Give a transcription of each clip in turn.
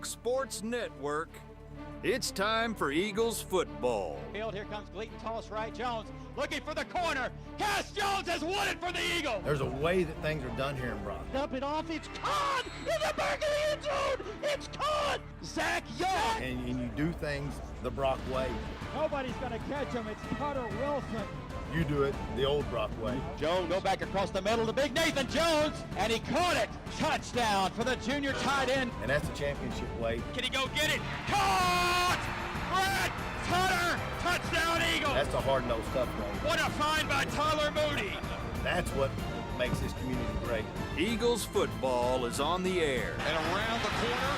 Sports Network, it's time for Eagles football. Here comes Gleaton, toss right, Jones looking for the corner. Cass Jones has won it for the Eagles. There's a way that things are done here in Brock. Dump it off, it's caught in the back of the end zone. It's caught. Zach Young. And you do things the Brock way. Nobody's going to catch him. It's Cutter Wilson. You do it the old Brock way. Jones go back across the middle to Big Nathan Jones, and he caught it. Touchdown for the junior tight end. And that's the championship way. Can he go get it? Caught! Brett Cutter! Touchdown Eagles! That's the hard-nosed stuff, man. What a find by Tyler Moody. That's what makes this community great. Eagles football is on the air. And around the corner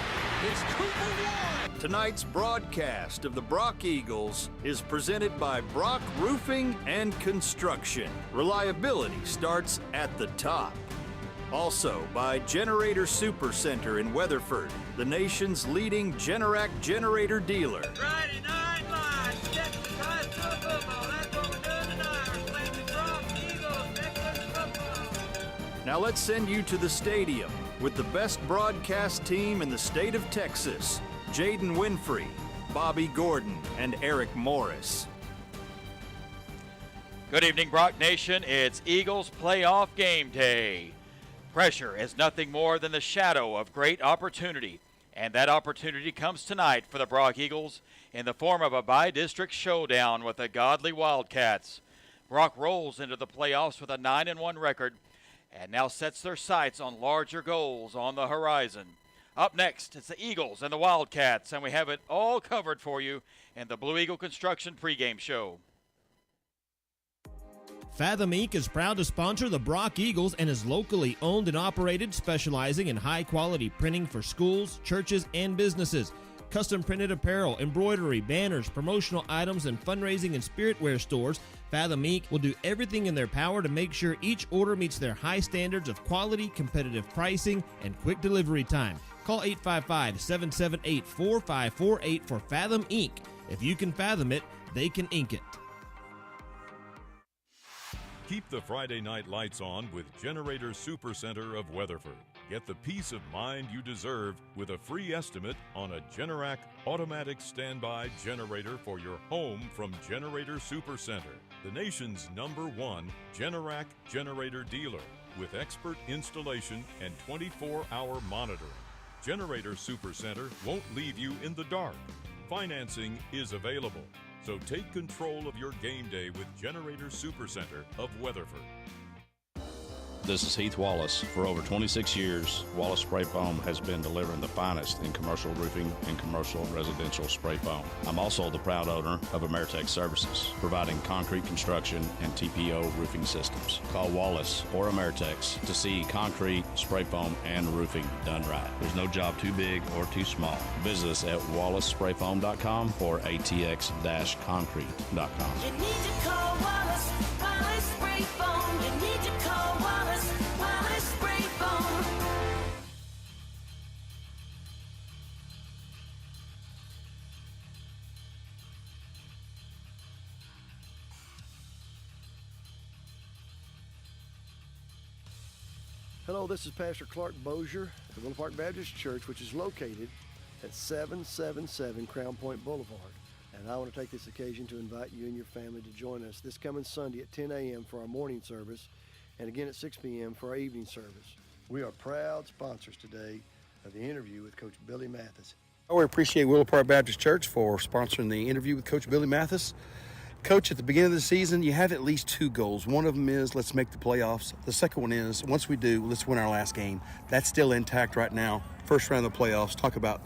is Cooper Ward. Tonight's broadcast of the Brock Eagles is presented by Brock Roofing and Construction. Reliability starts at the top. Also by Generator Supercenter in Weatherford, the nation's leading Generac generator dealer. Friday Night Lights, Texas High School football. That's what we're doing tonight. We're playing the Brock Eagles, Texas football. Now let's send you to the stadium with the best broadcast team in the state of Texas. Jaden Winfrey, Bobby Gordon, and Eric Morris. Good evening, Brock Nation. It's Eagles playoff game day. Pressure is nothing more than the shadow of great opportunity, and that opportunity comes tonight for the Brock Eagles in the form of a by-district showdown with the Godley Wildcats. Brock rolls into the playoffs with a 9-1 record and now sets their sights on larger goals on the horizon. Up next, it's the Eagles and the Wildcats, and we have it all covered for you in the Blue Eagle Construction pregame show. Fathom Inc. is proud to sponsor the Brock Eagles and is locally owned and operated, specializing in high-quality printing for schools, churches, and businesses. Custom printed apparel, embroidery, banners, promotional items, and fundraising and spiritware stores, Fathom Inc. will do everything in their power to make sure each order meets their high standards of quality, competitive pricing, and quick delivery time. Call 855-778-4548 for Fathom Inc. If you can fathom it, they can ink it. Keep the Friday night lights on with Generator Supercenter of Weatherford. Get the peace of mind you deserve with a free estimate on a Generac automatic standby generator for your home from Generator Supercenter, the nation's #1 Generac generator dealer with expert installation and 24-hour monitoring. Generator Supercenter won't leave you in the dark. Financing is available. So take control of your game day with Generator Supercenter of Weatherford. This is Heath Wallace. For over 26 years, Wallace Spray Foam has been delivering the finest in commercial roofing and commercial residential spray foam. I'm also the proud owner of Ameritech Services, providing concrete construction and TPO roofing systems. Call Wallace or Ameritech to see concrete, spray foam, and roofing done right. There's no job too big or too small. Visit us at wallacesprayfoam.com or atx-concrete.com. You need to call Wallace, Wallace Spray Foam. You need to call Wallace, Wallace Spray Foam. Hello, this is Pastor Clark Bozier at Willow Park Baptist Church, which is located at 777 Crown Point Boulevard. And I want to take this occasion to invite you and your family to join us this coming Sunday at 10 a.m. for our morning service and again at 6 p.m. for our evening service. We are proud sponsors today of the interview with Coach Billy Mathis. We appreciate Willow Park Baptist Church for sponsoring the interview with Coach Billy Mathis. Coach, at the beginning of the season, you have at least two goals. One of them is let's make the playoffs. The second one is once we do, let's win our last game. That's still intact right now. First round of the playoffs. Talk about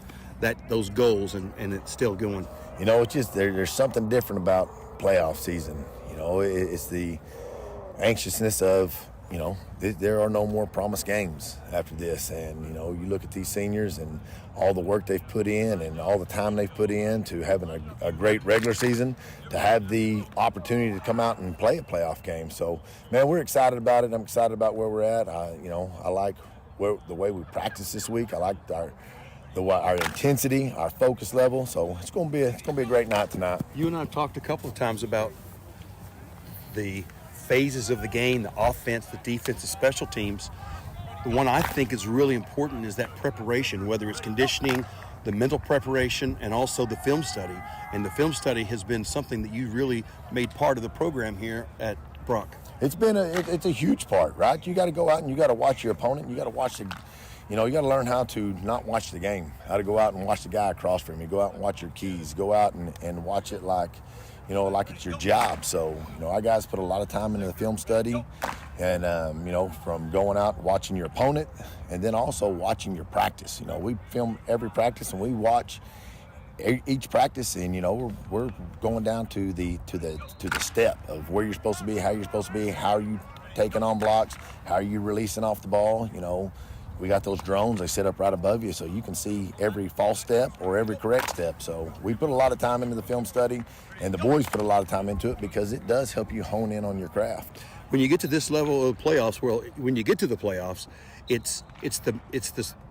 those goals and it's still going. You know, it's just there's something different about playoff season. You know, it's the anxiousness of, you know, there are no more promised games after this. And, you know, you look at these seniors and all the work they've put in and all the time they've put in to having a great regular season, to have the opportunity to come out and play a playoff game. So, man, we're excited about it. I'm excited about where we're at. I like the way we practice this week. I like our intensity, our focus level. So it's going to be a great night tonight. You and I have talked a couple of times about the phases of the game, the offense, the defense, the special teams. The one I think is really important is that preparation, whether it's conditioning the mental preparation, and also the film study. And the film study has been something that you really made part of the program here at Brock. It's been it's a huge part, right? You got to go out and you got to watch your opponent. You got to watch the, you got to learn how to not watch the game, how to go out and watch the guy across from you. Go out and watch your keys. Go out and watch it like, like it's your job. So, our guys put a lot of time into the film study, and from going out and watching your opponent, and then also watching your practice. We film every practice and we watch each practice, and we're going down to the step of where you're supposed to be, how you're supposed to be, how are you taking on blocks, how are you releasing off the ball. We got those drones, they sit up right above you, so you can see every false step or every correct step. So we put a lot of time into the film study, and the boys put a lot of time into it because it does help you hone in on your craft. When you get to this level of playoffs, when you get to the playoffs, it's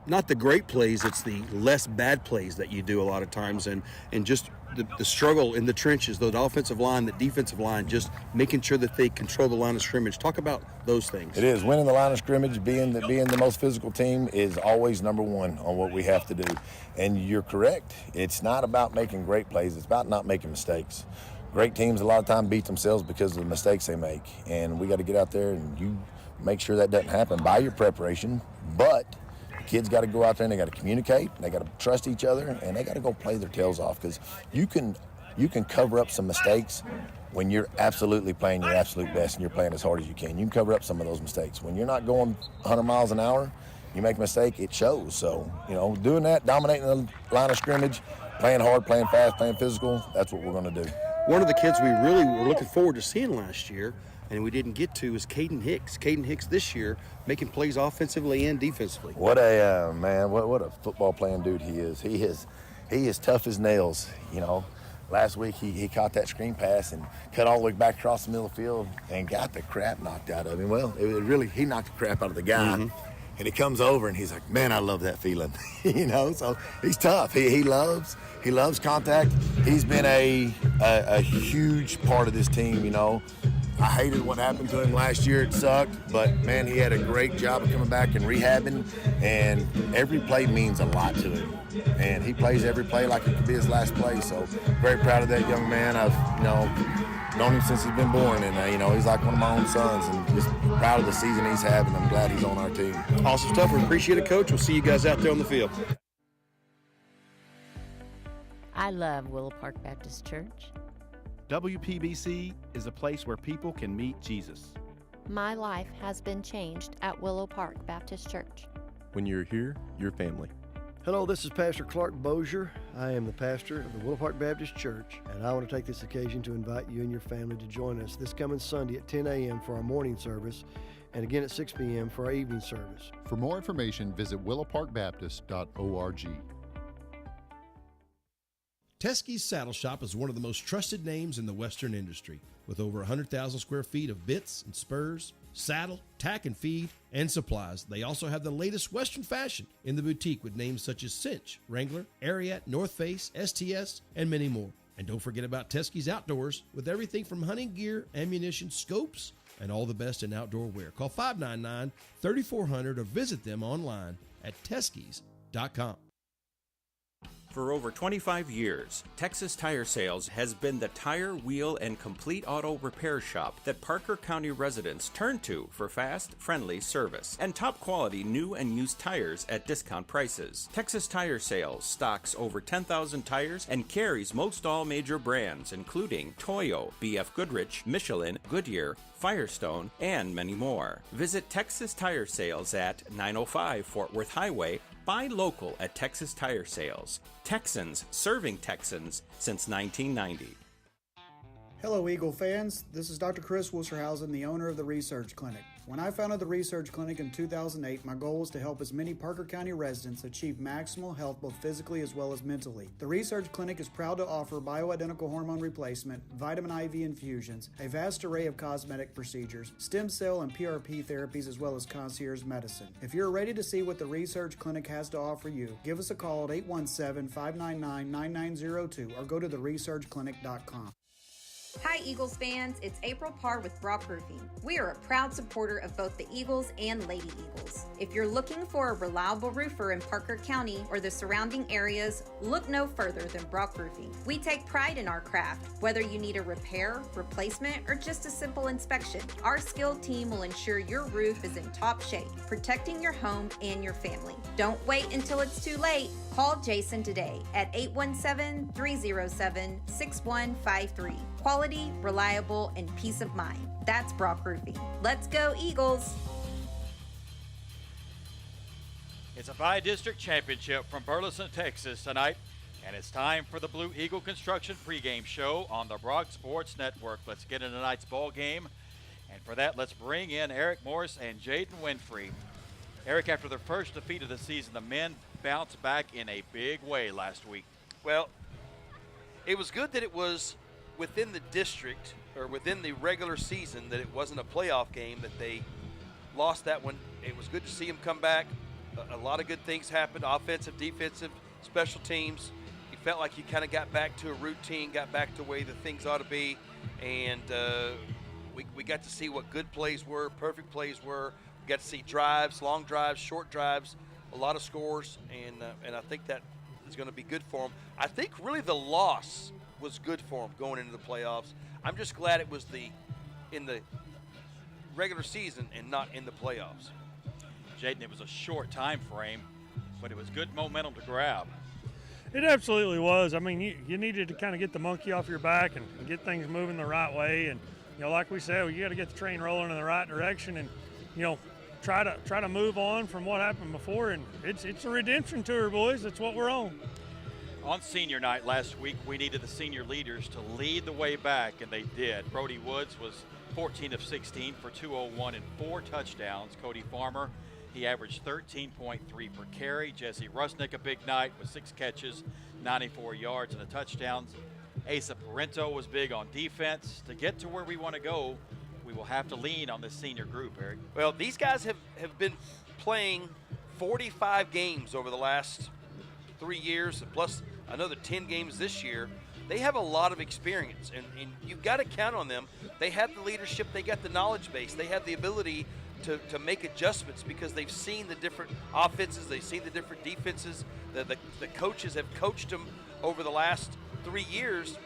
not the great plays, it's the less bad plays that you do a lot of times, and just the struggle in the trenches, the offensive line, the defensive line, just making sure that they control the line of scrimmage. Talk about those things. It is. Winning the line of scrimmage, being the most physical team is always number one on what we have to do. And you're correct. It's not about making great plays. It's about not making mistakes. Great teams a lot of time beat themselves because of the mistakes they make. And we got to get out there and you make sure that doesn't happen by your preparation. But the kids got to go out there and they got to communicate, they got to trust each other, and they got to go play their tails off, because you can cover up some mistakes when you're absolutely playing your absolute best and you're playing as hard as you can. You can cover up some of those mistakes. When you're not going 100 miles an hour, you make a mistake, it shows. So, doing that, dominating the line of scrimmage, playing hard, playing fast, playing physical, that's what we're going to do. One of the kids we really were looking forward to seeing last year, and we didn't get to, is Caden Hicks. Caden Hicks this year making plays offensively and defensively. What a what a football playing dude he is. He is tough as nails. Last week he caught that screen pass and cut all the way back across the middle of the field and got the crap knocked out of him. Well, he knocked the crap out of the guy. Mm-hmm. And he comes over and he's like, man, I love that feeling. So he's tough. He loves contact. He's been a huge part of this team. I hated what happened to him last year. It sucked, but man, he had a great job of coming back and rehabbing, and every play means a lot to him. And he plays every play like it could be his last play. So very proud of that young man. I've known him since he's been born, and he's like one of my own sons, and just proud of the season he's having. I'm glad he's on our team. Awesome stuff. We appreciate it, Coach. We'll see you guys out there on the field. I love Willow Park Baptist Church. WPBC is a place where people can meet Jesus. My life has been changed at Willow Park Baptist Church. When you're here, you're family. Hello, this is Pastor Clark Bozier. I am the pastor of the Willow Park Baptist Church, and I want to take this occasion to invite you and your family to join us this coming Sunday at 10 a.m. for our morning service, and again at 6 p.m. for our evening service. For more information, visit willowparkbaptist.org. Teskey's Saddle Shop is one of the most trusted names in the Western industry, with over 100,000 square feet of bits and spurs, saddle, tack and feed, and supplies. They also have the latest Western fashion in the boutique with names such as Cinch, Wrangler, Ariat, North Face, STS, and many more. And don't forget about Teskey's Outdoors with everything from hunting gear, ammunition, scopes, and all the best in outdoor wear. Call 599-3400 or visit them online at teskeys.com. For over 25 years, Texas Tire Sales has been the tire, wheel, and complete auto repair shop that Parker County residents turn to for fast, friendly service and top quality new and used tires at discount prices. Texas Tire Sales stocks over 10,000 tires and carries most all major brands, including Toyo, BF Goodrich, Michelin, Goodyear, Firestone, and many more. Visit Texas Tire Sales at 905 Fort Worth Highway. Buy local at Texas Tire Sales. Texans serving Texans since 1990. Hello, Eagle fans. This is Dr. Chris Wusterhausen, the owner of the Research Clinic. When I founded the Research Clinic in 2008, my goal was to help as many Parker County residents achieve maximal health both physically as well as mentally. The Research Clinic is proud to offer bioidentical hormone replacement, vitamin IV infusions, a vast array of cosmetic procedures, stem cell and PRP therapies, as well as concierge medicine. If you're ready to see what the Research Clinic has to offer you, give us a call at 817-599-9902 or go to theresearchclinic.com. Hi Eagles fans, it's April Parr with Brock Roofing. We are a proud supporter of both the Eagles and Lady Eagles. If you're looking for a reliable roofer in Parker County or the surrounding areas, look no further than Brock Roofing. We take pride in our craft. Whether you need a repair, replacement, or just a simple inspection, our skilled team will ensure your roof is in top shape, protecting your home and your family. Don't wait until it's too late. Call Jason today at 817-307-6153. Quality, reliable, and peace of mind. That's Brock Roofing. Let's go, Eagles! It's a bi-district championship from Burleson, Texas tonight, and it's time for the Blue Eagle Construction pregame show on the Brock Sports Network. Let's get into tonight's ball game, and for that, let's bring in Eric Morris and Jaden Winfrey. Eric, after their first defeat of the season, the men bounced back in a big way last week. Well, it was good that it was within the district or within the regular season, that it wasn't a playoff game, that they lost that one. It was good to see them come back. A lot of good things happened, offensive, defensive, special teams. You felt like you kind of got back to a routine, got back to the way the things ought to be, and we got to see what good plays were, perfect plays were. We got to see drives, long drives, short drives, a lot of scores, and I think that is going to be good for them. I think really the loss was good for them going into the playoffs. I'm just glad it was in the regular season and not in the playoffs. Jaden, it was a short time frame, but it was good momentum to grab. It absolutely was. I mean, you needed to kind of get the monkey off your back and get things moving the right way. And, you know, like we said, you got to get the train rolling in the right direction and, you know, try to move on from what happened before. And it's a redemption tour, boys. That's what we're on. On senior night last week, we needed the senior leaders to lead the way back, and they did. Brody Woods was 14 of 16 for 201 and 4 touchdowns. Cody Farmer, he averaged 13.3 per carry. Jesse Rusnick, a big night with 6 catches, 94 yards and a touchdown. Asa Parento was big on defense. To get to where we want to go, we will have to lean on this senior group, Eric. Well, these guys have been playing 45 games over the last 3 years, plus another 10 games this year. They have a lot of experience, and you've got to count on them. They have the leadership, they got the knowledge base, they have the ability to make adjustments because they've seen the different offenses, they've seen the different defenses. The coaches have coached them over the last 3 years,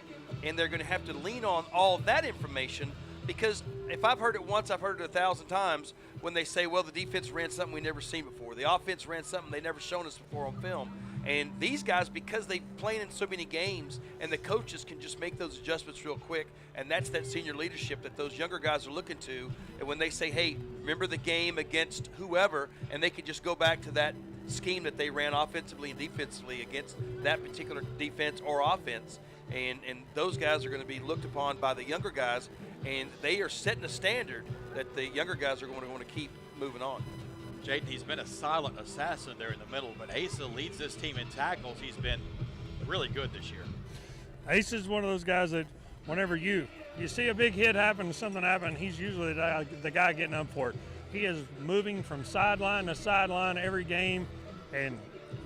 and they're going to have to lean on all that information, because if I've heard it once, I've heard it 1,000 times when they say, well, the defense ran something we never seen before. The offense ran something they never shown us before on film. And these guys, because they play in so many games, and the coaches can just make those adjustments real quick, and that's that senior leadership that those younger guys are looking to. And when they say, hey, remember the game against whoever, and they can just go back to that scheme that they ran offensively and defensively against that particular defense or offense. And those guys are going to be looked upon by the younger guys, and they are setting a standard that the younger guys are going to want to keep moving on. Jaden, he's been a silent assassin there in the middle, but Asa leads this team in tackles. He's been really good this year. Asa is one of those guys that whenever you see a big hit happen, something happen, he's usually the guy getting up for it. He is moving from sideline to sideline every game and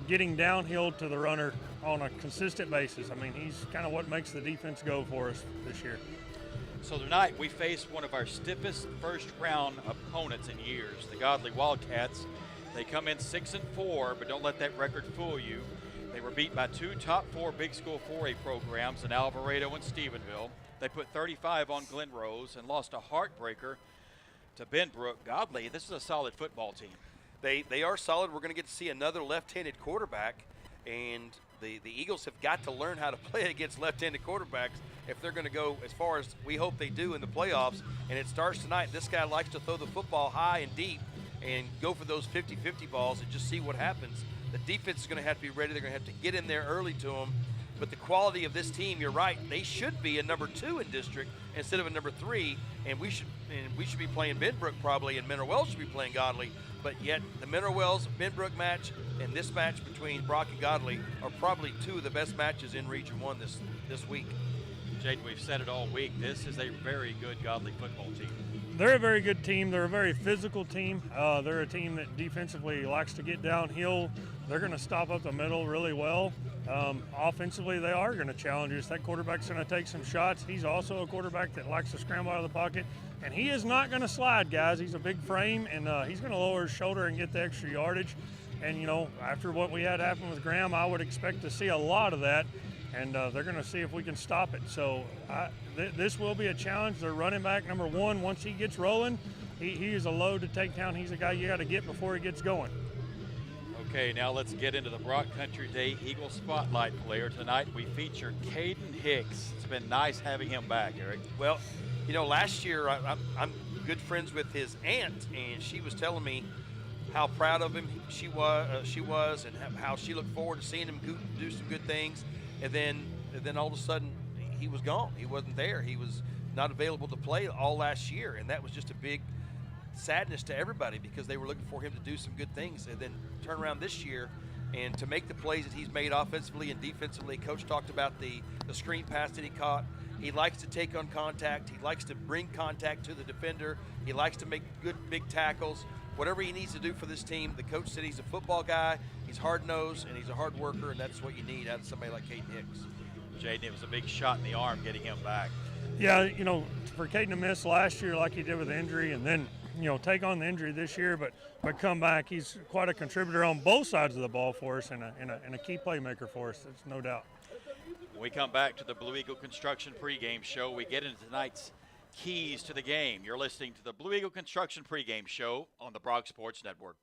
getting downhill to the runner on a consistent basis. I mean, he's kind of what makes the defense go for us this year. So tonight we face one of our stiffest first-round opponents in years, the Godley Wildcats. They come in 6-4, but don't let that record fool you. They were beat by 2 top 4 big school 4A programs in Alvarado and Stephenville. They put 35 on Glen Rose and lost a heartbreaker to Benbrook. Godley, this is a solid football team. They are solid. We're going to get to see another left-handed quarterback, and the Eagles have got to learn how to play against left-handed quarterbacks if they're going to go as far as we hope they do in the playoffs. And it starts tonight. This guy likes to throw the football high and deep and go for those 50-50 balls and just see what happens. The defense is going to have to be ready. They're going to have to get in there early to them. But the quality of this team, you're right, they should be a number 2 in district instead of a number 3, and we should be playing Benbrook probably, and Mineral Wells should be playing Godley. But yet the Mineral Wells Benbrook match and this match between Brock and Godley are probably 2 of the best matches in Region 1 this week. Jaden, we've said it all week. This is a very good Godley football team. They're a very good team. They're a very physical team. They're a team that defensively likes to get downhill. they're going to stop up the middle really well. Offensively, they are going to challenge us. That quarterback's going to take some shots. He's also a quarterback that likes to scramble out of the pocket, and he is not going to slide, guys. He's a big frame, and he's going to lower his shoulder and get the extra yardage. And, you know, after what we had happen with Graham, I would expect to see a lot of that, and they're going to see if we can stop it. So this will be a challenge. Their running back, number one, once he gets rolling, he is a load to take down. He's a guy you got to get before he gets going. Okay, now let's get into the Brock Country Day Eagle Spotlight player. Tonight we feature Caden Hicks. It's been nice having him back, Eric. Well, you know, last year I'm good friends with his aunt, and she was telling me how proud of him she was, and how she looked forward to seeing him do some good things. And then all of a sudden he was gone. He wasn't there. He was not available to play all last year, and that was just a big sadness to everybody because they were looking for him to do some good things, and then turn around this year and to make the plays that he's made offensively and defensively. Coach talked about the screen pass that he caught. He likes to take on contact. He likes to bring contact to the defender. He likes to make good big tackles. Whatever he needs to do for this team, the coach said he's a football guy, he's hard-nosed, and he's a hard worker, and that's what you need out of somebody like Caden Hicks. Jaden, it was a big shot in the arm getting him back. Yeah, you know, for Caden to miss last year like he did with the injury, and then, you know, take on the injury this year, but come back, he's quite a contributor on both sides of the ball for us, and a key playmaker for us, there's no doubt. When we come back to the Blue Eagle Construction pregame show, we get into tonight's keys to the game. You're listening to the Blue Eagle Construction pregame show on the Brock Sports Network.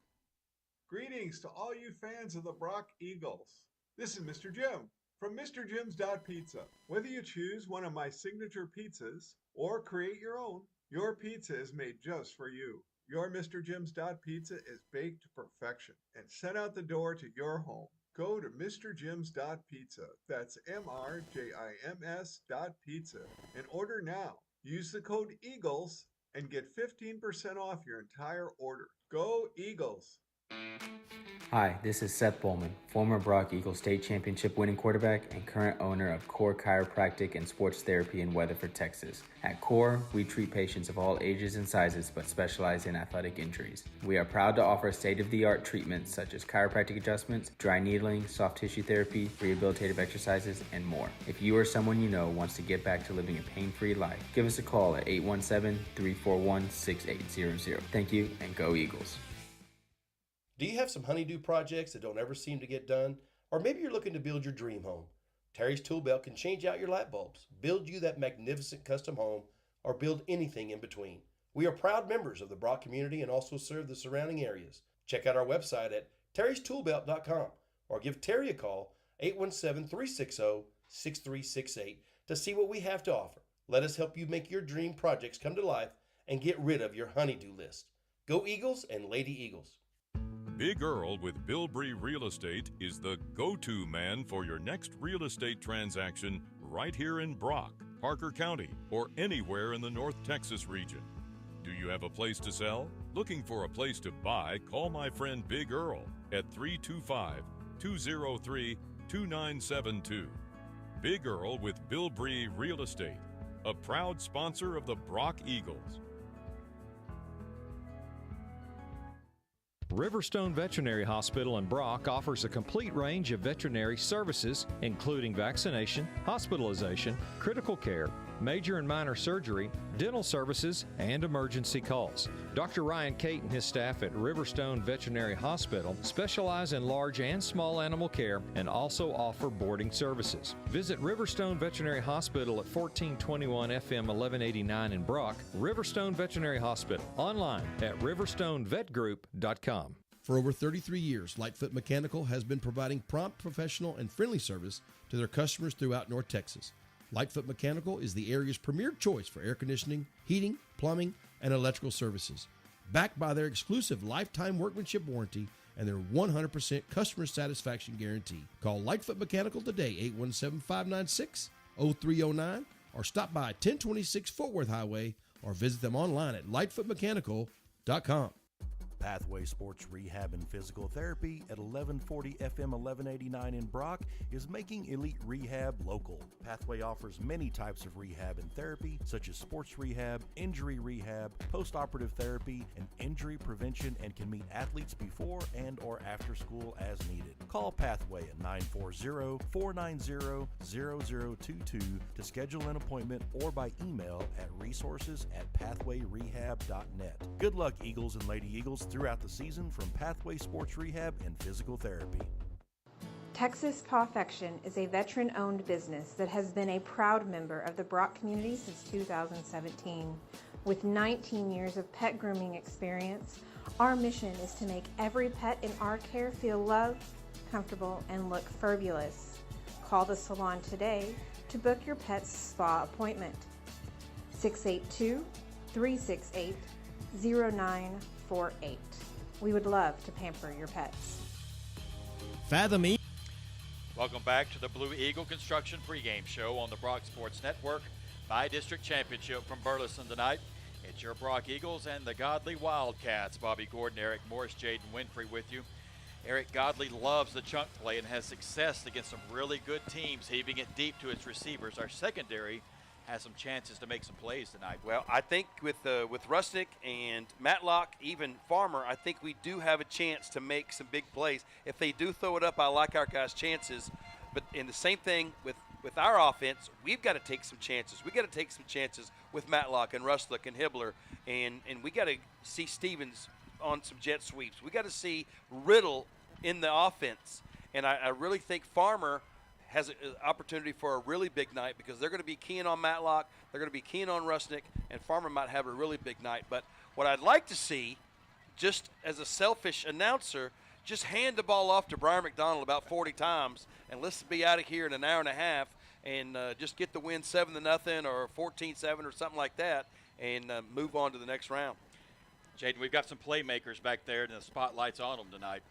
Greetings to all you fans of the Brock Eagles. This is Mr. Jim from MrJim's.Pizza. Whether you choose one of my signature pizzas or create your own, your pizza is made just for you. Your Mr. Jim's.Pizza is baked to perfection and sent out the door to your home. Go to MrJim's.Pizza. That's MrJims.Pizza and order now. Use the code EAGLES and get 15% off your entire order. Go Eagles! Hi, this is Seth Bowman, former Brock Eagle State Championship winning quarterback and current owner of Core Chiropractic and Sports Therapy in Weatherford, Texas. At Core, we treat patients of all ages and sizes but specialize in athletic injuries. We are proud to offer state-of-the-art treatments such as chiropractic adjustments, dry needling, soft tissue therapy, rehabilitative exercises, and more. If you or someone you know wants to get back to living a pain-free life, give us a call at 817-341-6800. Thank you, and go Eagles. Do you have some honeydew projects that don't ever seem to get done? Or maybe you're looking to build your dream home. Terry's Tool Belt can change out your light bulbs, build you that magnificent custom home, or build anything in between. We are proud members of the Brock community and also serve the surrounding areas. Check out our website at terrystoolbelt.com or give Terry a call, 817-360-6368, to see what we have to offer. Let us help you make your dream projects come to life and get rid of your honeydew list. Go Eagles and Lady Eagles. Big Earl with Bilbrey Real Estate is the go-to man for your next real estate transaction right here in Brock, Parker County, or anywhere in the North Texas region. Do you have a place to sell? Looking for a place to buy? Call my friend Big Earl at 325-203-2972. Big Earl with Bilbrey Real Estate, a proud sponsor of the Brock Eagles. Riverstone Veterinary Hospital in Brock offers a complete range of veterinary services, including vaccination, hospitalization, critical care, major and minor surgery, dental services, and emergency calls. Dr. Ryan Cate and his staff at Riverstone Veterinary Hospital specialize in large and small animal care and also offer boarding services. Visit Riverstone Veterinary Hospital at 1421 FM 1189 in Brock. Riverstone Veterinary Hospital, online at riverstonevetgroup.com. For over 33 years, Lightfoot Mechanical has been providing prompt, professional, and friendly service to their customers throughout North Texas. Lightfoot Mechanical is the area's premier choice for air conditioning, heating, plumbing, and electrical services. Backed by their exclusive lifetime workmanship warranty and their 100% customer satisfaction guarantee. Call Lightfoot Mechanical today, 817-596-0309, or stop by 1026 Fort Worth Highway, or visit them online at lightfootmechanical.com. Pathway Sports Rehab and Physical Therapy at 1140 FM 1189 in Brock is making elite rehab local. Pathway offers many types of rehab and therapy, such as sports rehab, injury rehab, post-operative therapy, and injury prevention, and can meet athletes before and or after school as needed. Call Pathway at 940-490-0022 to schedule an appointment or by email at resources@pathwayrehab.net. Good luck, Eagles and Lady Eagles, throughout the season from Pathway Sports Rehab and Physical Therapy. Texas Pawfection is a veteran-owned business that has been a proud member of the Brock community since 2017. With 19 years of pet grooming experience, our mission is to make every pet in our care feel loved, comfortable, and look fabulous. Call the salon today to book your pet's spa appointment. 682-368-0948. We would love to pamper your pets. Fathom E. Welcome back to the Blue Eagle Construction pregame show on the Brock Sports Network. Bi-District Championship from Burleson tonight. It's your Brock Eagles and the Godley Wildcats. Bobby Gordon, Eric Morris, Jaden Winfrey with you. Eric, Godley loves the chunk play and has success against some really good teams, heaving it deep to its receivers. Our secondary has some chances to make some plays tonight. Well, I think with Rusnick and Matlock, even Farmer, I think we do have a chance to make some big plays. If they do throw it up, I like our guys' chances. But in the same thing with our offense, we've got to take some chances. We've got to take some chances with Matlock and Ruslick and Hibbler, and we got to see Stevens on some jet sweeps. We got to see Riddle in the offense. And I really think Farmer has an opportunity for a really big night because they're going to be keying on Matlock, they're going to be keying on Rusnick, and Farmer might have a really big night. But what I'd like to see, just as a selfish announcer, just hand the ball off to Brian McDonald about 40 times, and let's be out of here in an hour and a half and just get the win 7-0 or 14-7 or something like that and move on to the next round. Jaden, we've got some playmakers back there, and the spotlight's on them tonight.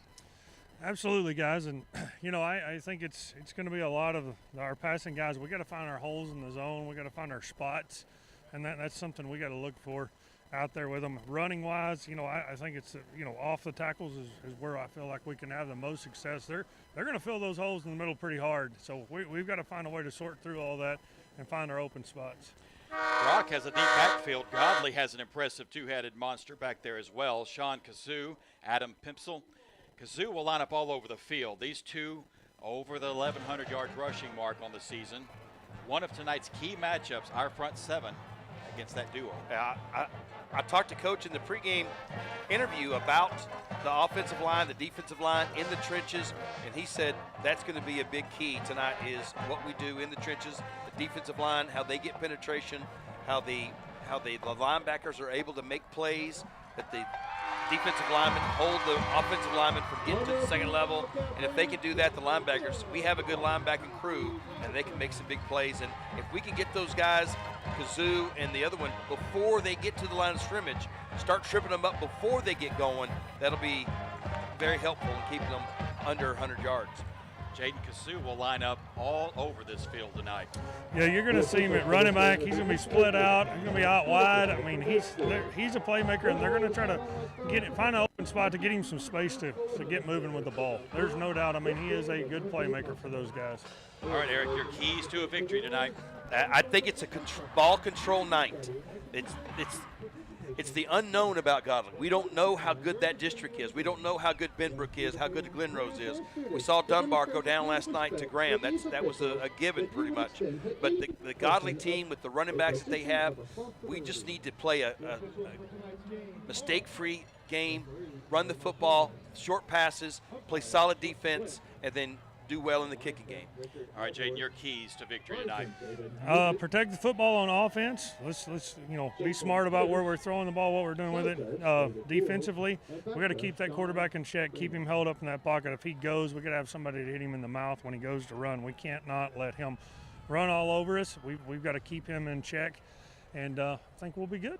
Absolutely, guys, and I think it's going to be a lot of our passing guys. We got to find our holes in the zone. We got to find our spots, and that's something we got to look for out there with them. Running wise, I think it's off the tackles is where I feel like we can have the most success. They're going to fill those holes in the middle pretty hard, so we've got to find a way to sort through all that and find our open spots. Brock has a deep backfield. Godley has an impressive two-headed monster back there as well. Sean Kazoo, Adam Pimpsel. Kazoo will line up all over the field. These two over the 1,100 yard rushing mark on the season. One of tonight's key matchups, our front seven against that duo. I talked to Coach in the pregame interview about the offensive line, the defensive line in the trenches, and he said that's going to be a big key tonight is what we do in the trenches, the defensive line, how they get penetration, how the linebackers are able to make plays, that the defensive linemen hold the offensive linemen from getting to the second level, and if they can do that, the linebackers, we have a good linebacking crew, and they can make some big plays. And if we can get those guys, Kazoo and the other one, before they get to the line of scrimmage, start tripping them up before they get going, that'll be very helpful in keeping them under 100 yards. Jaden Kazoo will line up all over this field tonight. Yeah, you're going to see him at running back. He's going to be split out. He's going to be out wide. I mean, he's a playmaker, and they're going to try to find an open spot to get him some space to get moving with the ball. There's no doubt. I mean, he is a good playmaker for those guys. All right, Eric, your keys to a victory tonight. I think it's a ball control night. It's the unknown about Godley. We don't know how good that district is. We don't know how good Benbrook is, how good Glenrose is. We saw Dunbar go down last night to Graham. That was a given pretty much. But the Godley team with the running backs that they have, we just need to play a mistake-free game, run the football, short passes, play solid defense, and then do well in the kicking game. All right, Jaden, your keys to victory tonight. Protect the football on offense. Let's be smart about where we're throwing the ball, what we're doing with it. Defensively, we got to keep that quarterback in check, keep him held up in that pocket. If he goes, we got to have somebody to hit him in the mouth when he goes to run. We can't not let him run all over us. We've got to keep him in check, and I think we'll be good.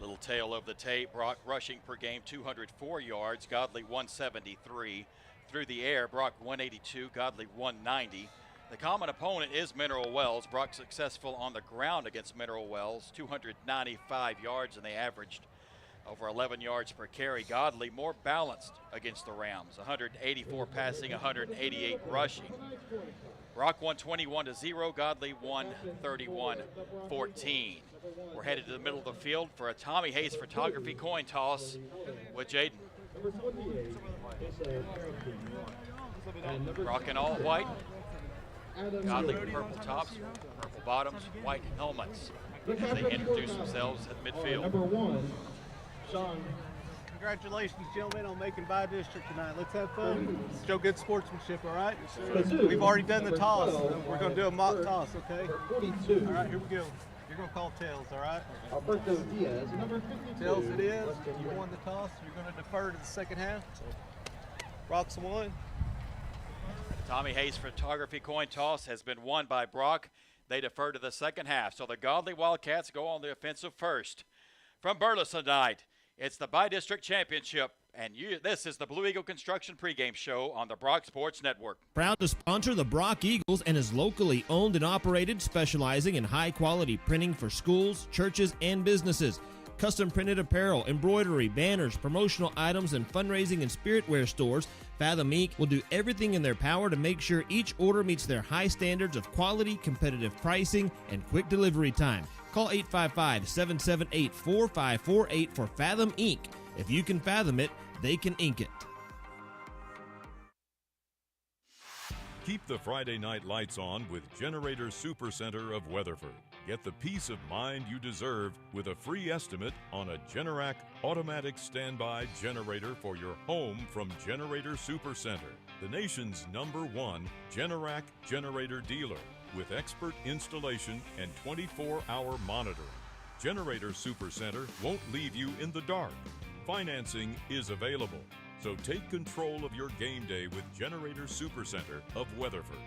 Little tail of the tape. Brock rushing per game, 204 yards. Godley 173. Through the air, Brock 182, Godley 190. The common opponent is Mineral Wells. Brock successful on the ground against Mineral Wells, 295 yards, and they averaged over 11 yards per carry. Godley more balanced against the Rams, 184 passing, 188 rushing. Brock won 21-0, Godley won 31-14. We're headed to the middle of the field for a Tommy Hayes photography coin toss with Jaden. Brock in all white, Godley with purple tops, purple bottoms, white helmets as they introduce themselves at midfield. Number 1, Sean. Congratulations, gentlemen, on making by district tonight. Let's have fun. Let's show good sportsmanship, all right? We've already done the toss. We're going to do a mock toss, okay? All right, here we go. You're going to call tails, all right? Alberto Diaz, number 52. Tails it is. You won the toss. You're going to defer to the second half. Brock's won. Tommy Hayes photography coin toss has been won by Brock. They defer to the second half. So the Godley Wildcats go on the offensive first. From Burleson tonight, it's the Bi-District Championship, and this is the Blue Eagle Construction pregame show on the Brock Sports Network. Proud to sponsor the Brock Eagles and is locally owned and operated, specializing in high-quality printing for schools, churches, and businesses. Custom printed apparel, embroidery, banners, promotional items, and fundraising and spiritware stores, Fathom Inc. will do everything in their power to make sure each order meets their high standards of quality, competitive pricing, and quick delivery time. Call 855-778-4548 for Fathom Inc. If you can fathom it, they can ink it. Keep the Friday night lights on with Generator Supercenter of Weatherford. Get the peace of mind you deserve with a free estimate on a Generac automatic standby generator for your home from Generator Supercenter, the nation's #1 Generac generator dealer with expert installation and 24-hour monitoring. Generator Supercenter won't leave you in the dark. Financing is available. So take control of your game day with Generator Supercenter of Weatherford.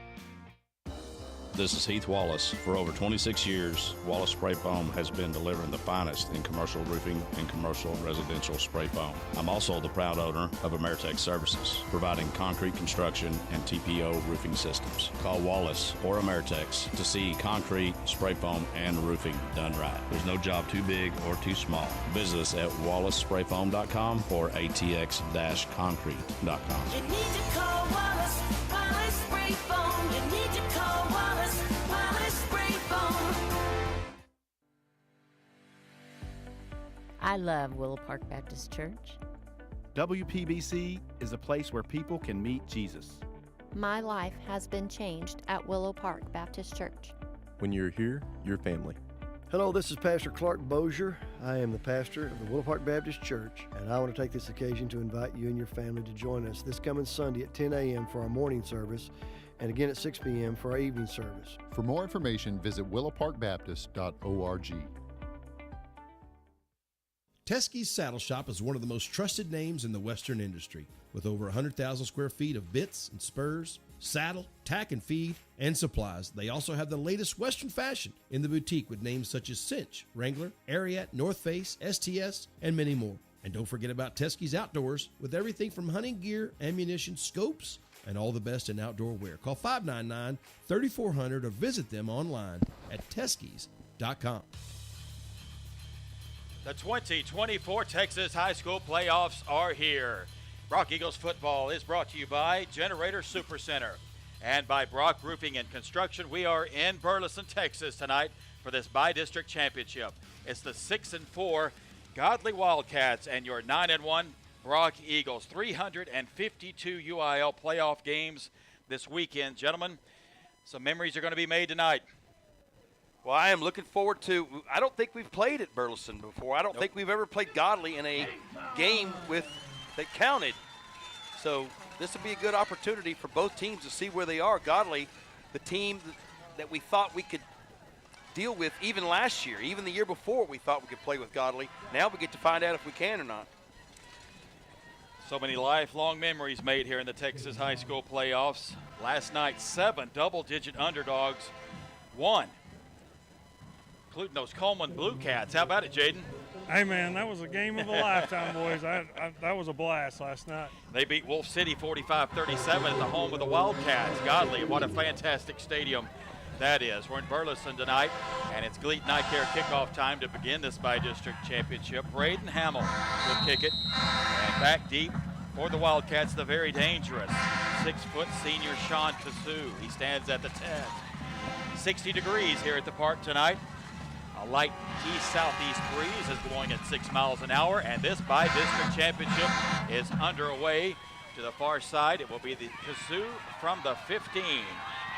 This is Heath Wallace. For over 26 years, Wallace Spray Foam has been delivering the finest in commercial roofing and commercial residential spray foam. I'm also the proud owner of Ameritech Services, providing concrete construction and TPO roofing systems. Call Wallace or Ameritech to see concrete, spray foam, and roofing done right. There's no job too big or too small. Visit us at wallacesprayfoam.com or atx-concrete.com. You need to call Wallace Spray Foam. You need to call Wallace Spray Foam. I love Willow Park Baptist Church. WPBC is a place where people can meet Jesus. My life has been changed at Willow Park Baptist Church. When you're here, you're family. Hello, this is Pastor Clark Bozier. I am the pastor of the Willow Park Baptist Church, and I want to take this occasion to invite you and your family to join us this coming Sunday at 10 a.m. for our morning service, and again at 6 p.m. for our evening service. For more information, visit willowparkbaptist.org. Teskey's Saddle Shop is one of the most trusted names in the Western industry, with over 100,000 square feet of bits and spurs, saddle, tack and feed, and supplies. They also have the latest Western fashion in the boutique with names such as Cinch, Wrangler, Ariat, North Face, STS, and many more. And don't forget about Teskey's Outdoors with everything from hunting gear, ammunition, scopes, and all the best in outdoor wear. Call 599-3400 or visit them online at teskeys.com. The 2024 Texas High School playoffs are here. Brock Eagles football is brought to you by Generator Supercenter and by Brock Roofing and Construction. We are in Burleson, Texas tonight for this Bi-District Championship. It's the 6-4 Godley Wildcats and your 9-1 Brock Eagles. 352 UIL playoff games this weekend. Gentlemen, some memories are going to be made tonight. Well, I am looking forward to – I don't think we've played at Burleson before. I don't think we've ever played Godley in a game that counted. So this will be a good opportunity for both teams to see where they are. Godley, the team that we thought we could deal with even last year, even the year before we thought we could play with Godley. Now we get to find out if we can or not. So many lifelong memories made here in the Texas High School playoffs. Last night, 7 double-digit underdogs won, including those Coleman Blue Cats. How about it, Jaden? Hey, man, that was a game of a lifetime, boys. That was a blast last night. They beat Wolf City 45-37 at the home of the Wildcats. Godley, what a fantastic stadium that is. We're in Burleson tonight And it's Gleaton Eye Care kickoff time to begin this by-district championship. Braden Hamill will kick it. And back deep for the Wildcats, the very dangerous 6-foot senior Sean Kasu. He stands at the 10. 60 degrees here at the park tonight. A light east-southeast breeze is blowing at 6 miles an hour, and this by-district championship is underway. To the far side, it will be the Kasu from the 15.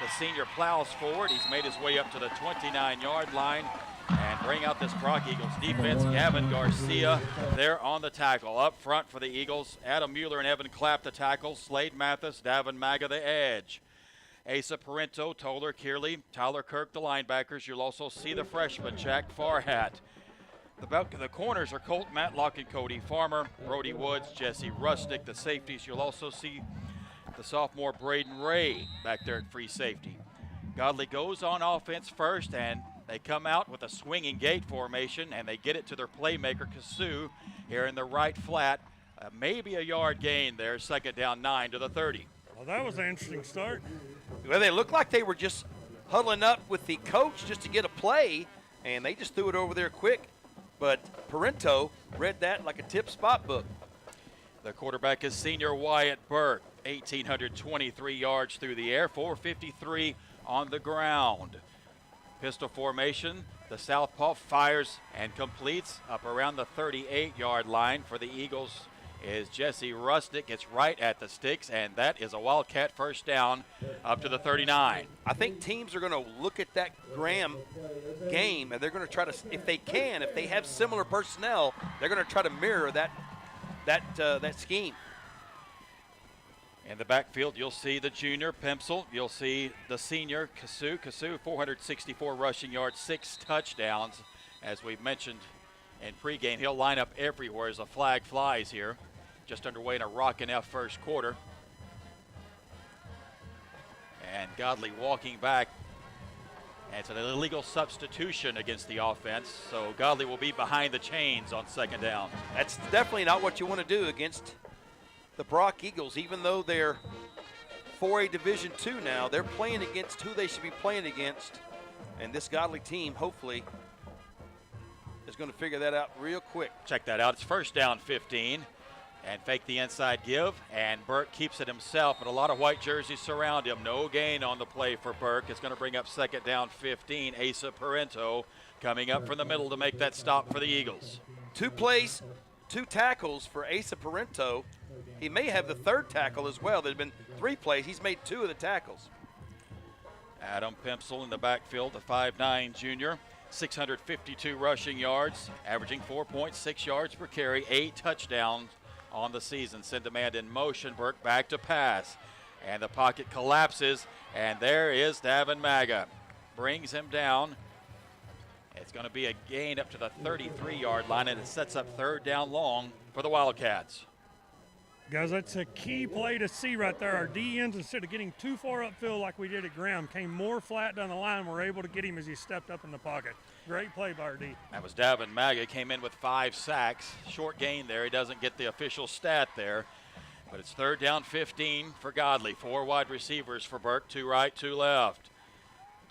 The senior plows forward. He's made his way up to the 29-yard line and bring out this Brock Eagles defense. Gavin Garcia there on the tackle. Up front for the Eagles, Adam Mueller and Evan Clapp the tackles. Slade Mathis, Davin Maga the edge. Asa Parento, Toller Kearley, Tyler Kirk the linebackers. You'll also see the freshman, Jack Farhat. The corners are Colt Matlock and Cody Farmer, Brody Woods, Jesse Rustick. The safeties, you'll also see the sophomore Braden Ray back there at free safety. Godley goes on offense first, and they come out with a swinging gate formation, and they get it to their playmaker, Kasu, here in the right flat. Maybe a yard gain there, second down 9 to the 30. Well, that was an interesting start. Well, they looked like they were just huddling up with the coach just to get a play, and they just threw it over there quick. But Parento read that like a tip spot book. The quarterback is senior Wyatt Burke, 1,823 yards through the air, 453 on the ground. Pistol formation, the southpaw fires and completes up around the 38-yard line for the Eagles is Jesse Rustick. It's right at the sticks, and that is a Wildcat first down up to the 39. I think teams are going to look at that Graham game, and they're going to try to, if they have similar personnel, they're going to try to mirror that scheme. In the backfield, you'll see the junior Pemsel. You'll see the senior Kasu. Kasu, 464 rushing yards, 6 touchdowns. As we've mentioned in pregame, he'll line up everywhere as a flag flies here. Just underway in a rockin' F first quarter. And Godley walking back. And it's an illegal substitution against the offense. So Godley will be behind the chains on second down. That's definitely not what you want to do against the Brock Eagles. Even though they're 4A Division II now, they're playing against who they should be playing against. And this Godley team, hopefully, is going to figure that out real quick. Check that out. It's first down 15. And fake the inside give, and Burke keeps it himself, but a lot of white jerseys surround him. No gain on the play for Burke. It's going to bring up second down 15. Asa Parento coming up from the middle to make that stop for the Eagles. 2 plays, 2 tackles for Asa Parento. He may have the 3rd tackle as well. There's been 3 plays. He's made 2 of the tackles. Adam Pemsel in the backfield, the 5'9 junior. 652 rushing yards, averaging 4.6 yards per carry, 8 touchdowns on the season. Send a man in motion. Burke back to pass. And the pocket collapses. And there is Davin Maga. Brings him down. It's going to be a gain up to the 33-yard line, and it sets up third down long for the Wildcats. Guys, that's a key play to see right there. Our DNs, instead of getting too far upfield like we did at Graham, came more flat down the line. We're able to get him as he stepped up in the pocket. Great play by our D. That was Davin Maga. Came in with 5 sacks. Short gain there. He doesn't get the official stat there. But it's third down 15 for Godley. 4 wide receivers for Burke. 2 right, 2 left.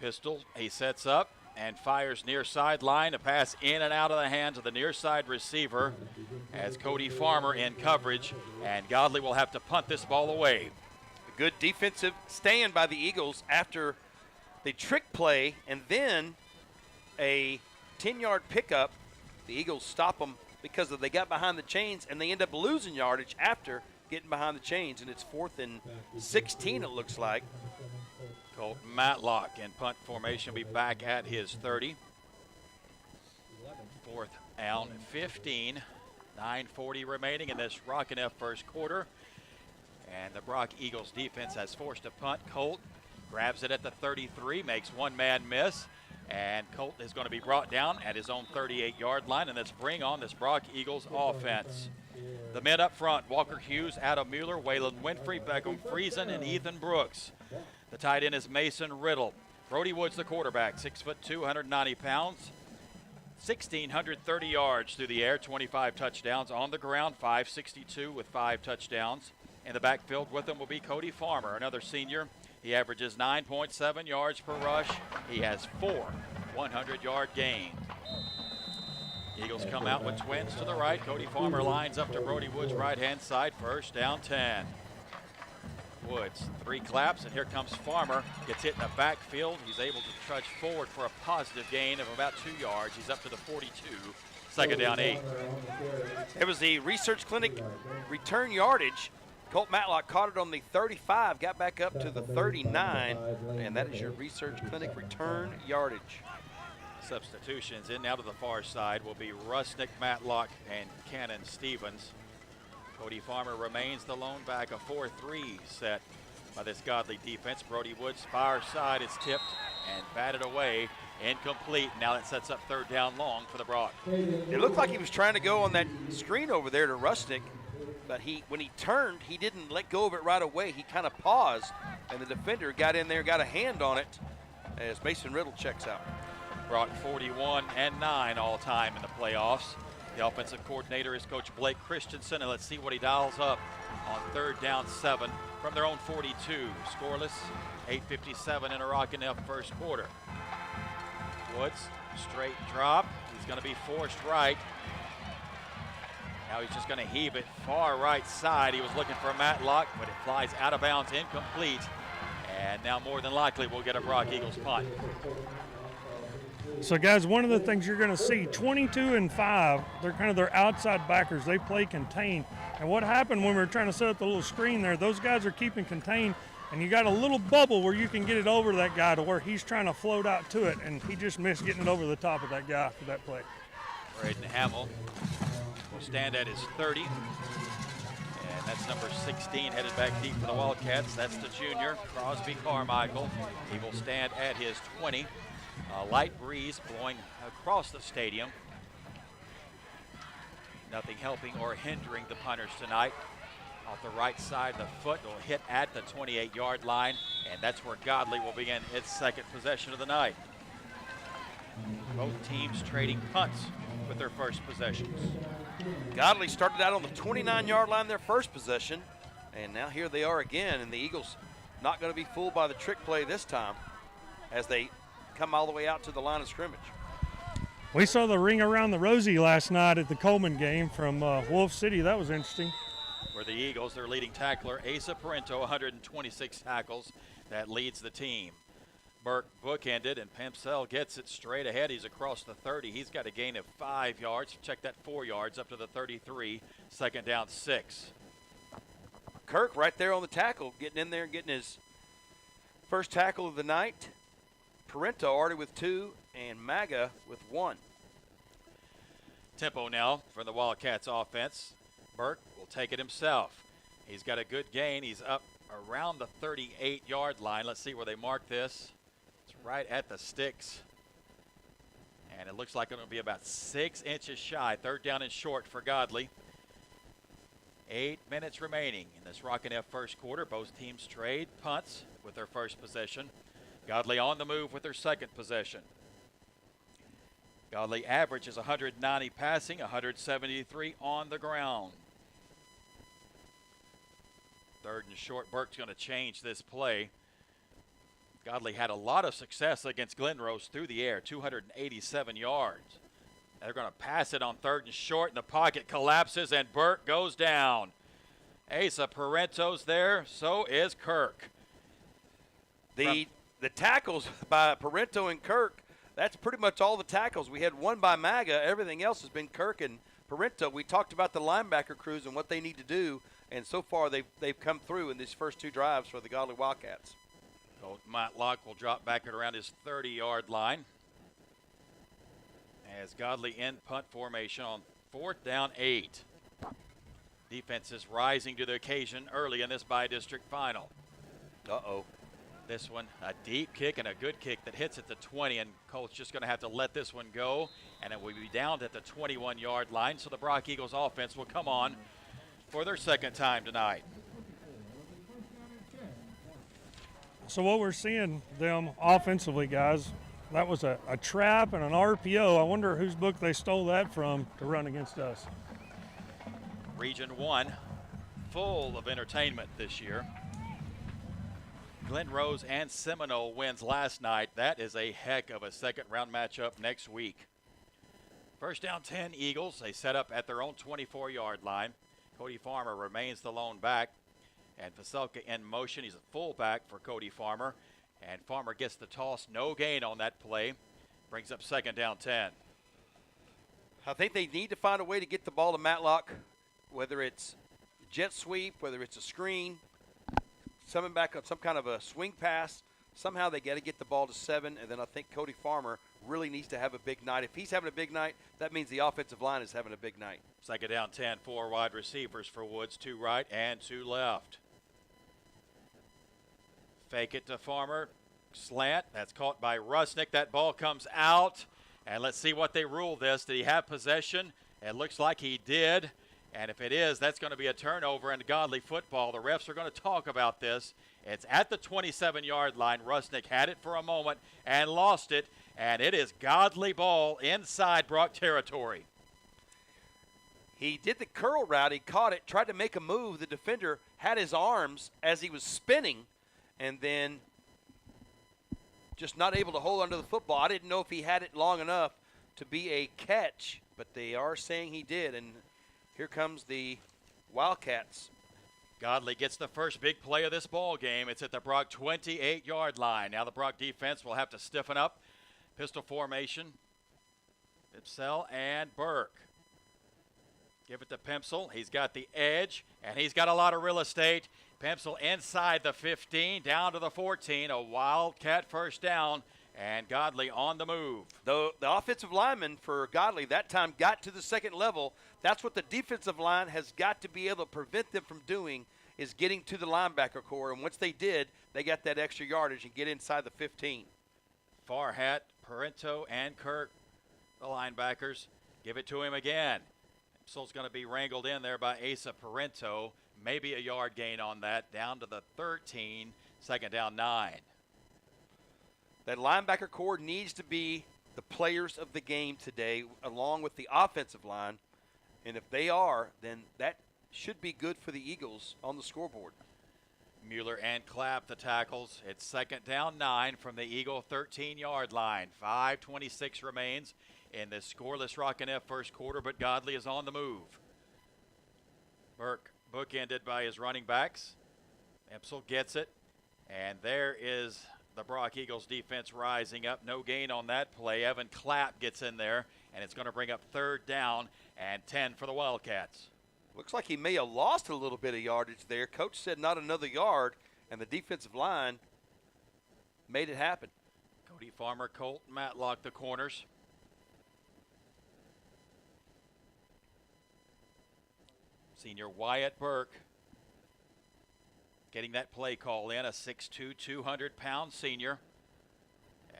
Pistol, he sets up and fires near sideline. A pass in and out of the hands of the near side receiver as Cody Farmer in coverage. And Godley will have to punt this ball away. A good defensive stand by the Eagles after the trick play and then a 10-yard pickup. The Eagles stop them because they got behind the chains, and they end up losing yardage after getting behind the chains, and it's 4th and 16, it looks like. Colt Matlock in punt formation will be back at his 30. 4th down 15. 9:40 remaining in this Rockin' F first quarter. And the Brock Eagles defense has forced a punt. Colt grabs it at the 33, makes one man miss. And Colt is going to be brought down at his own 38-yard line. And let's bring on this Brock Eagles offense. The men up front, Walker Hughes, Adam Mueller, Waylon Winfrey, Beckham Friesen, and Ethan Brooks. The tight end is Mason Riddle. Brody Woods, the quarterback, 6'2", 190 pounds. 1,630 yards through the air, 25 touchdowns. On the ground, 562 with 5 touchdowns. In the backfield with him will be Cody Farmer, another senior. He averages 9.7 yards per rush. He has 4 100-yard gain. Eagles come out with twins to the right. Cody Farmer lines up to Brody Woods' right-hand side. First down 10. Woods, 3 claps, and here comes Farmer. Gets hit in the backfield. He's able to trudge forward for a positive gain of about 2 yards. He's up to the 42. Second down 8. It was the Research Clinic return yardage. Colt Matlock caught it on the 35, got back up to the 39, and that is your Research Clinic return yardage. Substitutions in now to the far side will be Rusnick, Matlock, and Cannon Stevens. Cody Farmer remains the lone back. A 4-3 set by this Godley defense. Brody Woods, far side, is tipped and batted away. Incomplete. Now that sets up third down long for the Brock. It looked like he was trying to go on that screen over there to Rusnick, but when he turned, he didn't let go of it right away. He kind of paused, and the defender got in there, got a hand on it as Mason Riddle checks out. Brock 41-9 all time in the playoffs. The offensive coordinator is Coach Blake Christensen, and let's see what he dials up on third down 7 from their own 42. Scoreless, 8:57 in a rockin' up first quarter. Woods, straight drop. He's going to be forced right. Now he's just going to heave it far right side. He was looking for Matlock, but it flies out of bounds, incomplete. And now more than likely we'll get a Brock Eagles punt. So guys, one of the things you're going to see, 22 and 5, they're kind of their outside backers. They play contained. And what happened when we were trying to set up the little screen there, those guys are keeping contained, and you got a little bubble where you can get it over to that guy to where he's trying to float out to it, and he just missed getting it over the top of that guy for that play. Braden Hamill will stand at his 30. And that's number 16 headed back deep for the Wildcats. That's the junior, Crosby Carmichael. He will stand at his 20. A light breeze blowing across the stadium. Nothing helping or hindering the punters tonight. Off the right side, the foot will hit at the 28-yard line, and that's where Godley will begin its second possession of the night. Both teams trading punts with their first possessions. Godley started out on the 29-yard line their first possession, and now here they are again, and the Eagles not going to be fooled by the trick play this time as they come all the way out to the line of scrimmage. We saw the ring around the rosy last night at the Coleman game from Wolf City. That was interesting. For the Eagles, their leading tackler, Asa Parento, 126 tackles. That leads the team. Burke bookended, and Pamsell gets it straight ahead. He's across the 30. He's got a gain of 5 yards. Check that, 4 yards up to the 33. Second down 6. Kirk right there on the tackle, getting in there and getting his first tackle of the night. Parento already with 2, and Maga with 1. Tempo now for the Wildcats offense. Burke will take it himself. He's got a good gain. He's up around the 38-yard line. Let's see where they mark this. It's right at the sticks. And it looks like it'll be about 6 inches shy. Third down and short for Godley. 8 minutes remaining in this Rockin' F first quarter. Both teams trade punts with their first possession. Godley on the move with their second possession. Godley averages 190 passing, 173 on the ground. Third and short, Burke's going to change this play. Godley had a lot of success against Glenrose through the air, 287 yards. They're going to pass it on third and short, and the pocket collapses, and Burke goes down. Asa Parento's there, so is Kirk. The tackles by Parento and Kirk, that's pretty much all the tackles. We had one by Maga. Everything else has been Kirk and Parento. We talked about the linebacker crews and what they need to do, and so far they've come through in these first 2 drives for the Godley Wildcats. Colt Matlock will drop back at around his 30-yard line as Godley in punt formation on fourth down 8. Defense is rising to the occasion early in this bi-district final. Uh-oh. This one, a deep kick and a good kick that hits at the 20, and Colt's just going to have to let this one go, and it will be down at the 21-yard line, so the Brock Eagles offense will come on for their second time tonight. So what we're seeing them offensively, guys, that was a trap and an RPO. I wonder whose book they stole that from to run against us. Region 1, full of entertainment this year. Glen Rose and Seminole wins last night. That is a heck of a second-round matchup next week. First down 10 Eagles. They set up at their own 24-yard line. Cody Farmer remains the lone back. And Vasilka in motion. He's a fullback for Cody Farmer. And Farmer gets the toss. No gain on that play. Brings up second down 10. I think they need to find a way to get the ball to Matlock, whether it's jet sweep, whether it's a screen, coming back on some kind of a swing pass. Somehow they got to get the ball to 7, and then I think Cody Farmer really needs to have a big night. If he's having a big night, that means the offensive line is having a big night. Second down 10, 4 wide receivers for Woods, 2 right and 2 left. Fake it to Farmer. Slant. That's caught by Rusnick. That ball comes out. And let's see what they rule this. Did he have possession? It looks like he did. And if it is, that's going to be a turnover in Godley football. The refs are going to talk about this. It's at the 27-yard line. Rusnick had it for a moment and lost it. And it is Godley ball inside Brock territory. He did the curl route. He caught it, tried to make a move. The defender had his arms as he was spinning, and then just not able to hold onto the football. I didn't know if he had it long enough to be a catch, but they are saying he did. And here comes the Wildcats. Godley gets the first big play of this ball game. It's at the Brock 28-yard line. Now the Brock defense will have to stiffen up. Pistol formation. Ipsell and Burke. Give it to Pemsel. He's got the edge, and he's got a lot of real estate. Pemsel inside the 15, down to the 14. A Wildcat first down, and Godley on the move. The offensive lineman for Godley that time got to the second level. That's what the defensive line has got to be able to prevent them from doing, is getting to the linebacker core. And once they did, they got that extra yardage and get inside the 15. Farhat, Parento, and Kirk, the linebackers. Give it to him again. Pemsel's going to be wrangled in there by Asa Parento. Maybe a yard gain on that, down to the 13, second down 9. That linebacker core needs to be the players of the game today, along with the offensive line. And if they are, then that should be good for the Eagles on the scoreboard. Mueller and Clapp the tackles. It's second down 9 from the Eagle 13-yard line. 5:26 remains in this scoreless Rockin' F first quarter, but Godley is on the move. Burke bookended by his running backs. Epsel gets it, and there is the Brock Eagles defense rising up. No gain on that play. Evan Clapp gets in there, and it's going to bring up third down and 10 for the Wildcats. Looks like he may have lost a little bit of yardage there. Coach said not another yard, and the defensive line made it happen. Cody Farmer, Colt Matlock the corners. Senior Wyatt Burke getting that play call in, a 6'2", 200-pound senior.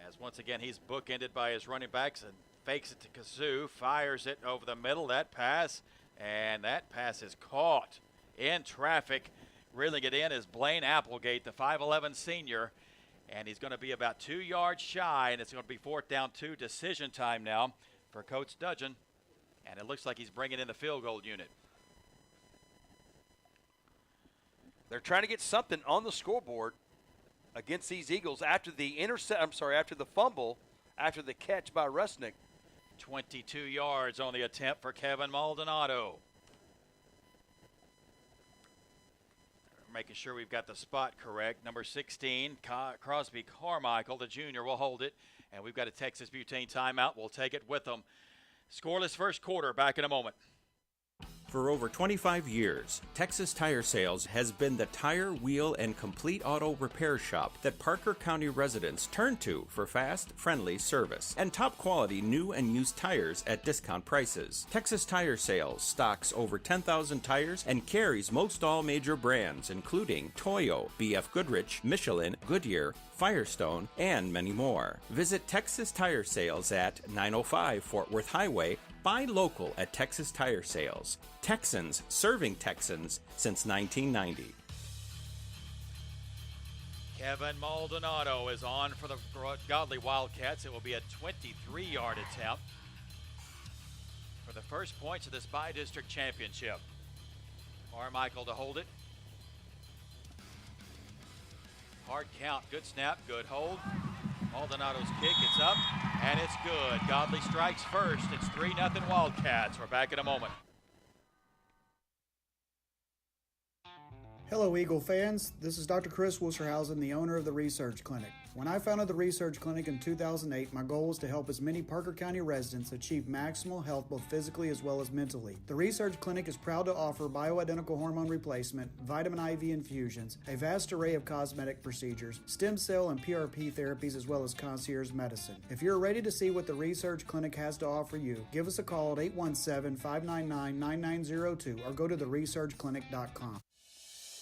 As once again he's bookended by his running backs and fakes it to Kazoo, fires it over the middle. That pass is caught in traffic. Reeling it in is Blaine Applegate, the 5'11 senior, and he's going to be about 2 yards shy, and it's going to be fourth down 2. Decision time now for Coach Dudgeon, and it looks like he's bringing in the field goal unit. They're trying to get something on the scoreboard against these Eagles after the after the fumble, after the catch by Rusnick. 22 yards on the attempt for Kevin Maldonado. Making sure we've got the spot correct. Number 16, Crosby Carmichael, the junior, will hold it. And we've got a Texas Butane timeout. We'll take it with them. Scoreless first quarter. Back in a moment. For over 25 years, Texas Tire Sales has been the tire, wheel, and complete auto repair shop that Parker County residents turn to for fast, friendly service and top quality new and used tires at discount prices. Texas Tire Sales stocks over 10,000 tires and carries most all major brands, including Toyo, BF Goodrich, Michelin, Goodyear, Firestone, and many more. Visit Texas Tire Sales at 905 Fort Worth Highway. Buy local at Texas Tire Sales. Texans serving Texans since 1990. Kevin Maldonado is on for the Godley Wildcats. It will be a 23-yard attempt for the first points of this bi-district championship. Carmichael to hold it. Hard count, good snap, good hold. Maldonado's kick, it's up, and it's good. Godley strikes first. It's 3-0 Wildcats. We're back in a moment. Hello, Eagle fans. This is Dr. Chris Wusterhausen, the owner of the Research Clinic. When I founded the Research Clinic in 2008, my goal was to help as many Parker County residents achieve maximal health both physically as well as mentally. The Research Clinic is proud to offer bioidentical hormone replacement, vitamin IV infusions, a vast array of cosmetic procedures, stem cell and PRP therapies, as well as concierge medicine. If you're ready to see what the Research Clinic has to offer you, give us a call at 817-599-9902 or go to theresearchclinic.com.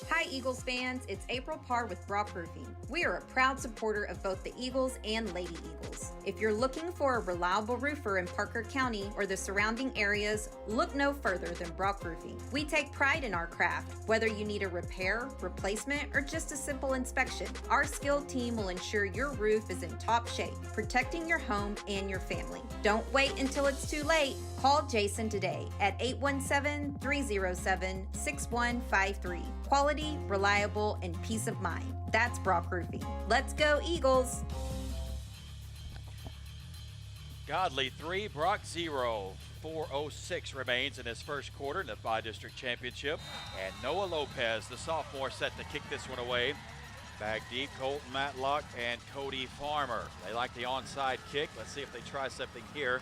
Hi Eagles fans, it's April Parr with Brock Roofing. We are a proud supporter of both the Eagles and Lady Eagles. If you're looking for a reliable roofer in Parker County or the surrounding areas, look no further than Brock Roofing. We take pride in our craft. Whether you need a repair, replacement, or just a simple inspection, our skilled team will ensure your roof is in top shape, protecting your home and your family. Don't wait until it's too late. Call Jason today at 817-307-6153. Quality, reliable, and peace of mind. That's Brock Roofing. Let's go, Eagles! Godley 3, Brock 0. 4:06 remains in his first quarter in the Bi-District Championship. And Noah Lopez, the sophomore, set to kick this one away. Back deep, Colton Matlock and Cody Farmer. They like the onside kick. Let's see if they try something here.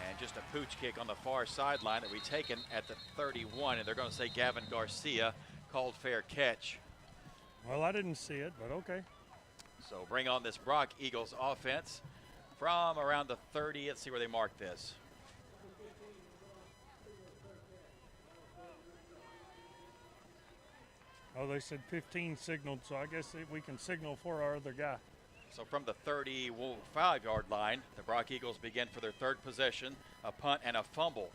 And just a pooch kick on the far sideline that we taken at the 31. And they're going to say Gavin Garcia called fair catch. Well, I didn't see it, but okay. So bring on this Brock Eagles offense from around the 30. Let's see where they mark this. Oh, they said 15 signaled, so I guess we can signal for our other guy. So from the 35-yard line, the Brock Eagles begin for their third possession, a punt and a fumble.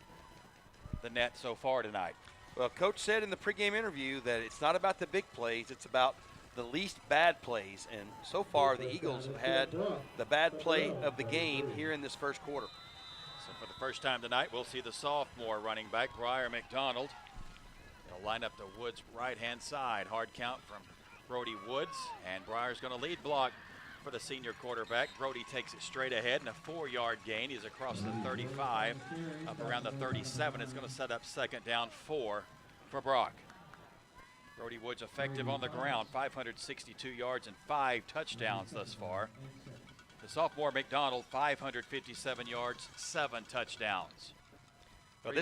The net so far tonight. Well, Coach said in the pregame interview that it's not about the big plays, it's about the least bad plays. And so far, the Eagles have had the bad play of the game here in this first quarter. So for the first time tonight, we'll see the sophomore running back, Briar McDonald. He'll line up the Woods right-hand side. Hard count from Brody Woods, and Briar's going to lead block for the senior quarterback. Brody takes it straight ahead and a 4-yard gain. He's across the 35, up around the 37. It's going to set up second down 4 for Brock. Brody Woods effective on the ground, 562 yards and 5 touchdowns thus far. The sophomore McDonald, 557 yards, 7 touchdowns. Well,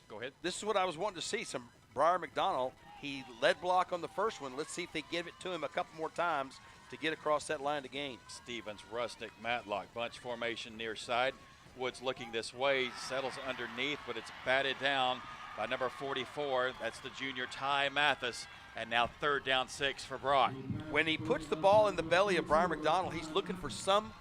Go ahead. This is what I was wanting to see, some Briar McDonald. He led block on the first one. Let's see if they give it to him a couple more times to get across that line to gain. Stevens, Rustic, Matlock, bunch formation near side. Woods looking this way, settles underneath, but it's batted down by number 44. That's the junior Ty Mathis, and now third down 6 for Brock. When he puts the ball in the belly of Briar McDonald, he's looking for some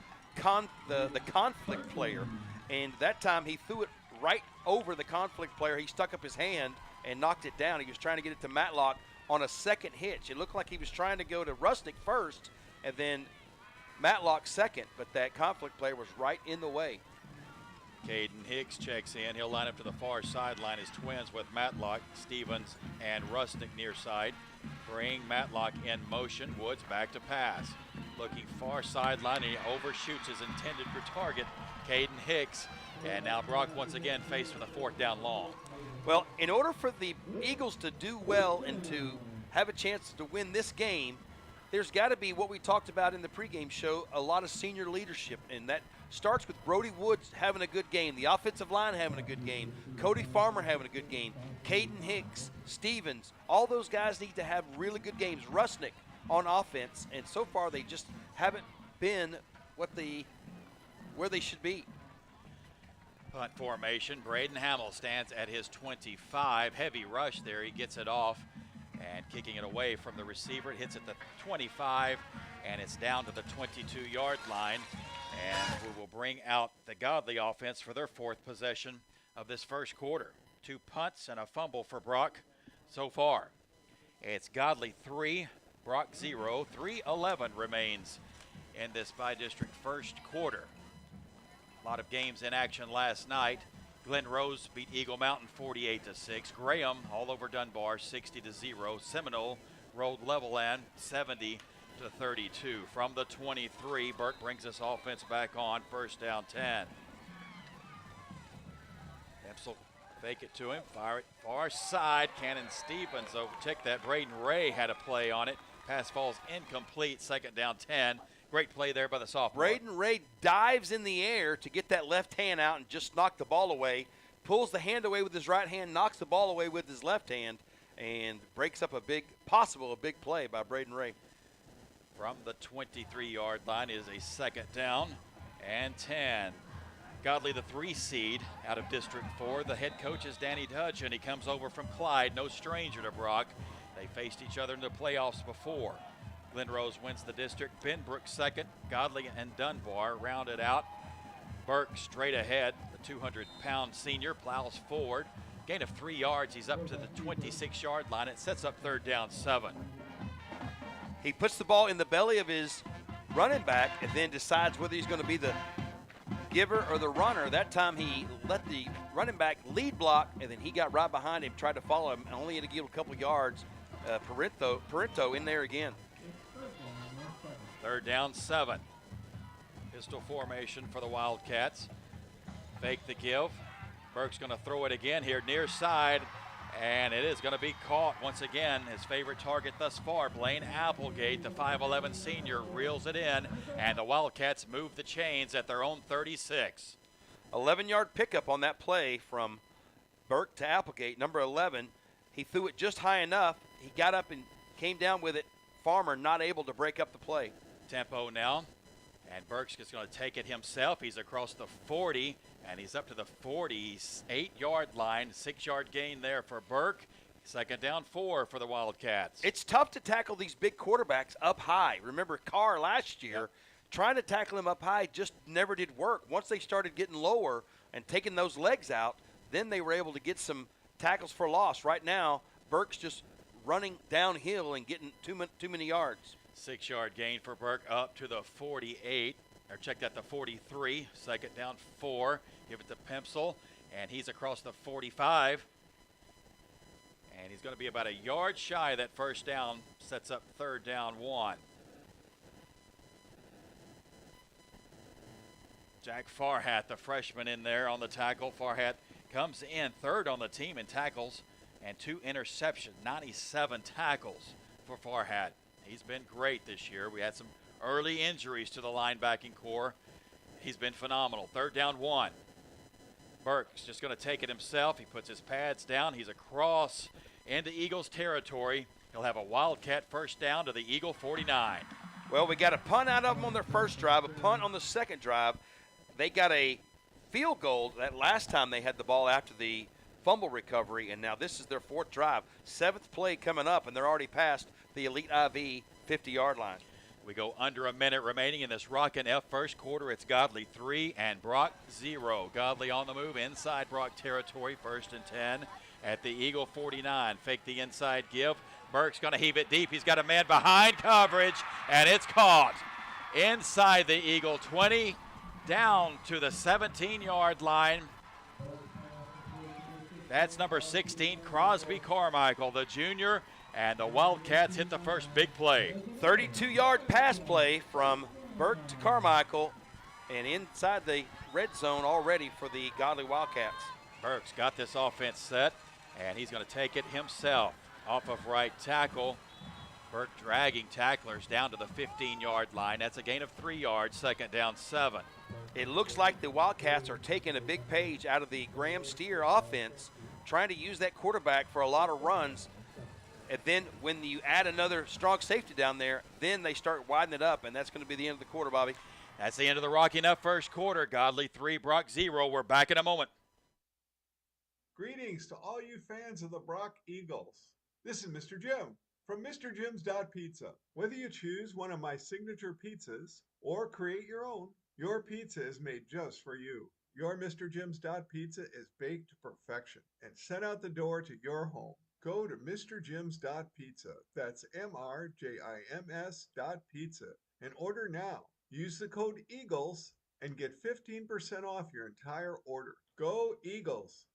the conflict player, and that time he threw it right over the conflict player. He stuck up his hand and knocked it down. He was trying to get it to Matlock on a second hitch. It looked like he was trying to go to Rustic first and then Matlock second, but that conflict player was right in the way. Caden Hicks checks in. He'll line up to the far sideline as twins with Matlock, Stevens, and Rustic near side. Bring Matlock in motion. Woods back to pass. Looking far sideline, he overshoots his intended target, Caden Hicks. And now Brock once again faced with a 4th down long. Well, in order for the Eagles to do well and to have a chance to win this game, there's got to be what we talked about in the pregame show, a lot of senior leadership, and that starts with Brody Woods having a good game, the offensive line having a good game, Cody Farmer having a good game, Caden Hicks, Stevens, all those guys need to have really good games. Rusnick on offense, and so far they just haven't been where they should be. Punt formation. Braden Hamill stands at his 25. Heavy rush there. He gets it off and kicking it away from the receiver. It hits at the 25 and it's down to the 22-yard line. And we will bring out the Godley offense for their 4th possession of this first quarter. 2 punts and a fumble for Brock so far. It's Godley 3, Brock 0. 3:11 remains in this Bi-District first quarter. A lot of games in action last night. Glen Rose beat Eagle Mountain 48-6. Graham all over Dunbar 60-0. Seminole rolled Levelland 70-44. to the 32. From the 23, Burke brings this offense back on, first down 10. Dempsey fake it to him, fire it far side. Cannon Stevens overtook that. Braden Ray had a play on it. Pass falls incomplete, second down 10. Great play there by the sophomore. Braden Ray dives in the air to get that left hand out and just knock the ball away. Pulls the hand away with his right hand, knocks the ball away with his left hand, and breaks up a big play by Braden Ray. From the 23-yard line is a second down and 10. Godley, the 3 seed out of District 4. The head coach is Danny Dutch, and he comes over from Clyde, no stranger to Brock. They faced each other in the playoffs before. Glen Rose wins the district. Benbrook second. Godley and Dunbar rounded out. Burke straight ahead. The 200-pound senior plows forward. Gain of 3 yards. He's up to the 26-yard line. It sets up third down 7. He puts the ball in the belly of his running back and then decides whether he's going to be the giver or the runner. That time he let the running back lead block, and then he got right behind him, tried to follow him, and only had to give a couple of yards. Parento in there again. Third down 7. Pistol formation for the Wildcats. Fake the give. Burke's going to throw it again here near side, and it is going to be caught once again. His favorite target thus far, Blaine Applegate, the 5'11 senior, reels it in, and the Wildcats move the chains at their own 36. 11-yard pickup on that play from Burke to Applegate, number 11. He threw it just high enough. He got up and came down with it. Farmer not able to break up the play. Tempo now, and Burke's just going to take it himself. He's across the 40, and he's up to the 48-yard line. 6-yard gain there for Burke. Second down 4 for the Wildcats. It's tough to tackle these big quarterbacks up high. Remember Carr last year, trying to tackle him up high just never did work. Once they started getting lower and taking those legs out, then they were able to get some tackles for loss. Right now, Burke's just running downhill and getting too many yards. 6-yard gain for Burke up to the 48, or check that, the 43. Second down 4. Give it to Pemsel, and he's across the 45. And he's going to be about a yard shy of that first down. Sets up third down 1. Jack Farhat, the freshman, in there on the tackle. Farhat comes in third on the team in tackles and 2 interceptions, 97 tackles for Farhat. He's been great this year. We had some early injuries to the linebacking core. He's been phenomenal. Third down 1. Burke's just going to take it himself. He puts his pads down. He's across into Eagles territory. He'll have a Wildcat first down to the Eagle 49. Well, we got a punt out of them on their first drive, a punt on the second drive. They got a field goal that last time they had the ball after the fumble recovery, and now this is their 4th drive. 7th play coming up, and they're already past the Elite IV 50-yard line. We go under a minute remaining in this Rockin' F first quarter. It's Godley 3 and Brock 0. Godley on the move inside Brock territory, 1st and 10 at the Eagle 49. Fake the inside give. Burke's going to heave it deep. He's got a man behind coverage, and it's caught inside the Eagle 20, down to the 17-yard line. That's number 16, Crosby Carmichael, the junior, and the Wildcats hit the first big play. 32-yard pass play from Burke to Carmichael, and inside the red zone already for the Godley Wildcats. Burke's got this offense set, and he's going to take it himself off of right tackle. Burke dragging tacklers down to the 15-yard line. That's a gain of 3 yards, second down 7. It looks like the Wildcats are taking a big page out of the Graham Steer offense, trying to use that quarterback for a lot of runs. And then when you add another strong safety down there, then they start widening it up, and that's going to be the end of the quarter, Bobby. That's the end of the Rocking Up first quarter. Godley 3, Brock 0. We're back in a moment. Greetings to all you fans of the Brock Eagles. This is Mr. Jim from MrJim's.Pizza. Whether you choose one of my signature pizzas or create your own, your pizza is made just for you. Your Mr. Jim's.Pizza is baked to perfection and sent out the door to your home. Go to MrJim's.Pizza, that's MRJIMS.Pizza, and order now. Use the code EAGLES and get 15% off your entire order. Go Eagles!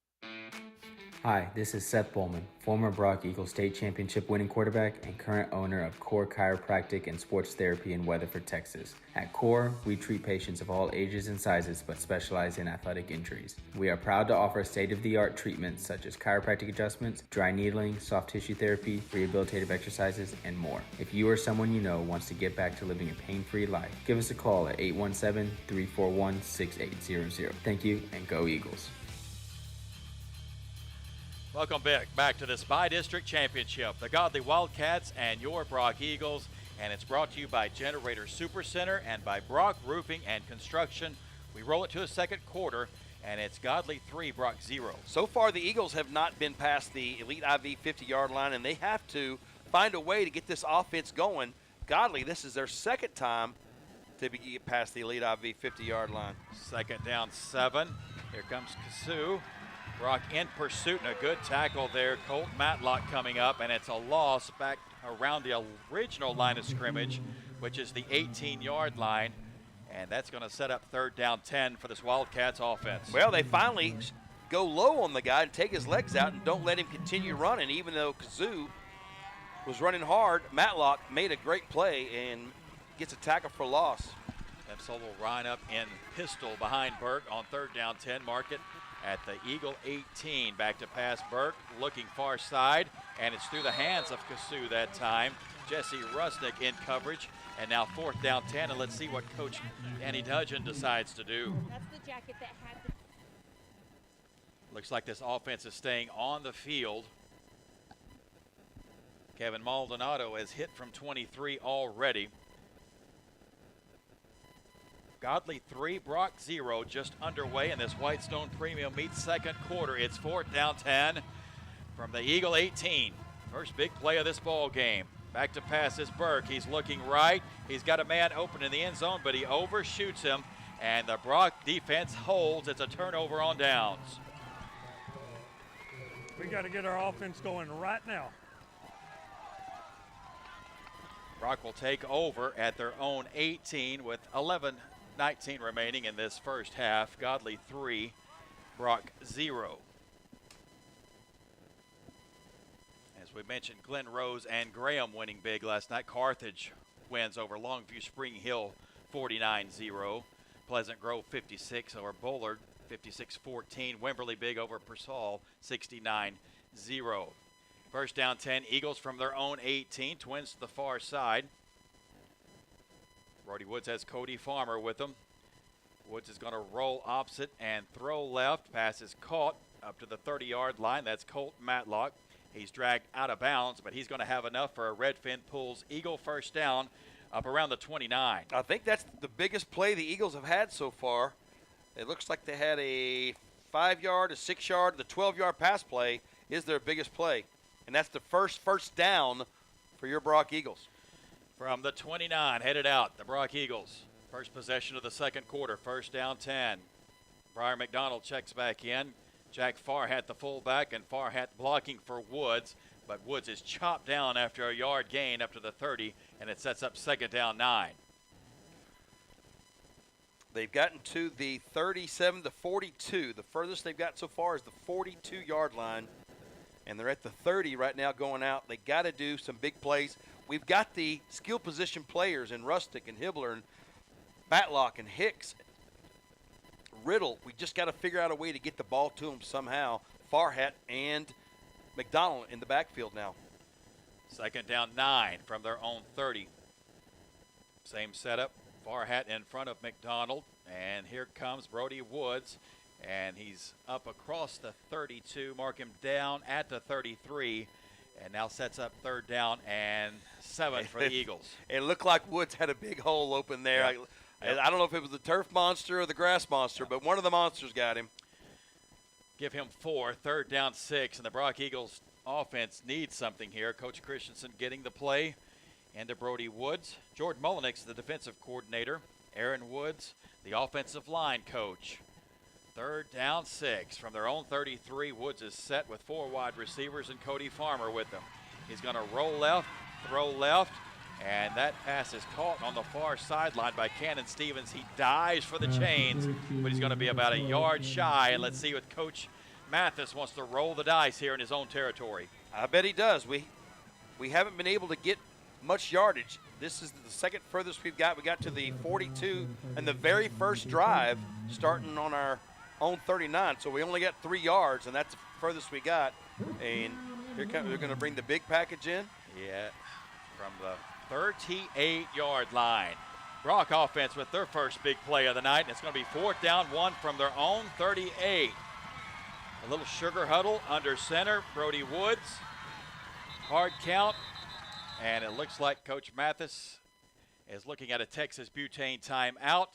Hi, this is Seth Bowman, former Brock Eagles state championship winning quarterback and current owner of Core Chiropractic and Sports Therapy in Weatherford, Texas. At Core, we treat patients of all ages and sizes but specialize in athletic injuries. We are proud to offer state-of-the-art treatments such as chiropractic adjustments, dry needling, soft tissue therapy, rehabilitative exercises, and more. If you or someone you know wants to get back to living a pain-free life, give us a call at 817-341-6800. Thank you, and go Eagles. Welcome back to this by-district championship, the Godley Wildcats and your Brock Eagles, and it's brought to you by Generator Supercenter and by Brock Roofing and Construction. We roll it to a second quarter, and it's Godley 3, Brock 0. So far, the Eagles have not been past the Elite IV 50-yard line, and they have to find a way to get this offense going. Godley, this is their second time to get past the Elite IV 50-yard line. Second down 7. Here comes Kasu. Brock in pursuit and a good tackle there. Colt Matlock coming up, and it's a loss back around the original line of scrimmage, which is the 18-yard line, and that's going to set up third down 10 for this Wildcats offense. Well, they finally go low on the guy and take his legs out and don't let him continue running, even though Kazoo was running hard. Matlock made a great play and gets a tackle for loss. Epsol will line up in pistol behind Burke on third down 10. Mark it at the Eagle 18. Back to pass Burke, looking far side, and it's through the hands of Kasu that time. Jesse Rusnick in coverage, and now fourth down 10, and let's see what Coach Danny Dudgeon decides to do. That's the jacket that had the... Looks like this offense is staying on the field. Kevin Maldonado has hit from 23 already. Godley 3, Brock 0, just underway in this Whitestone Premium Meats second quarter. It's fourth down 10 from the Eagle 18. First big play of this ball game. Back to pass is Burke. He's looking right. He's got a man open in the end zone, but he overshoots him, and the Brock defense holds. It's a turnover on downs. We got to get our offense going right now. Brock will take over at their own 18 with 19 remaining in this first half. Godley 3, Brock 0. As we mentioned, Glen Rose and Graham winning big last night. Carthage wins over Longview Spring Hill 49-0. Pleasant Grove 56 over Bullard 56-14. Wimberley big over Persall 69-0. First down 10, Eagles from their own 18. Twins to the far side. Brody Woods has Cody Farmer with him. Woods is going to roll opposite and throw left. Pass is caught up to the 30-yard line. That's Colt Matlock. He's dragged out of bounds, but he's going to have enough for a Redfin Pools Eagle first down up around the 29. I think that's the biggest play the Eagles have had so far. It looks like they had a 5-yard, a 6-yard, the 12-yard pass play is their biggest play. And that's the first down for your Brock Eagles. From the 29, headed out, the Brock Eagles. First possession of the second quarter, first down 10. Briar McDonald checks back in. Jack Farhat, the fullback, and Farhat blocking for Woods. But Woods is chopped down after a yard gain up to the 30, and it sets up second down 9. They've gotten to the 37 to 42. The furthest they've got so far is the 42-yard line. And they're at the 30 right now going out. They got to do some big plays. We've got the skill position players in Rustick and Hibbler and Batlock and Hicks, Riddle. We just got to figure out a way to get the ball to them somehow. Farhat and McDonald in the backfield now. Second down 9 from their own 30. Same setup. Farhat in front of McDonald. And here comes Brody Woods. And he's up across the 32. Mark him down at the 33. And now sets up third down and 7 for the Eagles. It looked like Woods had a big hole open there. Yep. I don't know if it was the turf monster or the grass monster, but one of the monsters got him. Give him 4, third down 6, and the Brock Eagles offense needs something here. Coach Christensen getting the play into Brody Woods. Jordan Mullenix, the defensive coordinator. Aaron Woods, the offensive line coach. Third down 6 from their own 33. Woods is set with 4 wide receivers and Cody Farmer with them. He's going to roll left, throw left, and that pass is caught on the far sideline by Cannon Stevens. He dives for the chains, but he's going to be about a yard shy. And let's see what Coach Mathis wants to roll the dice here in his own territory. I bet he does. We haven't been able to get much yardage. This is the second furthest we've got. We got to the 42 and the very first drive starting on our own 39. So we only got 3 yards, and that's the furthest we got. And here comes, they're going to bring the big package in. Yeah, from the 38-yard line. Brock offense with their first big play of the night, and it's going to be 4th down 1 from their own 38. A little sugar huddle under center. Brody Woods. Hard count. And it looks like Coach Mathis is looking at a Texas butane timeout.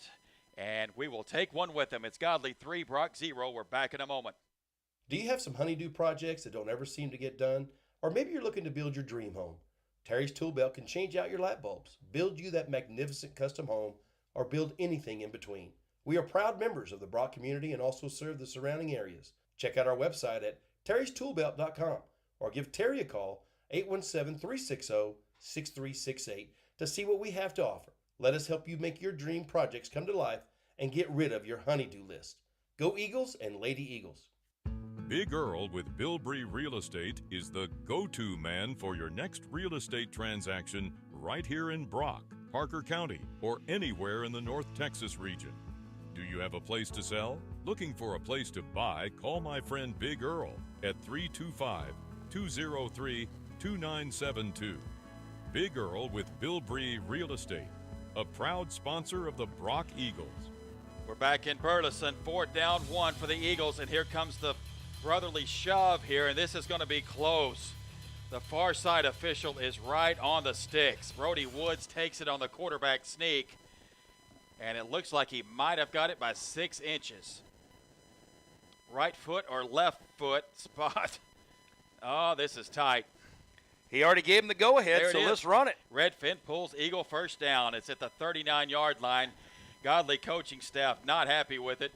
And we will take one with him. It's Godley 3, Brock 0. We're back in a moment. Do you have some honeydew projects that don't ever seem to get done? Or maybe you're looking to build your dream home. Terry's Tool Belt can change out your light bulbs, build you that magnificent custom home, or build anything in between. We are proud members of the Brock community and also serve the surrounding areas. Check out our website at terrystoolbelt.com or give Terry a call, 817-360-6368, to see what we have to offer. Let us help you make your dream projects come to life and get rid of your honeydew list. Go Eagles and Lady Eagles. Big Earl with Bilbrey Real Estate is the go-to man for your next real estate transaction right here in Brock, Parker County, or anywhere in the North Texas region. Do you have a place to sell? Looking for a place to buy? Call my friend Big Earl at 325-203-2972. Big Earl with Bilbrey Real Estate, a proud sponsor of the Brock Eagles. We're back in Burleson, 4th down 1 for the Eagles, and here comes the brotherly shove here, and this is going to be close. The far side official is right on the sticks. Brody Woods takes it on the quarterback sneak, and it looks like he might have got it by 6 inches. Right foot or left foot spot. Oh, this is tight. He already gave him the go-ahead, so let's run it. Redfin pulls Eagle first down. It's at the 39-yard line. Godley coaching staff not happy with it,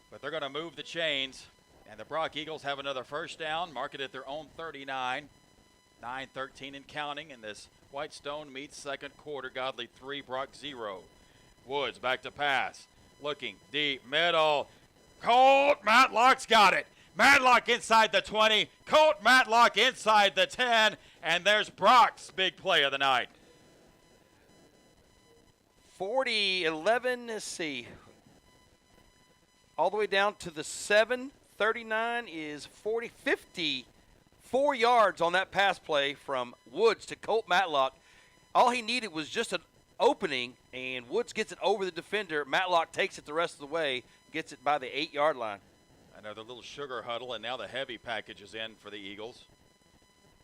but they're going to move the chains. And the Brock Eagles have another first down, mark it at their own 39. 9-13 and counting, and this Whitestone meets second quarter. Godley 3, Brock 0. Woods back to pass. Looking deep middle. Colt Matlock's got it. Matlock inside the 20. Colt Matlock inside the 10. And there's Brock's big play of the night. 40-11, let's see. All the way down to the 7. 39 is 54 yards on that pass play from Woods to Colt Matlock. All he needed was just an opening, and Woods gets it over the defender. Matlock takes it the rest of the way, gets it by the 8-yard line. Another little sugar huddle, and now the heavy package is in for the Eagles.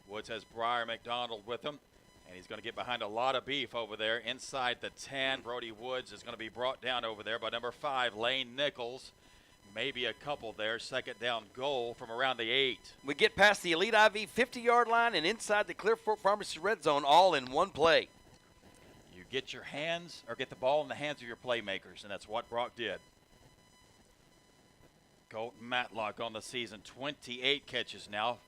Woods has Briar McDonald with him, and he's going to get behind a lot of beef over there inside the 10. Brody Woods is going to be brought down over there by number 5, Lane Nichols. Maybe a couple there. Second down goal from around the 8. We get past the Elite IV 50-yard line and inside the Clearfork Pharmacy red zone all in one play. You get your hands, or get the ball in the hands of your playmakers, and that's what Brock did. Colton Matlock on the season, 28 catches now,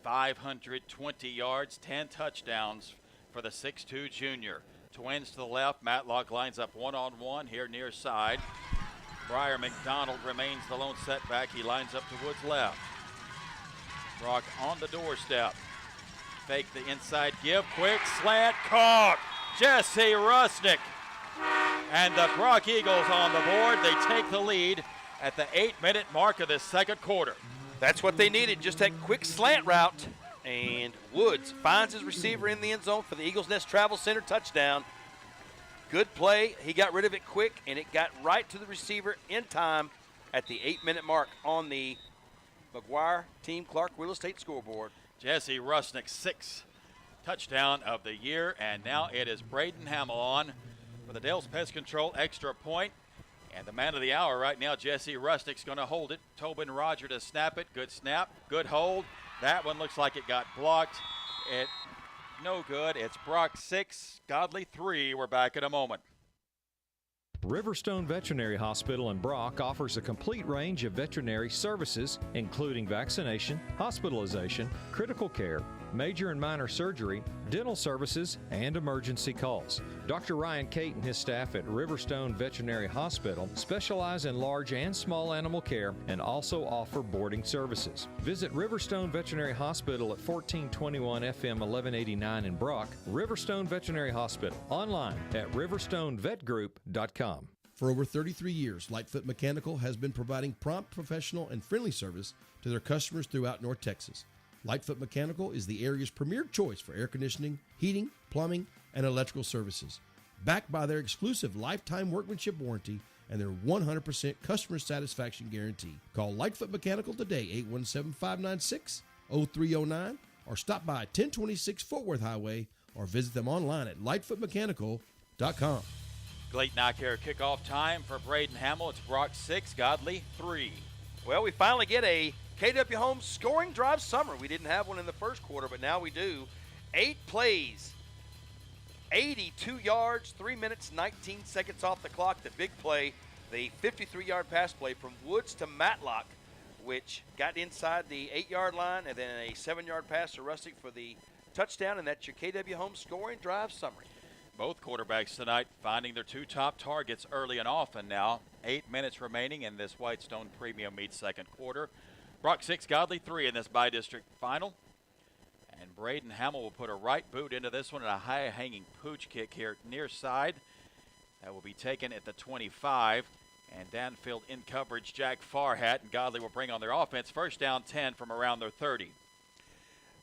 520 yards, 10 touchdowns for the 6'2 junior. Twins to the left. Matlock lines up one-on-one here near side. Briar McDonald remains the lone setback. He lines up to Woods' left. Brock on the doorstep. Fake the inside give. Quick slant. Caught. Jesse Rusnick. And the Brock Eagles on the board. They take the lead at the 8-minute mark of the second quarter. That's what they needed. Just that quick slant route. And Woods finds his receiver in the end zone for the Eagles Nest Travel Center touchdown. Good play. He got rid of it quick, and it got right to the receiver in time at the 8-minute mark on the McGuire Team Clark Real Estate scoreboard. Jesse Rusnick's 6th touchdown of the year, and now it is Braden Hamill on for the Dale's Pest Control extra point. And the man of the hour right now, Jesse Rusnick's going to hold it. Tobin Roger to snap it. Good snap, good hold. That one looks like it got blocked. It no good. It's Brock 6, Godley 3. We're back in a moment. Riverstone Veterinary Hospital in Brock offers a complete range of veterinary services, including vaccination, hospitalization, critical care, major and minor surgery, dental services, and emergency calls. Dr. Ryan Cate and his staff at Riverstone Veterinary Hospital specialize in large and small animal care and also offer boarding services. Visit Riverstone Veterinary Hospital at 1421 FM 1189 in Brock. Riverstone Veterinary Hospital, online at riverstonevetgroup.com. For over 33 years, Lightfoot Mechanical has been providing prompt, professional, and friendly service to their customers throughout North Texas. Lightfoot Mechanical is the area's premier choice for air conditioning, heating, plumbing, and electrical services. Backed by their exclusive lifetime workmanship warranty and their 100% customer satisfaction guarantee. Call Lightfoot Mechanical today, 817-596-0309, or stop by 1026 Fort Worth Highway, or visit them online at lightfootmechanical.com. Late knockout kickoff time for Braden Hamill. It's Brock 6, Godley 3. Well, we finally get a KW Homes scoring drive summer. We didn't have one in the first quarter, but now we do. 8 plays, 82 yards, 3 minutes, 19 seconds off the clock. The big play, the 53-yard pass play from Woods to Matlock, which got inside the 8-yard line, and then a 7-yard pass to Rustic for the touchdown, and that's your KW Homes scoring drive summary. Both quarterbacks tonight finding their 2 top targets early and often now. 8 minutes remaining in this Whitestone Premium Meat second quarter. Brock 6, Godley 3 in this by-district final. And Braden Hamill will put a right boot into this one and a high-hanging pooch kick here near side. That will be taken at the 25. And downfield in coverage, Jack Farhat and Godley will bring on their offense. First down 10 from around their 30.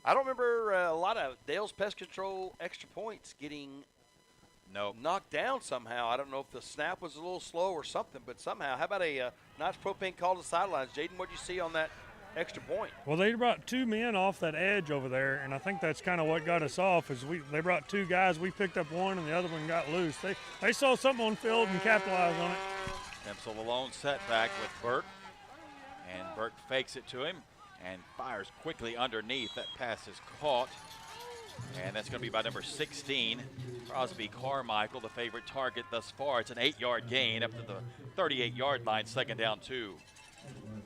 I don't remember a lot of Dale's Pest Control extra points getting knocked down somehow. I don't know if the snap was a little slow or something, but somehow. How about a nice propane call to the sidelines? Jaden, what did you see on that extra point? Well, they brought 2 men off that edge over there, and I think that's kind of what got us off. Is they brought 2 guys. We picked up one, and the other one got loose. They saw something on field and capitalized on it. Pencil the lone setback with Burke, and Burke fakes it to him and fires quickly underneath. That pass is caught, and that's going to be by number 16, Crosby Carmichael, the favorite target thus far. It's an 8-yard gain up to the 38-yard line, second down 2.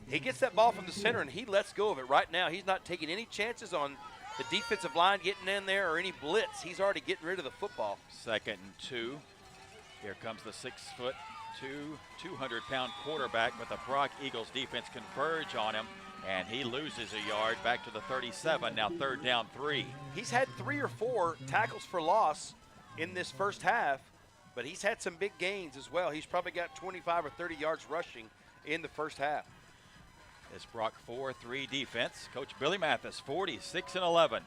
He gets that ball from the center, and he lets go of it right now. He's not taking any chances on the defensive line getting in there or any blitz. He's already getting rid of the football. Second and 2. Here comes the 6'2", 200-pound quarterback, but the Brock Eagles defense converge on him, and he loses a yard back to the 37. Now third down 3. He's had 3 or 4 tackles for loss in this first half, but he's had some big gains as well. He's probably got 25 or 30 yards rushing in the first half. This Brock 4-3 defense. Coach Billy Mathis, 46-11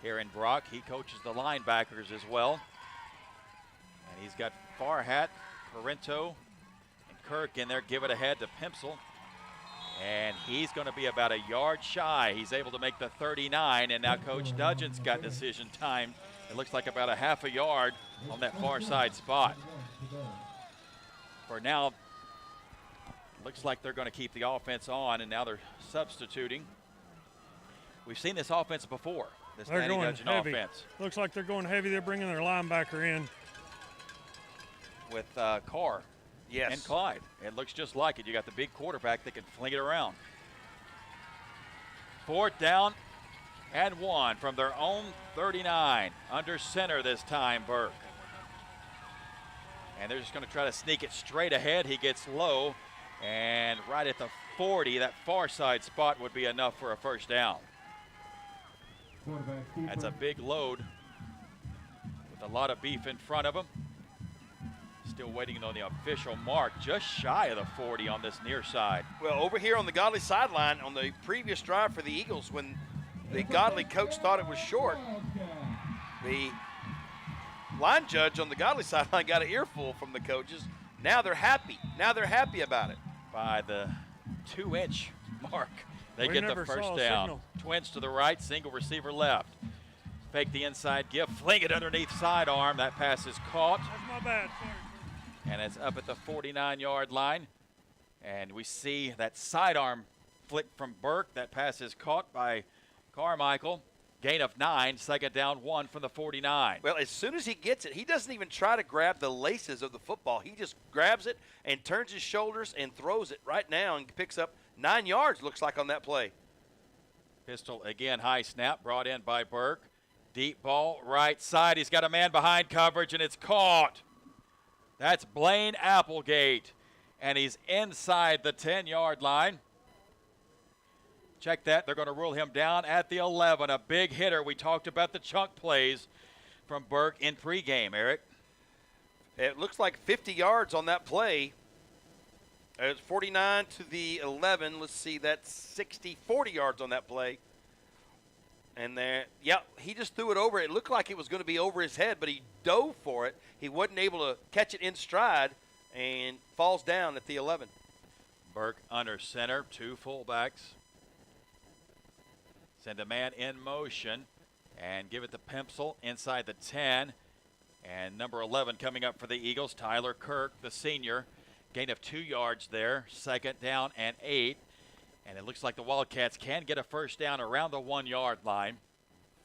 here in Brock. He coaches the linebackers as well. And he's got Farhat, Parento, and Kirk in there. Give it ahead to Pimsel. And he's going to be about a yard shy. He's able to make the 39, and now Coach Dudgeon's got decision time. It looks like about a half a yard on that far side spot. For now, looks like they're going to keep the offense on, and now they're substituting. We've seen this offense before, this Danny Dudgeon offense. Looks like they're going heavy. They're bringing their linebacker in. With Carr and Clyde. It looks just like it. You got the big quarterback that can fling it around. Fourth down and 1 from their own 39. Under center this time, Burke. And they're just going to try to sneak it straight ahead. He gets low. And right at the 40, that far side spot would be enough for a first down. That's a big load with a lot of beef in front of him. Still waiting on the official mark, just shy of the 40 on this near side. Well, over here on the Godley sideline, on the previous drive for the Eagles, when the Godley coach thought it was short, the line judge on the Godley sideline got an earful from the coaches. Now they're happy. Now they're happy about it. By the 2-inch mark, they get the first down. Twins to the right, single receiver left. Fake the inside give, fling it underneath sidearm. That pass is caught. That's my bad. Sorry. And it's up at the 49-yard line. And we see that sidearm flick from Burke. That pass is caught by Carmichael. Gain of 9, second down 1 from the 49. Well, as soon as he gets it, he doesn't even try to grab the laces of the football. He just grabs it and turns his shoulders and throws it right now and picks up 9 yards, looks like, on that play. Pistol again, high snap, brought in by Burke. Deep ball, right side. He's got a man behind coverage, and it's caught. That's Blaine Applegate, and he's inside the 10-yard line. Check that. They're going to rule him down at the 11. A big hitter. We talked about the chunk plays from Burke in pregame, Eric. It looks like 50 yards on that play. It's 49 to the 11. Let's see, that's 40 yards on that play. And there, yeah, he just threw it over. It looked like it was going to be over his head, but he dove for it. He wasn't able to catch it in stride and falls down at the 11. Burke under center, 2 fullbacks. Send a man in motion and give it to Pempsel inside the 10. And number 11 coming up for the Eagles, Tyler Kirk, the senior. Gain of 2 yards there, 2nd down and 8. And it looks like the Wildcats can get a first down around the 1-yard line.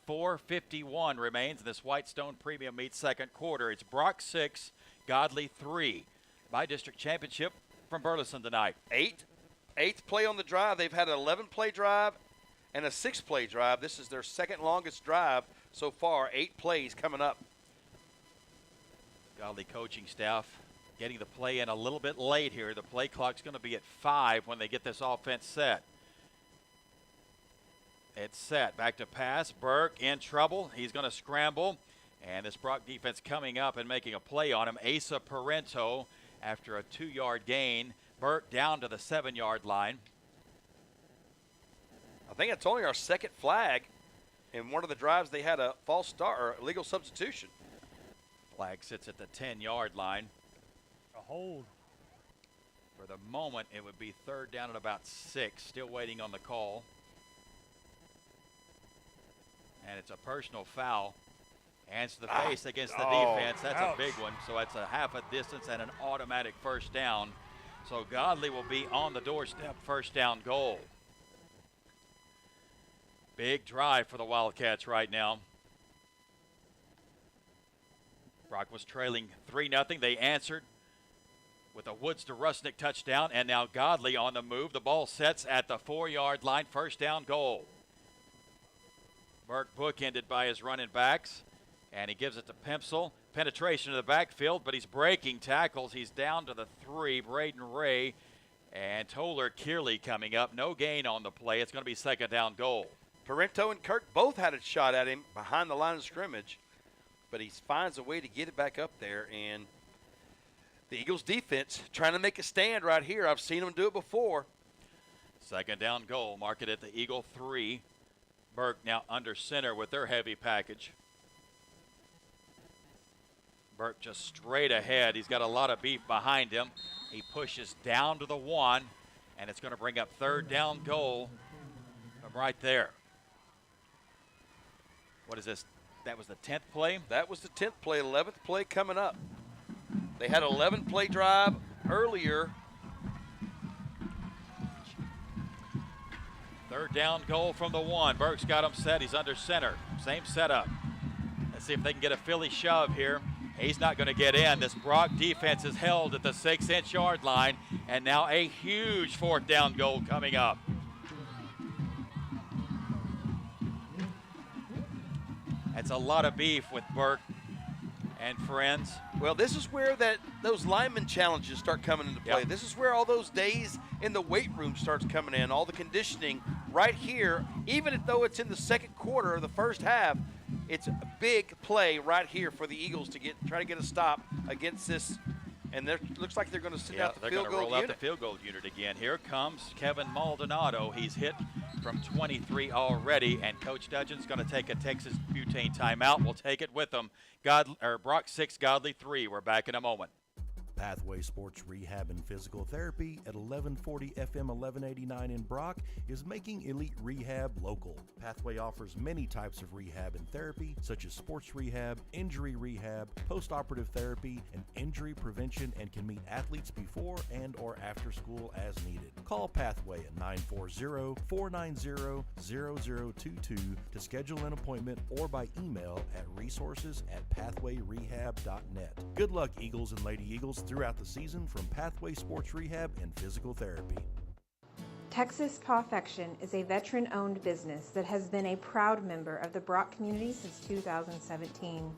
4:51 remains in this Whitestone Premium Meat second quarter. It's Brock 6, Godley 3. By district championship from Burleson tonight. Eighth play on the drive. They've had an 11-play drive and a 6-play drive. This is their second longest drive so far. 8 plays coming up. Godley coaching staff getting the play in a little bit late here. The play clock's going to be at 5 when they get this offense set. It's set. Back to pass. Burke in trouble. He's going to scramble. And this Brock defense coming up and making a play on him. Asa Parento after a 2-yard gain. Burke down to the 7-yard line. I think it's only our second flag. In one of the drives, they had a false start or illegal substitution. Flag sits at the 10-yard line. A hold. For the moment, it would be 3rd down at about 6. Still waiting on the call. And it's a personal foul. Hands to the face against the defense. That's ouch. A big one. So that's a half a distance and an automatic first down. So Godley will be on the doorstep. First down goal. Big drive for the Wildcats right now. Brock was trailing 3-0. They answered with a Woods to Rusnick touchdown. And now Godley on the move. The ball sets at the 4-yard line. First down goal. Burke bookended by his running backs. And he gives it to Pempsel. Penetration to the backfield, but he's breaking tackles. He's down to the 3. Braden Ray and Toller Kearley coming up. No gain on the play. It's going to be second down goal. Parento and Kirk both had a shot at him behind the line of scrimmage, but he finds a way to get it back up there. And the Eagles defense trying to make a stand right here. I've seen them do it before. Second down goal. Mark it at the Eagle 3. Burke now under center with their heavy package. Burke just straight ahead. He's got a lot of beef behind him. He pushes down to the 1, and it's going to bring up third down goal from right there. What is this? That was the 10th play? That was the 10th play, 11th play coming up. They had an 11-play drive earlier. Third down goal from the 1. Burke's got him set. He's under center. Same setup. Let's see if they can get a Philly shove here. He's not going to get in. This Brock defense is held at the 6-inch yard line, and now a huge 4th down goal coming up. That's a lot of beef with Burke and friends. Well, this is where those lineman challenges start coming into play. Yep. This is where all those days in the weight room starts coming in, all the conditioning right here. Even though it's in the second quarter or the first half, it's a big play right here for the Eagles to try to get a stop against this. And looks like they're going to send out the field goal unit. They're going to roll out the field goal unit again. Here comes Kevin Maldonado. He's hit from 23 already, and Coach Dudgeon's going to take a Texas butane timeout. We'll take it with them. Brock 6, Godley 3. We're back in a moment. Pathway Sports Rehab and Physical Therapy at 1140 FM 1189 in Brock is making elite rehab local. Pathway offers many types of rehab and therapy, such as sports rehab, injury rehab, post-operative therapy, and injury prevention, and can meet athletes before and or after school as needed. Call Pathway at 940-490-0022 to schedule an appointment or by email at resources@pathwayrehab.net. Good luck, Eagles and Lady Eagles, throughout the season from Pathway Sports Rehab and Physical Therapy. Texas Pawfection is a veteran-owned business that has been a proud member of the Brock community since 2017.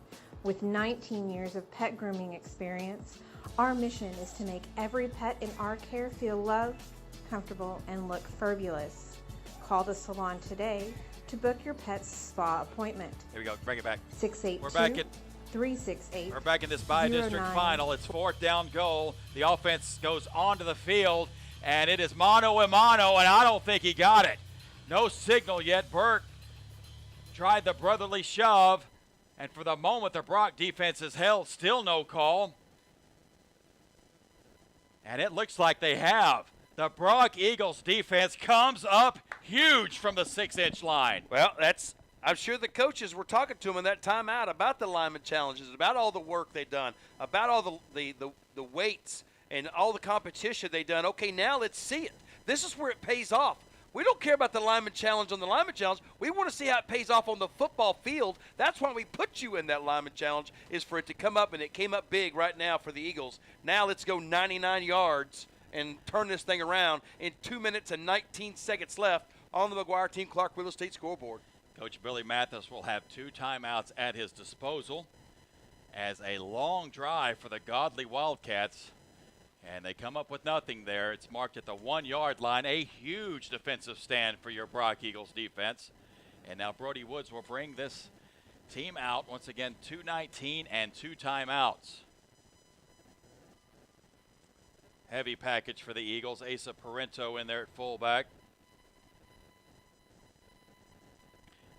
With 19 years of pet grooming experience, our mission is to make every pet in our care feel loved, comfortable, and look fabulous. Call the salon today to book your pet's spa appointment. Here we go. Bring it back. 682 We're back at 368. We're back in this by-district final. It's 4th down goal. The offense goes onto the field, and it is mano-a-mano, and I don't think he got it. No signal yet. Burke tried the brotherly shove, and for the moment, the Brock defense is held. Still no call. And it looks like they have. The Brock Eagles defense comes up huge from the 6-inch line. Well, I'm sure the coaches were talking to him in that timeout about the lineman challenges, about all the work they've done, about all the weights and all the competition they've done. Okay, now let's see it. This is where it pays off. We don't care about the lineman challenge on the lineman challenge. We want to see how it pays off on the football field. That's why we put you in that lineman challenge, is for it to come up, and it came up big right now for the Eagles. Now let's go 99 yards and turn this thing around in 2 minutes and 19 seconds left on the McGuire Team Clark Real Estate scoreboard. Coach Billy Mathis will have 2 timeouts at his disposal as a long drive for the Godley Wildcats. And they come up with nothing there. It's marked at the 1-yard line. A huge defensive stand for your Brock Eagles defense. And now Brody Woods will bring this team out. Once again, 2:19 and 2 timeouts. Heavy package for the Eagles. Asa Parento in there at fullback.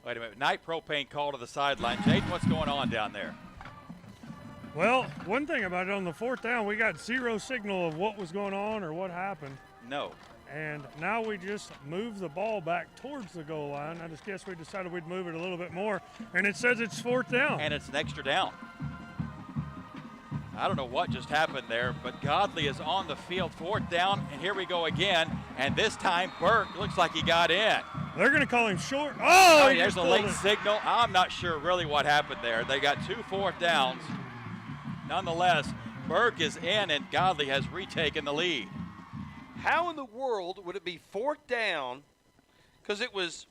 Wait a minute. Night propane call to the sideline. Jaden, what's going on down there? Well, one thing about it, on the 4th down, we got 0 signal of what was going on or what happened. No. And now we just move the ball back towards the goal line. I just guess we decided we'd move it a little bit more. And it says it's 4th down. And it's an extra down. I don't know what just happened there, but Godley is on the field, 4th down, and here we go again. And this time, Burke looks like he got in. They're going to call him short. Oh, there's a late signal. I'm not sure really what happened there. They got 2 4th downs. Nonetheless, Burke is in, and Godley has retaken the lead. How in the world would it be 4th down? Because it was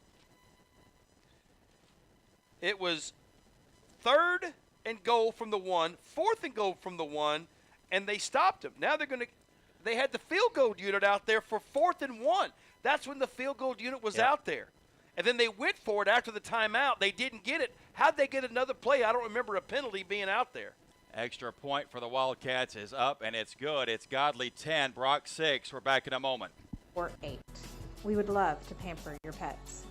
3rd and goal from the 1, 4th and goal from the 1, and they stopped him. Now they had the field goal unit out there for 4th and 1. That's when the field goal unit was out there. And then they went for it after the timeout. They didn't get it. How'd they get another play? I don't remember a penalty being out there. Extra point for the Wildcats is up, and it's good. It's Godley 10, Brock 6. We're back in a moment. Or 8. We would love to pamper your pets.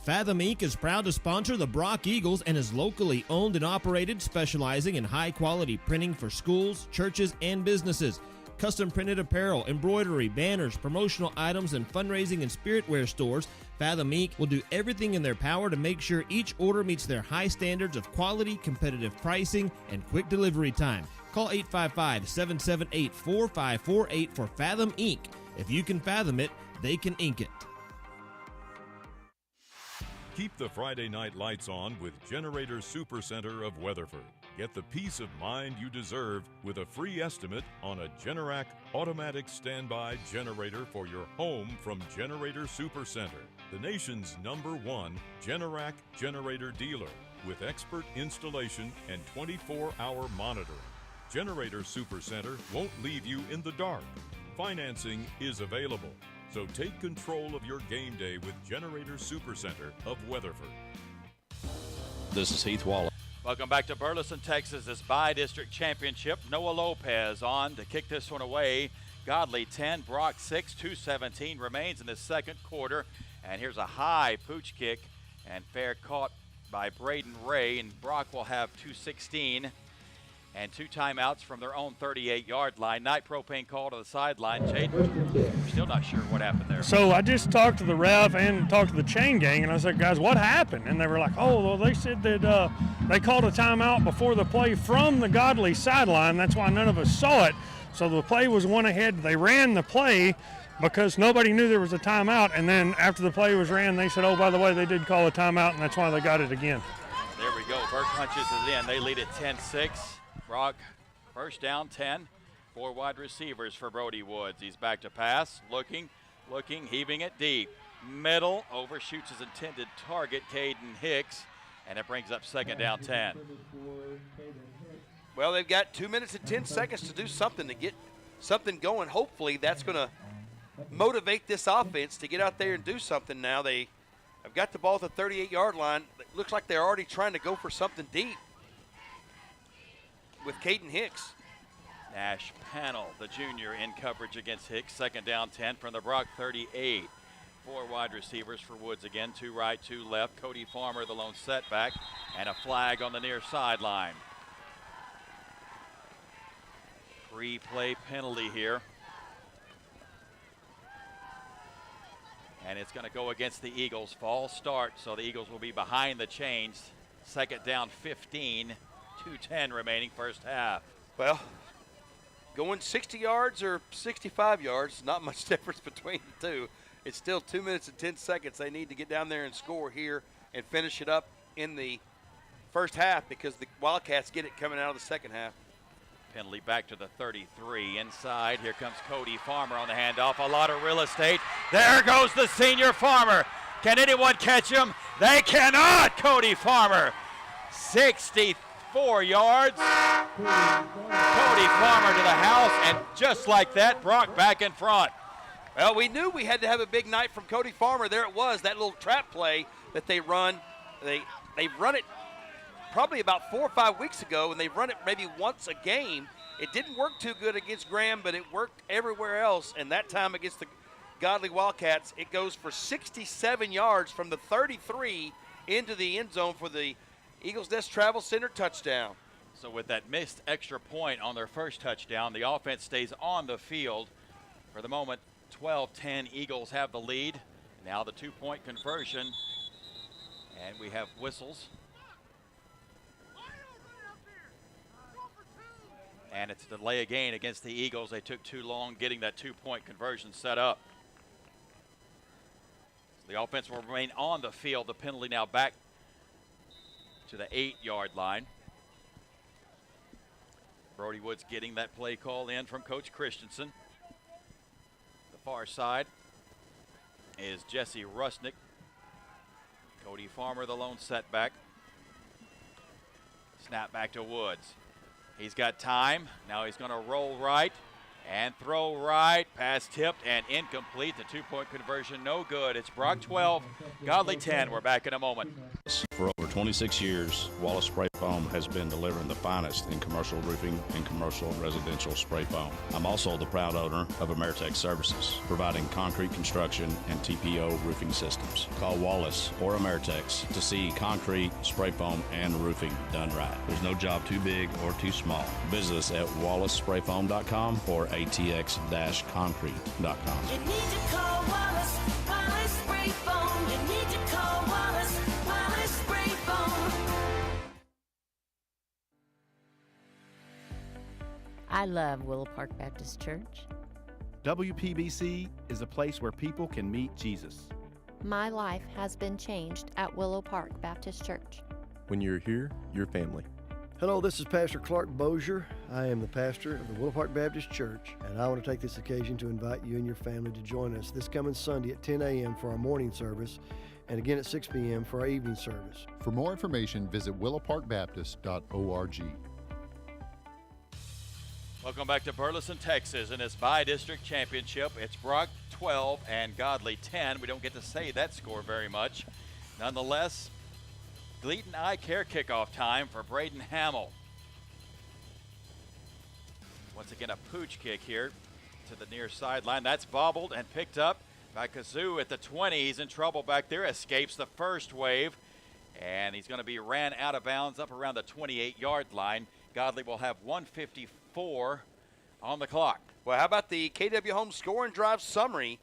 Fathom Inc. is proud to sponsor the Brock Eagles and is locally owned and operated, specializing in high-quality printing for schools, churches, and businesses. Custom printed apparel, embroidery, banners, promotional items, and fundraising and spiritware stores, Fathom Inc. will do everything in their power to make sure each order meets their high standards of quality, competitive pricing, and quick delivery time. Call 855-778-4548 for Fathom Inc. If you can fathom it, they can ink it. Keep the Friday night lights on with Generator Supercenter of Weatherford. Get the peace of mind you deserve with a free estimate on a Generac automatic standby generator for your home from Generator Supercenter, the nation's #1 Generac generator dealer with expert installation and 24-hour monitoring. Generator Supercenter won't leave you in the dark. Financing is available. So take control of your game day with Generator Supercenter of Weatherford. This is Heath Wallace. Welcome back to Burleson, Texas. This by-district championship. Noah Lopez on to kick this one away. Godley 10, Brock 6, 2:17 remains in the second quarter. And here's a high pooch kick and fair caught by Braden Ray. And Brock will have 2:16 and 2 timeouts from their own 38-yard line. Night propane call to the sideline. Jaden, we're still not sure what happened there. So I just talked to the ref and talked to the chain gang, and I said, guys, what happened? And they were like, oh, well, they said that they called a timeout before the play from the Godley sideline. That's why none of us saw it. So the play was one ahead. They ran the play because nobody knew there was a timeout, and then after the play was ran, they said, oh, by the way, they did call a timeout, and that's why they got it again. There we go. Burke punches it in. They lead at 10-6. Brock, first down, 10, 4 wide receivers for Brody Woods. He's back to pass, looking, heaving it deep. Middle, overshoots his intended target, Caden Hicks, and it brings up 2nd down 10. Well, they've got 2 minutes and 10 seconds to do something to get something going. Hopefully that's going to motivate this offense to get out there and do something now. They have got the ball at the 38-yard line. It looks like they're already trying to go for something deep with Caden Hicks. Nash Panel, the junior, in coverage against Hicks. 2nd down 10 from the Brock 38. 4 wide receivers for Woods again, 2 right, 2 left. Cody Farmer, the lone setback, and a flag on the near sideline. Free-play penalty here. And it's going to go against the Eagles. False start, so the Eagles will be behind the chains. 2nd down 15, 2:10 remaining first half. Well, going 60 yards or 65 yards, not much difference between the two. It's still 2 minutes and 10 seconds. They need to get down there and score here and finish it up in the first half because the Wildcats get it coming out of the second half. Penalty back to the 33. Inside, here comes Cody Farmer on the handoff. A lot of real estate. There goes the senior Farmer. Can anyone catch him? They cannot. Cody Farmer, 64 yards. Cody Farmer to the house, and just like that, Brock back in front. Well, we knew we had to have a big night from Cody Farmer. There it was, that little trap play that they run. They run it probably about 4 or 5 weeks ago, and they've run it maybe once a game. It didn't work too good against Graham, but it worked everywhere else, and that time against the Godley Wildcats, it goes for 67 yards from the 33 into the end zone for the Eagles Nest Travel Center touchdown. So with that missed extra point on their first touchdown, the offense stays on the field. For the moment, 12-10, Eagles have the lead. Now the 2-point conversion, and we have whistles. And it's a delay again against the Eagles. They took too long getting that 2-point conversion set up. So the offense will remain on the field. The penalty now back to the 8-yard line. Brody Woods getting that play call in from Coach Christensen. The far side is Jesse Rusnick. Cody Farmer, the lone setback. Snap back to Woods. He's got time. Now he's going to roll right and throw right. Pass tipped and incomplete. The 2-point conversion, no good. It's Brock 12, Godley 10. We're back in a moment. For over 26 years, Wallace Spray Foam has been delivering the finest in commercial roofing and commercial residential spray foam. I'm also the proud owner of Ameritech Services, providing concrete construction and TPO roofing systems. Call Wallace or Ameritech to see concrete, spray foam, and roofing done right. There's no job too big or too small. Visit us at wallacesprayfoam.com or atx-concrete.com. You need to call Wallace Spray Foam. You need to call Wallace Spray Foam. I love Willow Park Baptist Church. WPBC is a place where people can meet Jesus. My life has been changed at Willow Park Baptist Church. When you're here, you're family. Hello, this is Pastor Clark Bozier. I am the pastor of the Willow Park Baptist Church, and I want to take this occasion to invite you and your family to join us this coming Sunday at 10 a.m. for our morning service, and again at 6 p.m. for our evening service. For more information, visit willowparkbaptist.org. Welcome back to Burleson, Texas, in this bi-district championship. It's Brock 12 and Godley 10. We don't get to say that score very much. Nonetheless, Gleaton Eye Care kickoff time for Braden Hamill. Once again, a pooch kick here to the near sideline. That's bobbled and picked up by Kazoo at the 20. He's in trouble back there. Escapes the first wave, and he's going to be ran out of bounds up around the 28-yard line. Godley will have 1:54 on the clock. Well, how about the KW Home score and drive summary?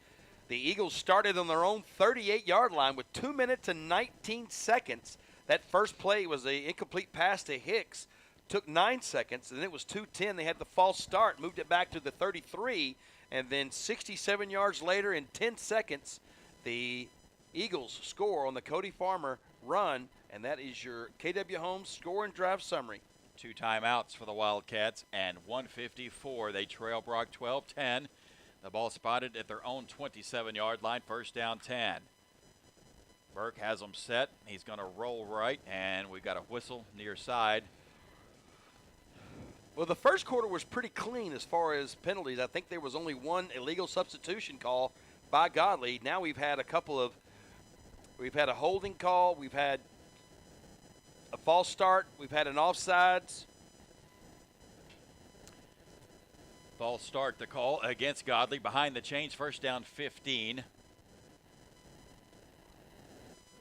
The Eagles started on their own 38-yard line with 2 minutes and 19 seconds. That first play was an incomplete pass to Hicks. Took 9 seconds, and then it was 2:10. They had the false start, moved it back to the 33, and then 67 yards later in 10 seconds, the Eagles score on the Cody Farmer run, and that is your KW Home score and drive summary. 2 timeouts for the Wildcats, and 1:54. They trail Brock 12-10. The ball spotted at their own 27-yard line, first down 10. Burke has them set. He's going to roll right, and we've got a whistle near side. Well, the first quarter was pretty clean as far as penalties. I think there was only one illegal substitution call by Godley. Now we've had a holding call. We've had a false start. We've had an offsides. False start, the call against Godley. Behind the chains, first down 15.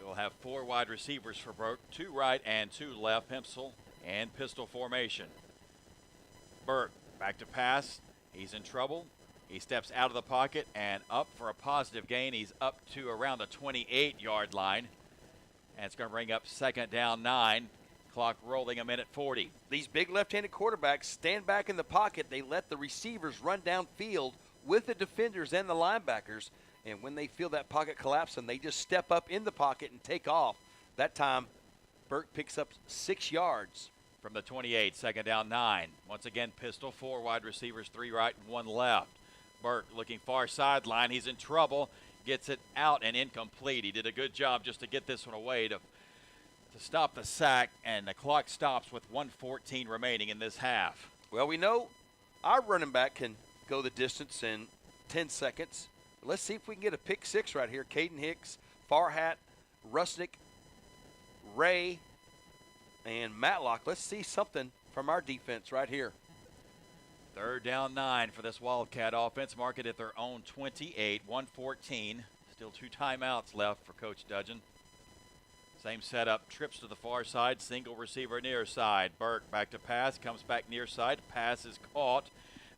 We'll have 4 wide receivers for Burke, 2 right and 2 left, pencil and pistol formation. Burke back to pass. He's in trouble. He steps out of the pocket and up for a positive gain. He's up to around the 28-yard line. And it's going to bring up second down 9. Clock rolling a minute 40. These big left-handed quarterbacks stand back in the pocket. They let the receivers run downfield with the defenders and the linebackers. And when they feel that pocket collapsing, they just step up in the pocket and take off. That time, Burke picks up 6 yards. From the 28, second down 9. Once again, pistol, 4 wide receivers, 3 right and 1 left. Burke looking far sideline. He's in trouble. Gets it out and incomplete. He did a good job just to get this one away to stop the sack, and the clock stops with 1:14 remaining in this half. Well, we know our running back can go the distance in 10 seconds. Let's see if we can get a pick 6 right here. Caden Hicks, Farhat, Rusnick, Ray, and Matlock. Let's see something from our defense right here. Third down 9 for this Wildcat offense. Mark it at their own 28, 1:14. Still 2 timeouts left for Coach Dudgeon. Same setup, trips to the far side, single receiver near side. Burke back to pass, comes back near side. Pass is caught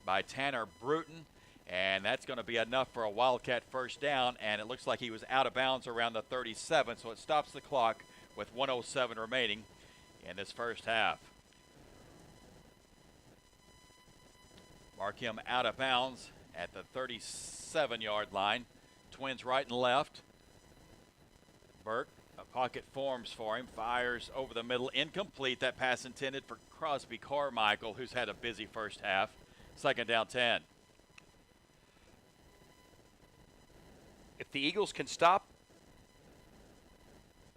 by Tanner Bruton, and that's going to be enough for a Wildcat first down, and it looks like he was out of bounds around the 37, so it stops the clock with 1:07 remaining in this first half. Mark him out of bounds at the 37-yard line. Twins right and left. Burke, a pocket forms for him, fires over the middle, incomplete. That pass intended for Crosby Carmichael, who's had a busy first half. Second down 10. If the Eagles can stop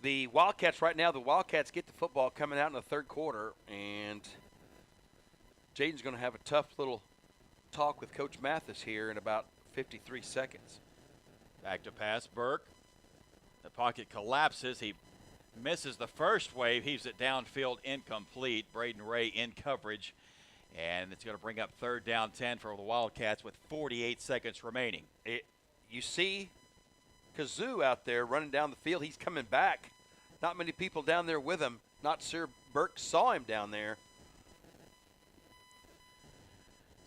the Wildcats right now, the Wildcats get the football coming out in the third quarter, and Jaden's going to have a tough little talk with Coach Mathis here in about 53 seconds. Back to pass, Burke. The pocket collapses. He misses the first wave. Heaves it downfield, incomplete. Braden Ray in coverage. And it's going to bring up third down 10 for the Wildcats with 48 seconds remaining. You see Kazoo out there running down the field. He's coming back. Not many people down there with him. Not sure Burke saw him down there.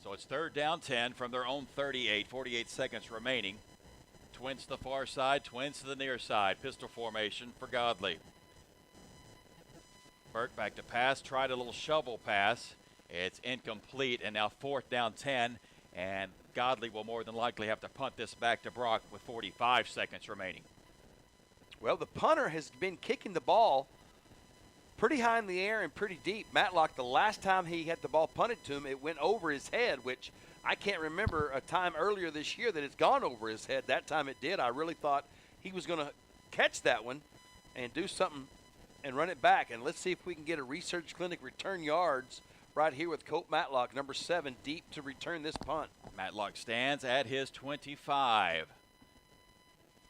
So it's third down 10 from their own 38, 48 seconds remaining. Twins to the far side, twins to the near side. Pistol formation for Godley. Burke back to pass, tried a little shovel pass. It's incomplete, and now fourth down 10, and Godley will more than likely have to punt this back to Brock with 45 seconds remaining. Well, the punter has been kicking the ball pretty high in the air and pretty deep. Matlock, the last time he had the ball punted to him, it went over his head, which I can't remember a time earlier this year that it's gone over his head. That time it did. I really thought he was going to catch that one and do something and run it back. And let's see if we can get a research clinic return yards right here with Colt Matlock, number 7, deep to return this punt. Matlock stands at his 25.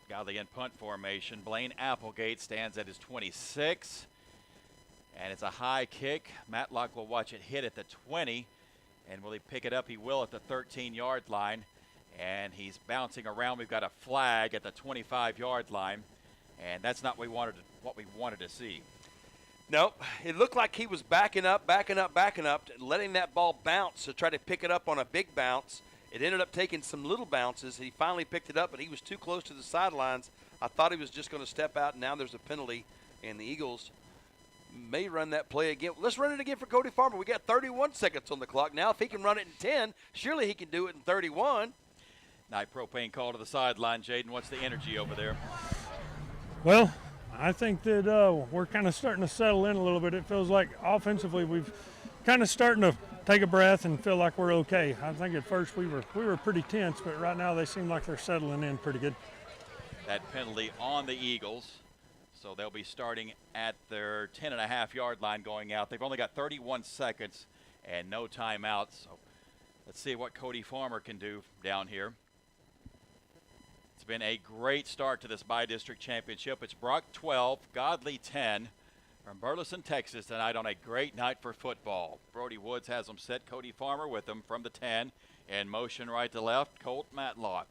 Godley in punt formation. Blaine Applegate stands at his 26. And it's a high kick. Matlock will watch it hit at the 20. And will he pick it up? He will at the 13-yard line. And he's bouncing around. We've got a flag at the 25-yard line. And that's not what we wanted to see. Nope. It looked like he was backing up, letting that ball bounce to try to pick it up on a big bounce. It ended up taking some little bounces. He finally picked it up, but he was too close to the sidelines. I thought he was just going to step out, and now there's a penalty, and the Eagles may run that play again. Let's run it again for Cody Farmer. We got 31 seconds on the clock now. If he can run it in 10, surely he can do it in 31. Night propane call to the sideline. Jaden, what's the energy over there? Well, I think that we're kind of starting to settle in a little bit. It feels like offensively we've kind of starting to take a breath and feel like we're okay. I think at first we were pretty tense, but right now they seem like they're settling in pretty good. That penalty on the Eagles. So they'll be starting at their 10.5-yard line going out. They've only got 31 seconds and no timeouts. So let's see what Cody Farmer can do down here. It's been a great start to this bi-district championship. It's Brock 12, Godley 10 from Burleson, Texas tonight on a great night for football. Brody Woods has them set. Cody Farmer with them from the 10. In motion right to left, Colt Matlock.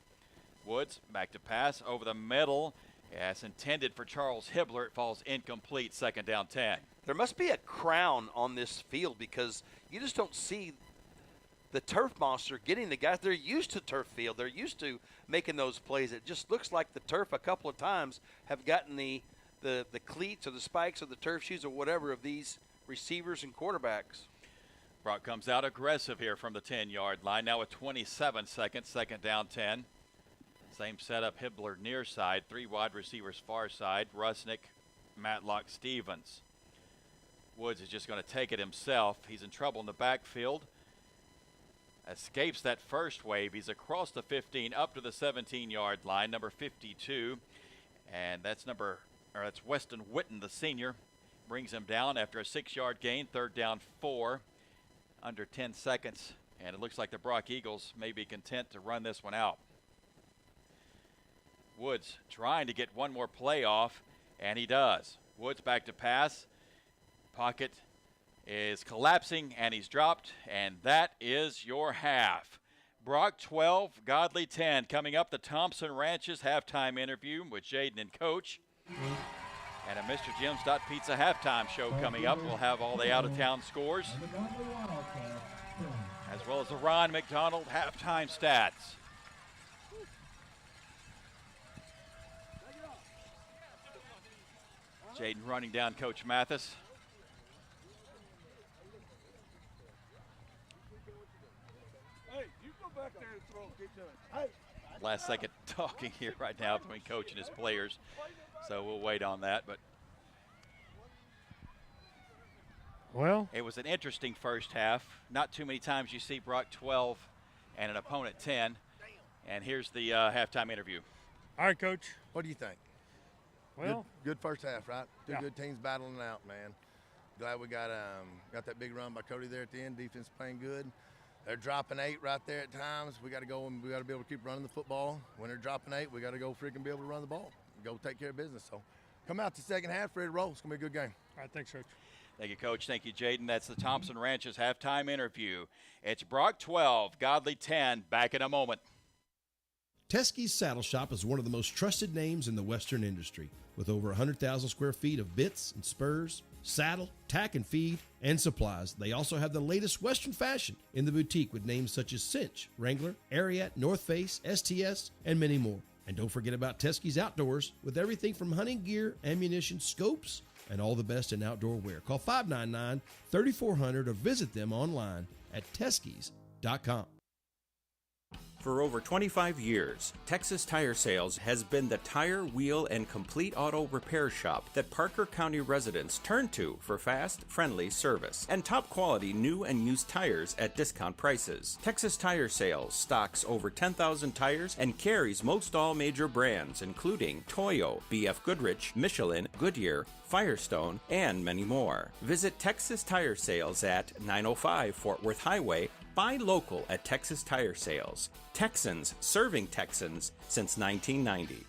Woods back to pass over the middle. As intended for Charles Hibbler, it falls incomplete, second down 10. There must be a crown on this field because you just don't see the turf monster getting the guys. They're used to turf field. They're used to making those plays. It just looks like the turf a couple of times have gotten the cleats or the spikes or the turf shoes or whatever of these receivers and quarterbacks. Brock comes out aggressive here from the 10-yard line. Now with 27 seconds, second down 10. Same setup, Hibbler near side, 3 wide receivers far side, Rusnick, Matlock, Stevens. Woods is just going to take it himself. He's in trouble in the backfield. Escapes that first wave. He's across the 15 up to the 17-yard line, number 52. And that's Weston Witten, the senior. Brings him down after a 6-yard gain, third down 4, under 10 seconds. And it looks like the Brock Eagles may be content to run this one out. Woods trying to get one more play off, and he does. Woods back to pass. Pocket is collapsing, and he's dropped, and that is your half. Brock 12, Godley 10. Coming up, the Thompson Ranches halftime interview with Jaden and Coach. And a Mr. Jim's Pizza halftime show coming up. We'll have all the out-of-town scores, as well as the Ron McDonald halftime stats. Jaden running down Coach Mathis. Hey, you go back there and throw. Get to it. Hey. Last second talking here right now between coach and his players. So we'll wait on that. But well, it was an interesting first half. Not too many times you see Brock 12 and an opponent 10. And here's the halftime interview. All right, Coach. What do you think? Well, good first half, right? Two yeah. good teams battling it out, man. Glad we got that big run by Cody there at the end. Defense playing good. They're dropping 8 right there at times. We got to go and we got to be able to keep running the football. When they're dropping 8, we got to go freaking be able to run the ball. Go take care of business. So come out the second half, ready to roll. It's going to be a good game. All right, thanks, Coach. Thank you, Coach. Thank you, Jaden. That's the Thompson Ranches halftime interview. It's Brock 12, Godley 10. Back in a moment. Teskey's Saddle Shop is one of the most trusted names in the Western industry, with over 100,000 square feet of bits and spurs, saddle, tack and feed, and supplies. They also have the latest Western fashion in the boutique with names such as Cinch, Wrangler, Ariat, North Face, STS, and many more. And don't forget about Teskey's Outdoors with everything from hunting gear, ammunition, scopes, and all the best in outdoor wear. Call 599-3400 or visit them online at Teskeys.com. For over 25 years, Texas Tire Sales has been the tire, wheel, and complete auto repair shop that Parker County residents turn to for fast, friendly service and top quality new and used tires at discount prices. Texas Tire Sales stocks over 10,000 tires and carries most all major brands including Toyo, BF Goodrich, Michelin, Goodyear, Firestone, and many more. Visit Texas Tire Sales at 905 Fort Worth Highway. Buy local at Texas Tire Sales. Texans serving Texans since 1990.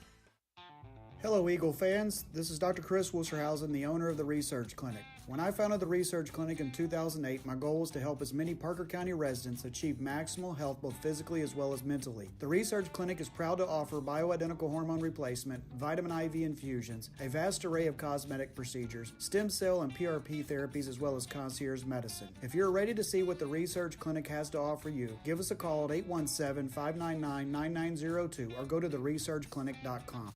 Hello, Eagle fans. This is Dr. Chris Wusterhausen, the owner of the Research Clinic. When I founded the Research Clinic in 2008, my goal was to help as many Parker County residents achieve maximal health both physically as well as mentally. The Research Clinic is proud to offer bioidentical hormone replacement, vitamin IV infusions, a vast array of cosmetic procedures, stem cell and PRP therapies, as well as concierge medicine. If you're ready to see what the Research Clinic has to offer you, give us a call at 817-599-9902 or go to theresearchclinic.com.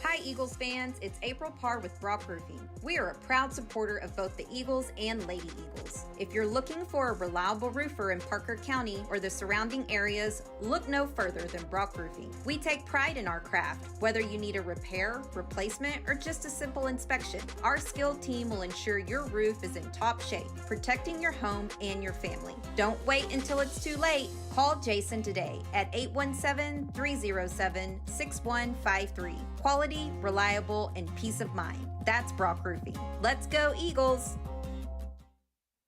Hi Eagles fans, it's April Parr with Brock Roofing. We are a proud supporter of both the Eagles and Lady Eagles. If you're looking for a reliable roofer in Parker County or the surrounding areas, look no further than Brock Roofing. We take pride in our craft. Whether you need a repair, replacement, or just a simple inspection, our skilled team will ensure your roof is in top shape, protecting your home and your family. Don't wait until it's too late. Call Jason today at 817-307-6153. Quality, reliable, and peace of mind. That's Brock Roofing. Let's go, Eagles!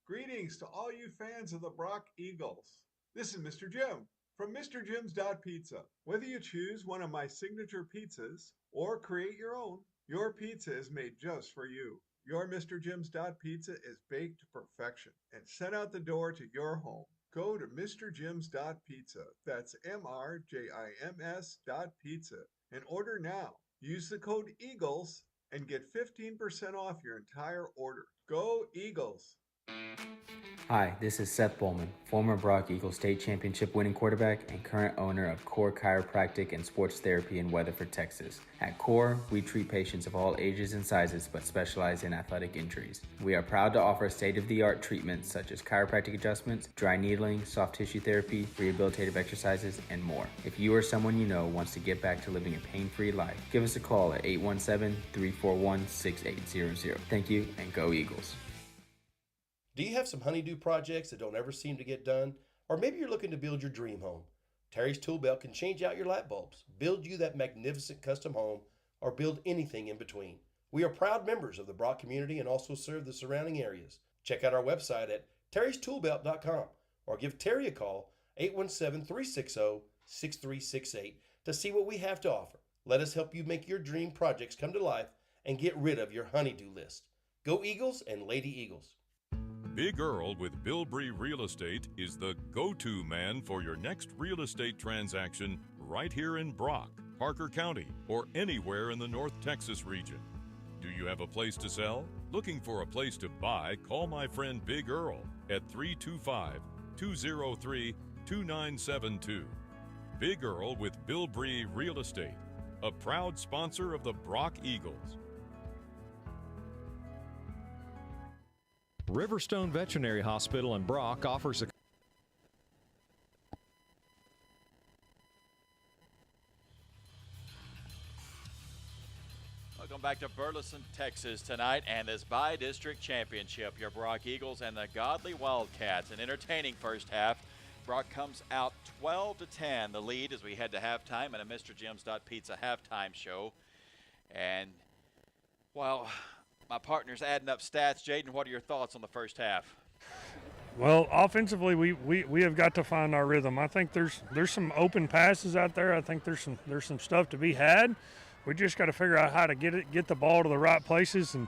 Greetings to all you fans of the Brock Eagles. This is Mr. Jim from MrJim's.Pizza. Whether you choose one of my signature pizzas or create your own, your pizza is made just for you. Your Mr. Jim's.Pizza is baked to perfection and sent out the door to your home. Go to MrJim's.Pizza. That's MRJIMS.Pizza and order now. Use the code EAGLES and get 15% off your entire order. Go Eagles! Hi, this is Seth Bowman, former Brock Eagles state championship winning quarterback and current owner of Core Chiropractic and Sports Therapy in Weatherford, Texas. At Core, we treat patients of all ages and sizes but specialize in athletic injuries. We are proud to offer state-of-the-art treatments such as chiropractic adjustments, dry needling, soft tissue therapy, rehabilitative exercises, and more. If you or someone you know wants to get back to living a pain-free life, give us a call at 817-341-6800. Thank you, and go Eagles. Do you have some honeydew projects that don't ever seem to get done? Or maybe you're looking to build your dream home. Terry's Tool Belt can change out your light bulbs, build you that magnificent custom home, or build anything in between. We are proud members of the Brock community and also serve the surrounding areas. Check out our website at terrystoolbelt.com or give Terry a call, 817-360-6368, to see what we have to offer. Let us help you make your dream projects come to life and get rid of your honeydew list. Go Eagles and Lady Eagles. Big Earl with Bilbrey Real Estate is the go-to man for your next real estate transaction right here in Brock, Parker County, or anywhere in the North Texas region. Do you have a place to sell? Looking for a place to buy? Call my friend Big Earl at 325-203-2972. Big Earl with Bilbrey Real Estate, a proud sponsor of the Brock Eagles. Riverstone Veterinary Hospital in Brock offers a Welcome back to Burleson, Texas tonight and this by-district championship. Your Brock Eagles and the Godley Wildcats. An entertaining first half. Brock comes out 12-10, the lead as we head to halftime in a Mr. Jim's.Pizza halftime show. And, well, my partner's adding up stats. Jaden, what are your thoughts on the first half? Well, offensively, we have got to find our rhythm. I think there's some open passes out there. I think there's some stuff to be had. We just got to figure out how to get the ball to the right places and,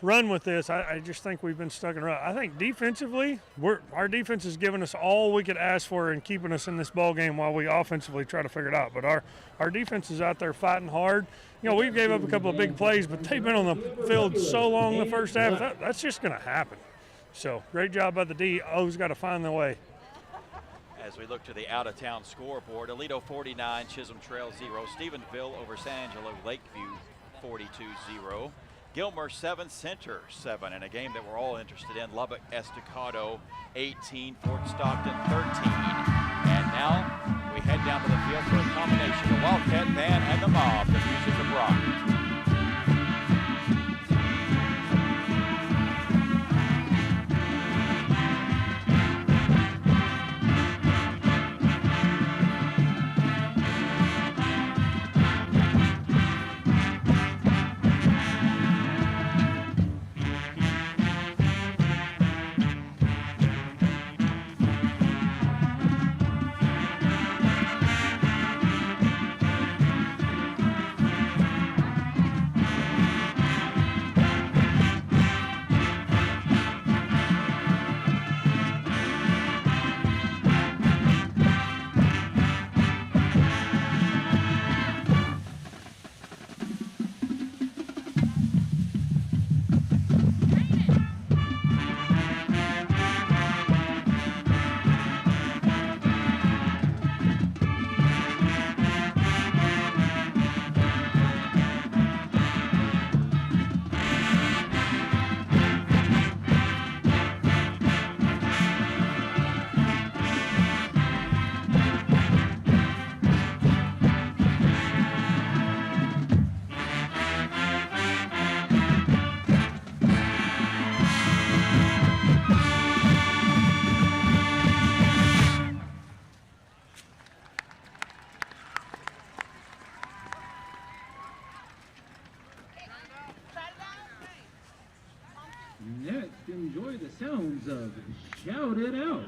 run with this. I just think we've been stuck in a rut. I think defensively, our defense has given us all we could ask for in keeping us in this ball game while we offensively try to figure it out. But our defense is out there fighting hard. We gave up a couple of big plays, but they've been on the field so long the first half, that's just going to happen. So, great job by the D.O.'s got to find the way. As we look to the out-of-town scoreboard, Aledo 49, Chisholm Trail 0, Stephenville over San Angelo, Lakeview 42-0. Gilmer 7, Center 7, in a game that we're all interested in. Lubbock Estacado 18, Fort Stockton 13. And now we head down to the field for a combination of the Wildcat Band and the Mob, the music of Brock. enjoy the sounds of Shout It Out.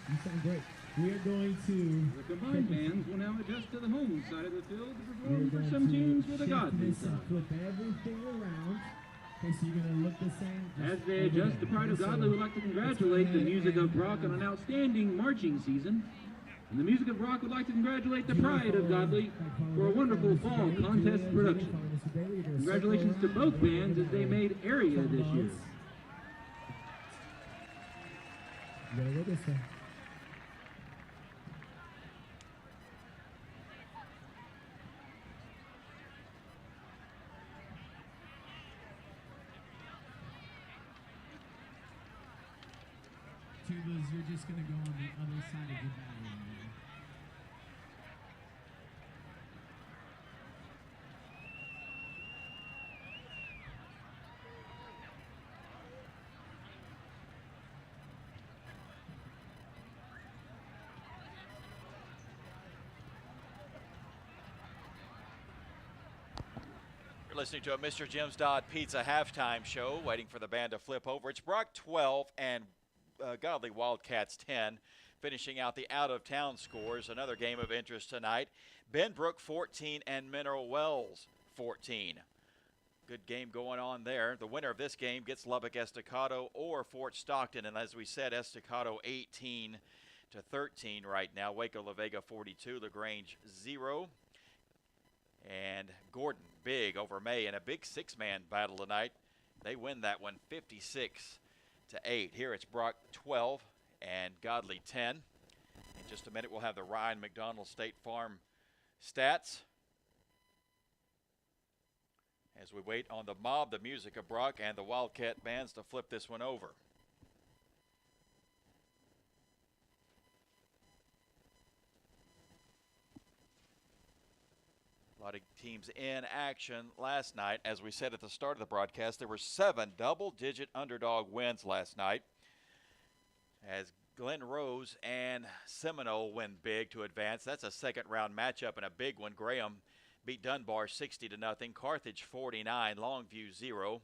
You sound great. We are going to... The combined bands will now adjust to the home side of the field to perform for some teams with a Godley side. Flip everything around. Okay, so you're going to look the same. As they adjust, the Pride of Godley would like to congratulate the Music of Brock on an outstanding marching season. And the Music of Brock would like to congratulate the Pride of Godley for a wonderful fall contest production. Congratulations to both bands as they made area this year. You gotta look this way. Tubas, you're just going to go on the other side of the battery. You're listening to a Mr. Jim's Pizza halftime show, waiting for the band to flip over. It's Brock 12 and Godley Wildcats 10, finishing out the out-of-town scores. Another game of interest tonight. Benbrook 14 and Mineral Wells 14. Good game going on there. The winner of this game gets Lubbock Estacado or Fort Stockton, and as we said, Estacado 18-13 right now. Waco La Vega 42, LaGrange 0. And Gordon big over May in a big six-man battle tonight. They win that one 56-8. Here it's Brock 12 and Godley 10. In just a minute, we'll have the Ryan McDonald State Farm stats as we wait on the Mob, the Music of Brock, and the Wildcat bands to flip this one over. A lot of teams in action last night. As we said at the start of the broadcast, there were 7 double-digit underdog wins last night as Glen Rose and Seminole win big to advance. That's a second-round matchup and a big one. Graham beat Dunbar 60-0. Carthage 49, Longview 0.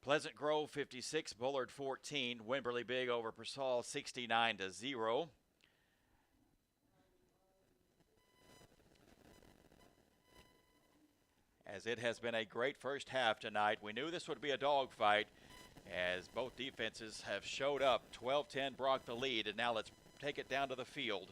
Pleasant Grove 56, Bullard 14. Wimberley big over Persall 69-0. As it has been a great first half tonight. We knew this would be a dogfight as both defenses have showed up. 12-10 Brock the lead, and now let's take it down to the field.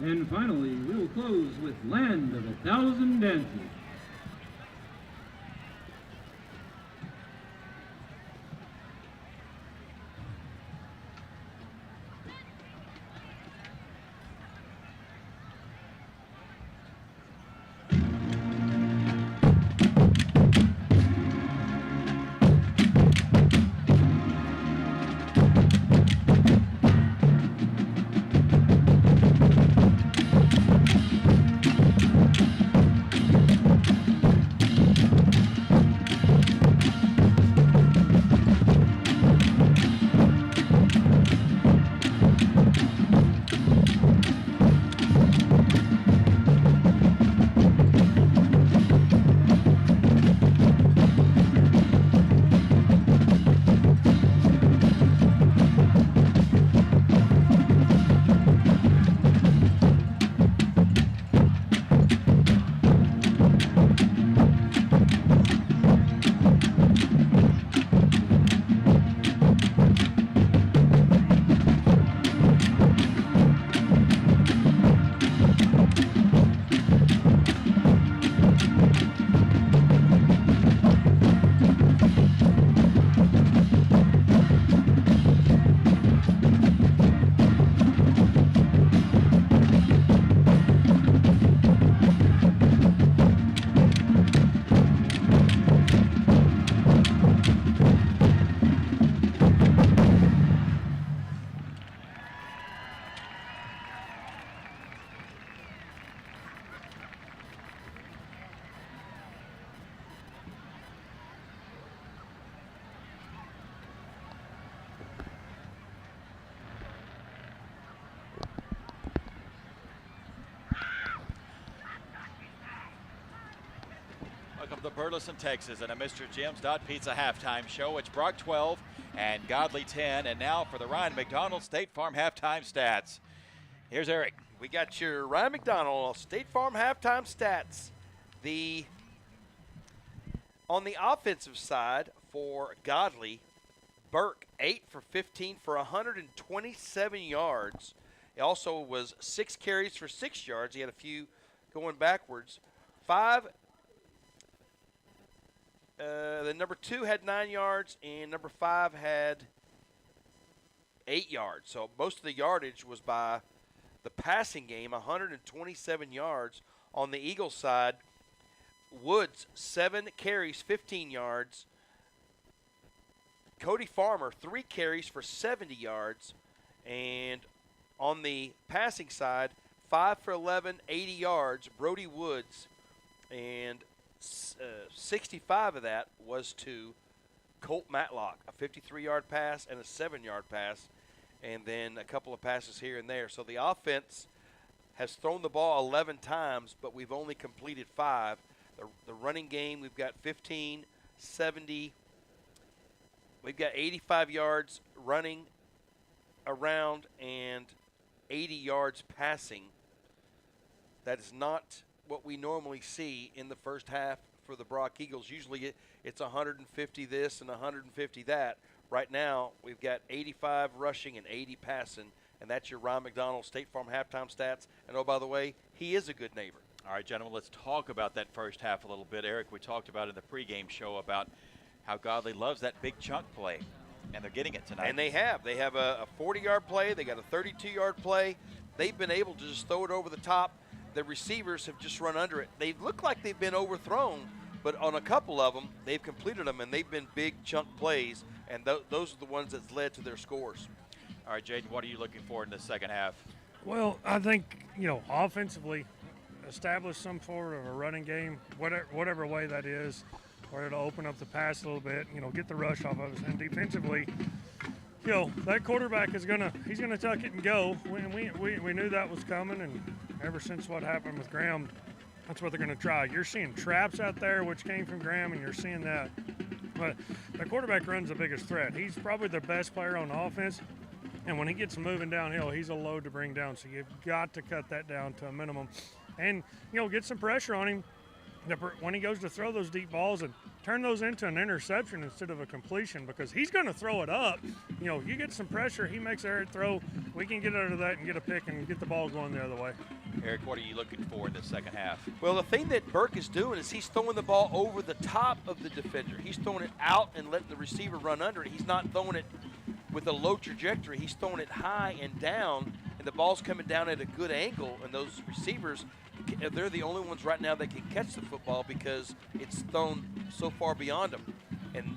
And finally, we will close with Land of 1,000 Dances. Welcome to Burleson, Texas, and a Mr. Jim's Pizza halftime show. It's Brock 12 and Godley 10. And now for the Ryan McDonald State Farm halftime stats. Here's Eric. We got your Ryan McDonald State Farm halftime stats. On the offensive side for Godley, Burke 8 for 15 for 127 yards. He also was 6 carries for 6 yards. He had a few going backwards. The number 2 had 9 yards, and number 5 had 8 yards. So most of the yardage was by the passing game, 127 yards. On the Eagles side, Woods, 7 carries, 15 yards. Cody Farmer, 3 carries for 70 yards. And on the passing side, 5 for 11, 80 yards. Brody Woods, and 65 of that was to Colt Matlock, a 53-yard pass and a 7-yard pass, and then a couple of passes here and there. So the offense has thrown the ball 11 times, but we've only completed 5. The running game, we've got 15, 70. We've got 85 yards running around and 80 yards passing. That is not what we normally see in the first half for the Brock Eagles. Usually it's 150 this and 150 that. Right now, we've got 85 rushing and 80 passing, and that's your Ryan McDonald State Farm halftime stats. And, oh, by the way, he is a good neighbor. All right, gentlemen, let's talk about that first half a little bit. Eric, we talked about in the pregame show about how Godley loves that big chunk play, and they're getting it tonight. And they have. They have a 40-yard play. They got a 32-yard play. They've been able to just throw it over the top. The receivers have just run under it. They look like they've been overthrown, but on a couple of them, they've completed them, and they've been big chunk plays, and those are the ones that's led to their scores. All right, Jaden, what are you looking for in the second half? Well, I think, offensively, establish some sort of a running game, whatever way that is, or it'll open up the pass a little bit, get the rush off of us. And defensively, that quarterback he's gonna tuck it and go. We knew that was coming, and ever since what happened with Graham, that's what they're gonna try. You're seeing traps out there, which came from Graham, and you're seeing that. But the quarterback runs the biggest threat. He's probably the best player on offense, and when he gets moving downhill, he's a load to bring down. So you've got to cut that down to a minimum, and get some pressure on him when he goes to throw those deep balls. And turn those into an interception instead of a completion, because he's going to throw it up. You know, you get some pressure, he makes a throw, we can get out of that and get a pick and get the ball going the other way. Eric, what are you looking for in the second half? Well, the thing that Burke is doing is he's throwing the ball over the top of the defender. He's throwing it out and letting the receiver run under it. He's not throwing it with a low trajectory. He's throwing it high and down, and the ball's coming down at a good angle, and those receivers, they're the only ones right now that can catch the football because it's thrown so far beyond them. And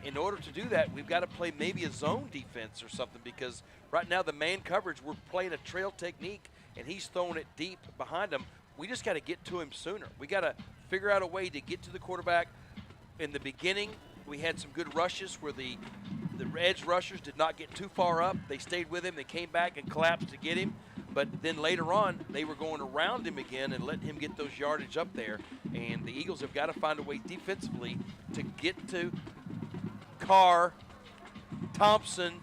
in order to do that, we've got to play maybe a zone defense or something, because right now the man coverage, we're playing a trail technique, and he's throwing it deep behind him. We just got to get to him sooner. We got to figure out a way to get to the quarterback. In the beginning, we had some good rushes where the edge rushers did not get too far up. They stayed with him. They came back and collapsed to get him. But then later on, they were going around him again and letting him get those yardage up there. And the Eagles have got to find a way defensively to get to Carr, Thompson,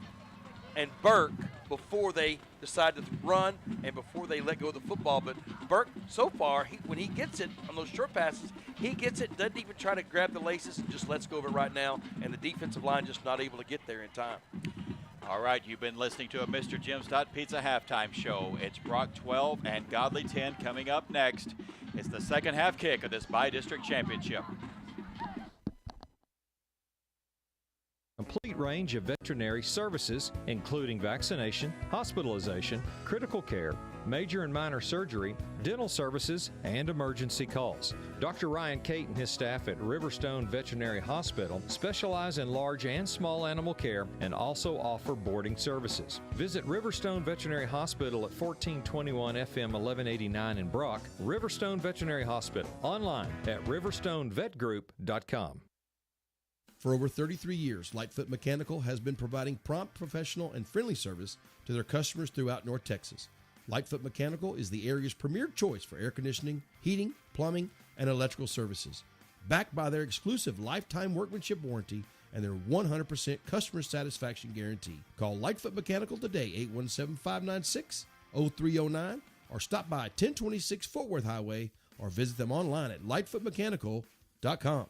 and Burke before they decide to run and before they let go of the football. But Burke, so far, when he gets it on those short passes, he gets it, doesn't even try to grab the laces, and just lets go of it right now, and the defensive line just not able to get there in time. All right, you've been listening to a Mr. Jim's Pizza halftime show. It's Brock 12 and Godley 10 coming up next. It's the second half kick of this bi-district championship. Complete range of veterinary services, including vaccination, hospitalization, critical care, major and minor surgery, dental services, and emergency calls. Dr. Ryan Cate and his staff at Riverstone Veterinary Hospital specialize in large and small animal care and also offer boarding services. Visit Riverstone Veterinary Hospital at 1421 FM 1189 in Brock, Riverstone Veterinary Hospital, online at riverstonevetgroup.com. For over 33 years, Lightfoot Mechanical has been providing prompt, professional, and friendly service to their customers throughout North Texas. Lightfoot Mechanical is the area's premier choice for air conditioning, heating, plumbing, and electrical services. Backed by their exclusive lifetime workmanship warranty and their 100% customer satisfaction guarantee. Call Lightfoot Mechanical today, 817-596-0309, or stop by 1026 Fort Worth Highway, or visit them online at lightfootmechanical.com.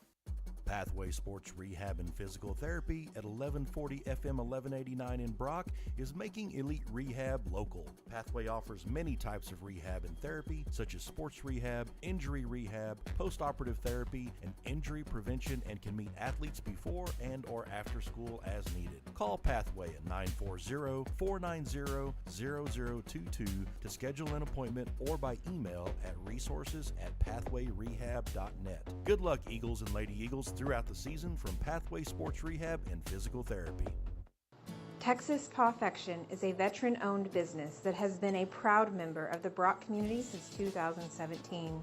Pathway Sports Rehab and Physical Therapy at 1140 FM 1189 in Brock is making elite rehab local. Pathway offers many types of rehab and therapy, such as sports rehab, injury rehab, post-operative therapy, and injury prevention, and can meet athletes before and or after school as needed. Call Pathway at 940-490-0022 to schedule an appointment, or by email at resources@pathwayrehab.net. Good luck, Eagles and Lady Eagles, throughout the season from Pathway Sports Rehab and Physical Therapy. Texas Pawfection is a veteran-owned business that has been a proud member of the Brock community since 2017.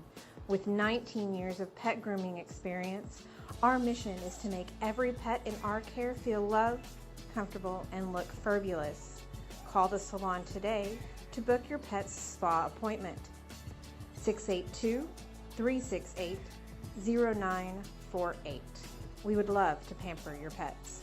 With 19 years of pet grooming experience, our mission is to make every pet in our care feel loved, comfortable, and look fabulous. Call the salon today to book your pet's spa appointment. 682-368-0948. We would love to pamper your pets.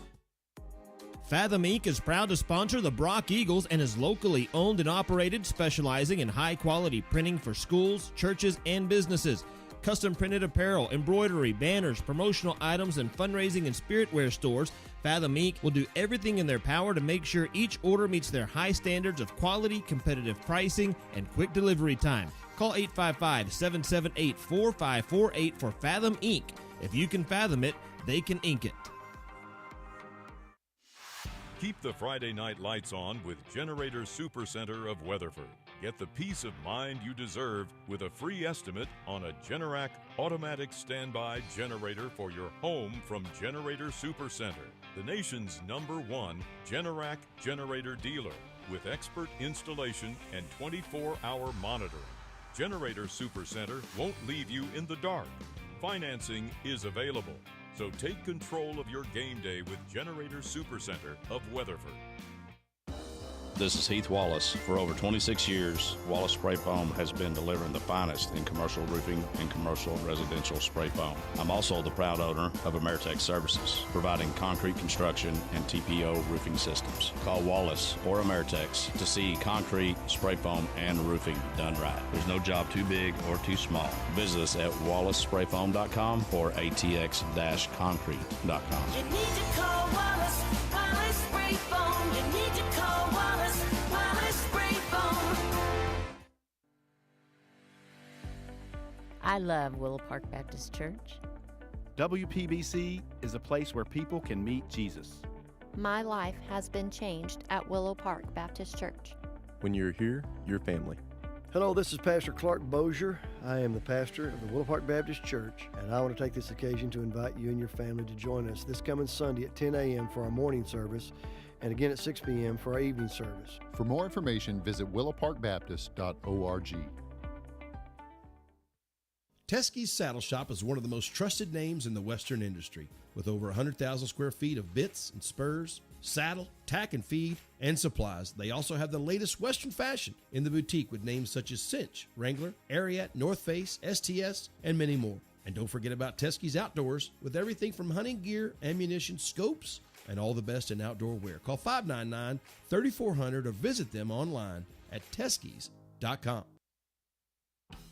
Fathom Inc. is proud to sponsor the Brock Eagles and is locally owned and operated, specializing in high-quality printing for schools, churches, and businesses. Custom printed apparel, embroidery, banners, promotional items, and fundraising and spiritware stores. Fathom Inc. will do everything in their power to make sure each order meets their high standards of quality, competitive pricing, and quick delivery time. Call 855-778-4548 for Fathom Inc. If you can fathom it, they can ink it. Keep the Friday night lights on with Generator Supercenter of Weatherford. Get the peace of mind you deserve with a free estimate on a Generac automatic standby generator for your home from Generator Supercenter, the nation's #1 Generac generator dealer with expert installation and 24-hour monitoring. Generator Supercenter won't leave you in the dark. Financing is available. So take control of your game day with Generator Supercenter of Weatherford. This is Heath Wallace. For over 26 years, Wallace Spray Foam has been delivering the finest in commercial roofing and commercial residential spray foam. I'm also the proud owner of Ameritex Services, providing concrete construction and TPO roofing systems. Call Wallace or Ameritex to see concrete, spray foam, and roofing done right. There's no job too big or too small. Visit us at wallacesprayfoam.com or atx-concrete.com. You need to call Wallace, Wallace Spray Foam. You need to call Wallace, Wallace Spray Foam. I love Willow Park Baptist Church. WPBC is a place where people can meet Jesus. My life has been changed at Willow Park Baptist Church. When you're here, you're family. Hello, this is Pastor Clark Bozier. I am the pastor of the Willow Park Baptist Church, and I want to take this occasion to invite you and your family to join us this coming Sunday at 10 a.m. for our morning service, and again at 6 p.m. for our evening service. For more information, visit willowparkbaptist.org. Teskey's Saddle Shop is one of the most trusted names in the Western industry, with over 100,000 square feet of bits and spurs, saddle, tack and feed, and supplies. They also have the latest Western fashion in the boutique with names such as Cinch, Wrangler, Ariat, North Face, STS, and many more. And don't forget about Teskey's Outdoors with everything from hunting gear, ammunition, scopes, and all the best in outdoor wear. Call 599-3400 or visit them online at teskeys.com.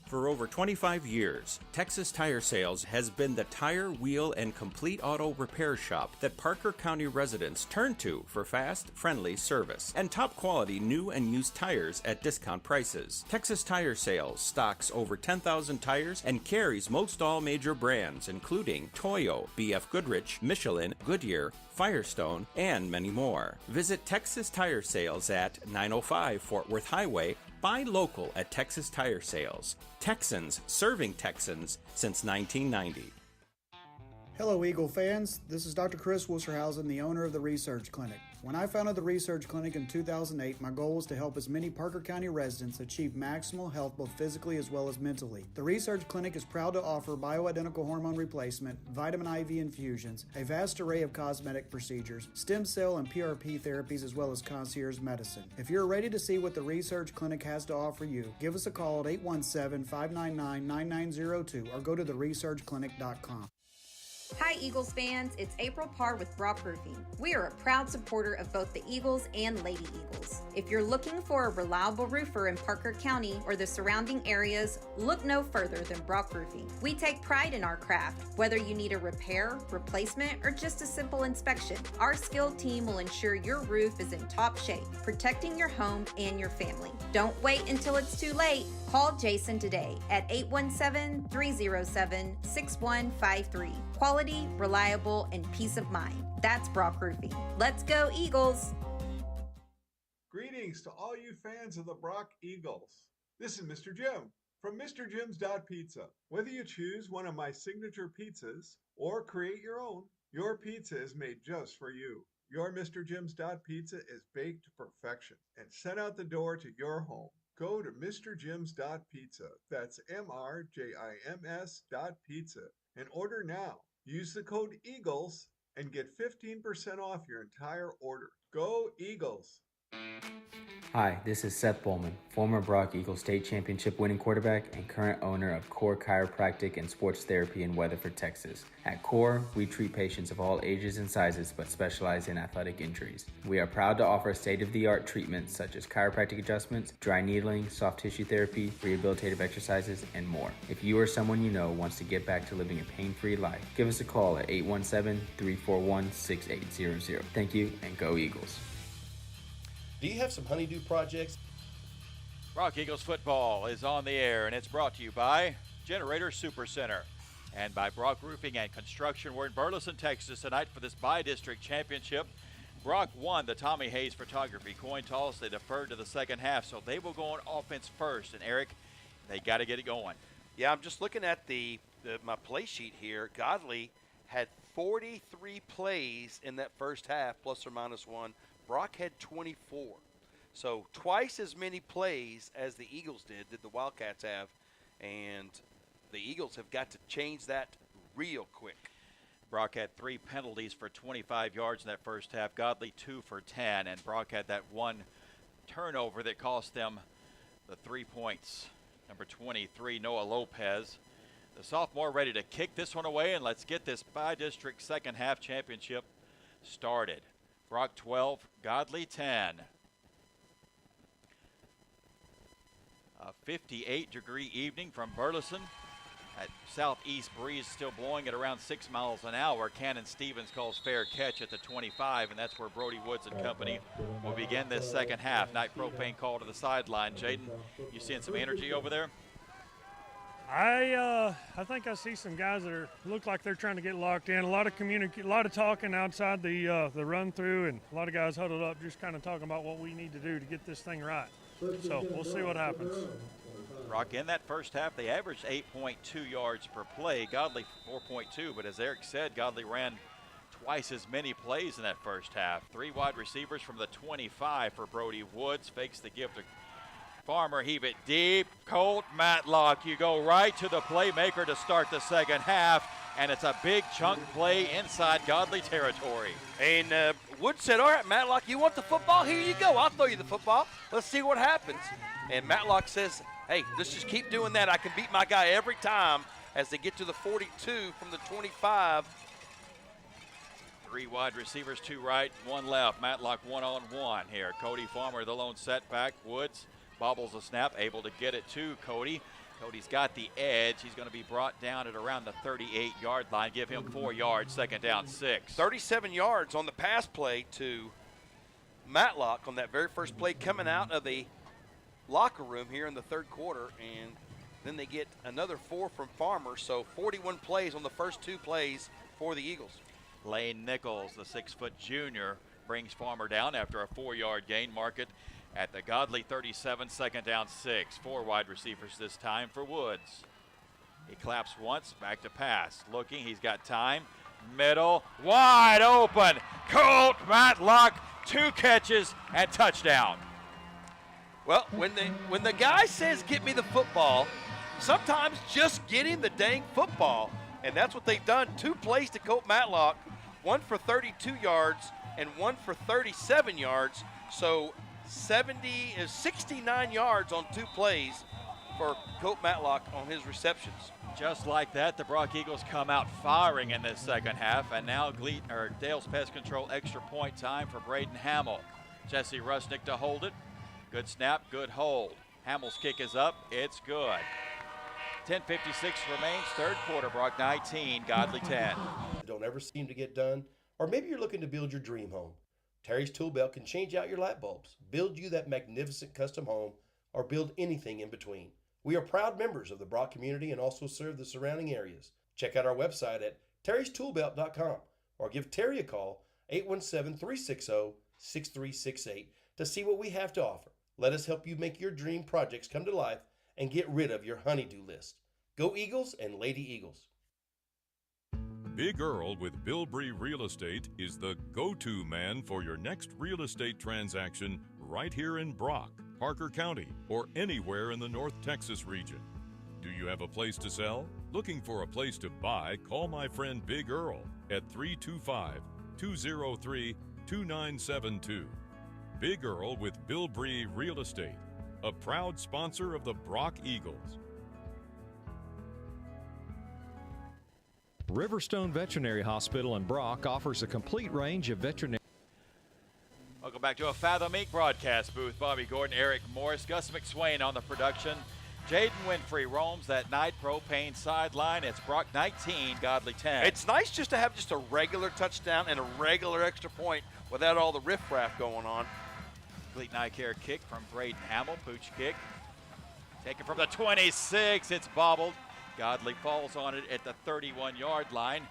For over 25 years, Texas Tire Sales has been the tire, wheel, and complete auto repair shop that Parker County residents turn to for fast, friendly service and top quality new and used tires at discount prices. Texas Tire Sales stocks over 10,000 tires and carries most all major brands, including Toyo, BF Goodrich, Michelin, Goodyear, Firestone, and many more. Visit Texas Tire Sales at 905 Fort Worth Highway. Buy local at Texas Tire Sales. Texans serving Texans since 1990. Hello, Eagle fans. This is Dr. Chris Wusterhausen, the owner of the Research Clinic. When I founded the Research Clinic in 2008, my goal was to help as many Parker County residents achieve maximal health both physically as well as mentally. The Research Clinic is proud to offer bioidentical hormone replacement, vitamin IV infusions, a vast array of cosmetic procedures, stem cell and PRP therapies, as well as concierge medicine. If you're ready to see what the Research Clinic has to offer you, give us a call at 817-599-9902 or go to theresearchclinic.com. Hi Eagles fans, it's April Parr with Brock Roofing. We are a proud supporter of both the Eagles and Lady Eagles. If you're looking for a reliable roofer in Parker County or the surrounding areas, look no further than Brock Roofing. We take pride in our craft. Whether you need a repair, replacement, or just a simple inspection, our skilled team will ensure your roof is in top shape, protecting your home and your family. Don't wait until it's too late. Call Jason today at 817-307-6153. Quality, reliable, and peace of mind. That's Brock Roofing. Let's go, Eagles! Greetings to all you fans of the Brock Eagles. This is Mr. Jim from MrJims.Pizza. Whether you choose one of my signature pizzas or create your own, your pizza is made just for you. Your Mr. Jims.Pizza is baked to perfection and sent out the door to your home. Go to MrJims.Pizza. That's MrJims.Pizza and order now. Use the code EAGLES and get 15% off your entire order. Go Eagles! Hi, this is Seth Bowman, former Brock Eagles state championship winning quarterback and current owner of Core Chiropractic and Sports Therapy in Weatherford, Texas. At Core, we treat patients of all ages and sizes but specialize in athletic injuries. We are proud to offer state-of-the-art treatments such as chiropractic adjustments, dry needling, soft tissue therapy, rehabilitative exercises, and more. If you or someone you know wants to get back to living a pain-free life, give us a call at 817-341-6800. Thank you, and go Eagles. Do you have some honeydew projects? Brock Eagles football is on the air, and it's brought to you by Generator Super Center and by Brock Roofing and Construction. We're in Burleson, Texas tonight for this bi-district championship. Brock won the Tommy Hayes photography coin toss. They deferred to the second half, so they will go on offense first. And Eric, they got to get it going. Yeah, I'm just looking at my play sheet here. Godley had 43 plays in that first half, plus or minus one. Brock had 24. So twice as many plays as the Eagles did the Wildcats have. And the Eagles have got to change that real quick. Brock had 3 penalties for 25 yards in that first half. Godley 2 for 10. And Brock had that one turnover that cost them the 3 points. Number 23, Noah Lopez. The sophomore ready to kick this one away, and let's get this bi-district second half championship started. Brock 12, Godley 10. A 58-degree evening from Burleson. That southeast breeze still blowing at around 6 miles an hour. Cannon Stevens calls fair catch at the 25, and that's where Brody Woods and company will begin this second half. Night Propane call to the sideline. Jaden, you seeing some energy over there? I think I see some guys that look like they're trying to get locked in. A lot of talking outside the run through, and a lot of guys huddled up, just kind of talking about what we need to do to get this thing right. So we'll see what happens. Brock, in that first half, they averaged 8.2 yards per play. Godley 4.2, but as Eric said, Godley ran twice as many plays in that first half. 3 wide receivers from the 25 for Brody Woods. Fakes the gift to Farmer, heave it deep. Colt Matlock, you go right to the playmaker to start the second half, and it's a big chunk play inside Godley territory. And Woods said, all right, Matlock, you want the football? Here you go. I'll throw you the football. Let's see what happens. And Matlock says, hey, let's just keep doing that. I can beat my guy every time as they get to the 42 from the 25. 3 wide receivers, 2 right, 1 left. Matlock one-on-one here. Cody Farmer, the lone setback. Woods bobbles a snap, able to get it to Cody. Cody's got the edge. He's going to be brought down at around the 38-yard line. Give him 4 yards, second down 6. 37 yards on the pass play to Matlock on that very first play coming out of the locker room here in the third quarter, and then they get another 4 from Farmer, so 41 plays on the first 2 plays for the Eagles. Lane Nichols, the 6-foot junior, brings Farmer down after a 4-yard gain. Market at the Godley 37, second down 6. 4 wide receivers this time for Woods. He claps once, back to pass. Looking, he's got time. Middle, wide open. Colt Matlock, 2 catches and touchdown. Well, when the guy says get me the football, sometimes just get him the dang football. And that's what they've done. 2 plays to Colt Matlock, 1 for 32 yards and 1 for 37 yards. So 69 yards on 2 plays for Colt Matlock on his receptions. Just like that, the Brock Eagles come out firing in this second half, and now Dale's Pest Control extra point time for Braden Hamill. Jesse Rusnick to hold it. Good snap, good hold. Hamill's kick is up, it's good. 10:56 remains, third quarter, Brock 19, Godley 10. Don't ever seem to get done, or maybe you're looking to build your dream home. Terry's Tool Belt can change out your light bulbs, build you that magnificent custom home, or build anything in between. We are proud members of the Brock community and also serve the surrounding areas. Check out our website at terrystoolbelt.com or give Terry a call, 817-360-6368, to see what we have to offer. Let us help you make your dream projects come to life and get rid of your honey-do list. Go Eagles and Lady Eagles. Big Earl with Bilbrey Real Estate is the go-to man for your next real estate transaction right here in Brock, Parker County, or anywhere in the North Texas region. Do you have a place to sell? Looking for a place to buy? Call my friend Big Earl at 325-203-2972. Big Earl with Bilbrey Real Estate, a proud sponsor of the Brock Eagles. Riverstone Veterinary Hospital in Brock offers a complete range of veterinary. Welcome back to a Fathom Inc. broadcast booth. Bobby Gordon, Eric Morris, Gus McSwain on the production. Jaden Winfrey roams that Night Propane sideline. It's Brock 19, Godley 10. It's nice just to have just a regular touchdown and a regular extra point without all the riffraff going on. Complete Night Care kick from Braden Hamill. Pooch kick. Taken from the 26. It's bobbled. Godley falls on it at the 31-yard line.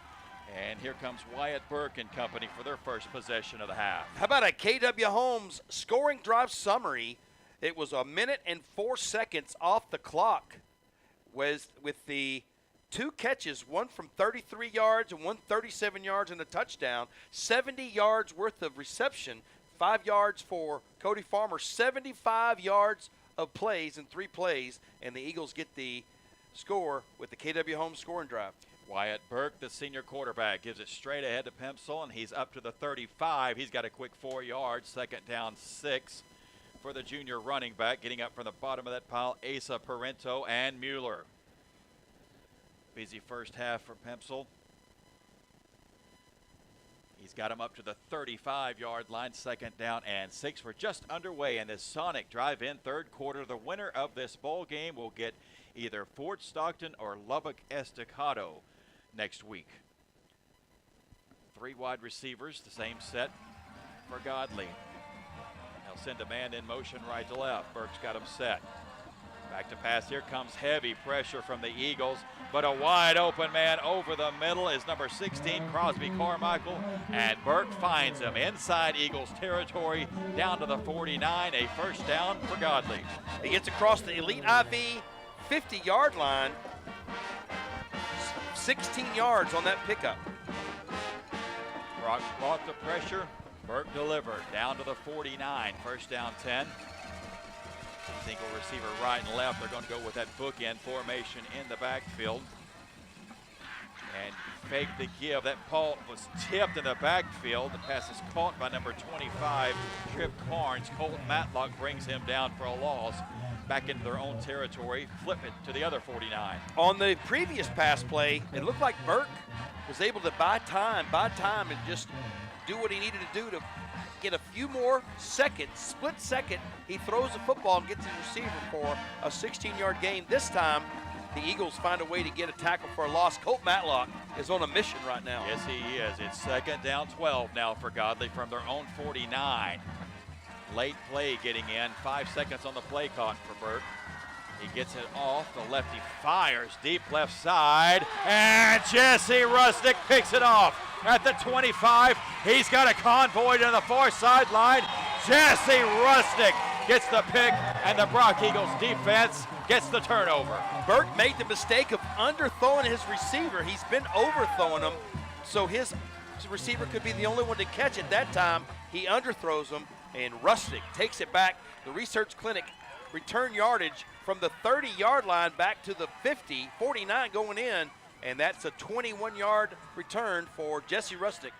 And here comes Wyatt Burke and company for their first possession of the half. How about a KW Holmes scoring drive summary? It was 1 minute and 4 seconds off the clock with the 2 catches, one from 33 yards and one 37 yards and a touchdown, 70 yards worth of reception, 5 yards for Cody Farmer, 75 yards of plays in 3 plays, and the Eagles get the score with the KW Holmes scoring drive. Wyatt Burke, the senior quarterback, gives it straight ahead to Pemsel, and he's up to the 35. He's got a quick 4 yards, second down 6. for the junior running back. Getting up from the bottom of that pile, Asa Parento and Mueller. Busy first half for Pemsel. He's got him up to the 35-yard line, 2nd down and 6. We're just underway in this Sonic drive-in third quarter. The winner of this ball game will get either Fort Stockton or Lubbock Estacado next week. 3 wide receivers, the same set for Godley. They'll send a man in motion right to left. Burke's got him set. Back to pass. Here comes heavy pressure from the Eagles, but a wide open man over the middle is number 16, Crosby Carmichael, and Burke finds him inside Eagles territory down to the 49, a first down for Godley. He gets across the Elite IV 50-yard line, 16 yards on that pickup. Brock brought the pressure. Burke delivered down to the 49, first down 10. Single receiver right and left. They're going to go with that bookend formation in the backfield. And fake the give. That ball was tipped in the backfield. The pass is caught by number 25, Trip Carnes. Colton Matlock brings him down for a loss. Back into their own territory. Flip it to the other 49. On the previous pass play, it looked like Burke was able to buy time and just do what he needed to do to get a few more seconds, split second. He throws the football and gets his receiver for a 16-yard gain. This time, the Eagles find a way to get a tackle for a loss. Colt Matlock is on a mission right now. Yes, he is. It's 2nd down 12 now for Godley from their own 49. Late play getting in. 5 seconds on the play clock for Burke. He gets it off. The lefty fires deep left side. And Jesse Rustic picks it off at the 25. He's got a convoy to the far sideline. Jesse Rustic gets the pick, and the Brock Eagles defense gets the turnover. Burke made the mistake of underthrowing his receiver. He's been overthrowing him, so his receiver could be the only one to catch it. That time, he underthrows him, and Rustic takes it back. The Research Clinic return yardage from the 30-yard line back to the 50, 49 going in, and that's a 21-yard return for Jesse Rustic.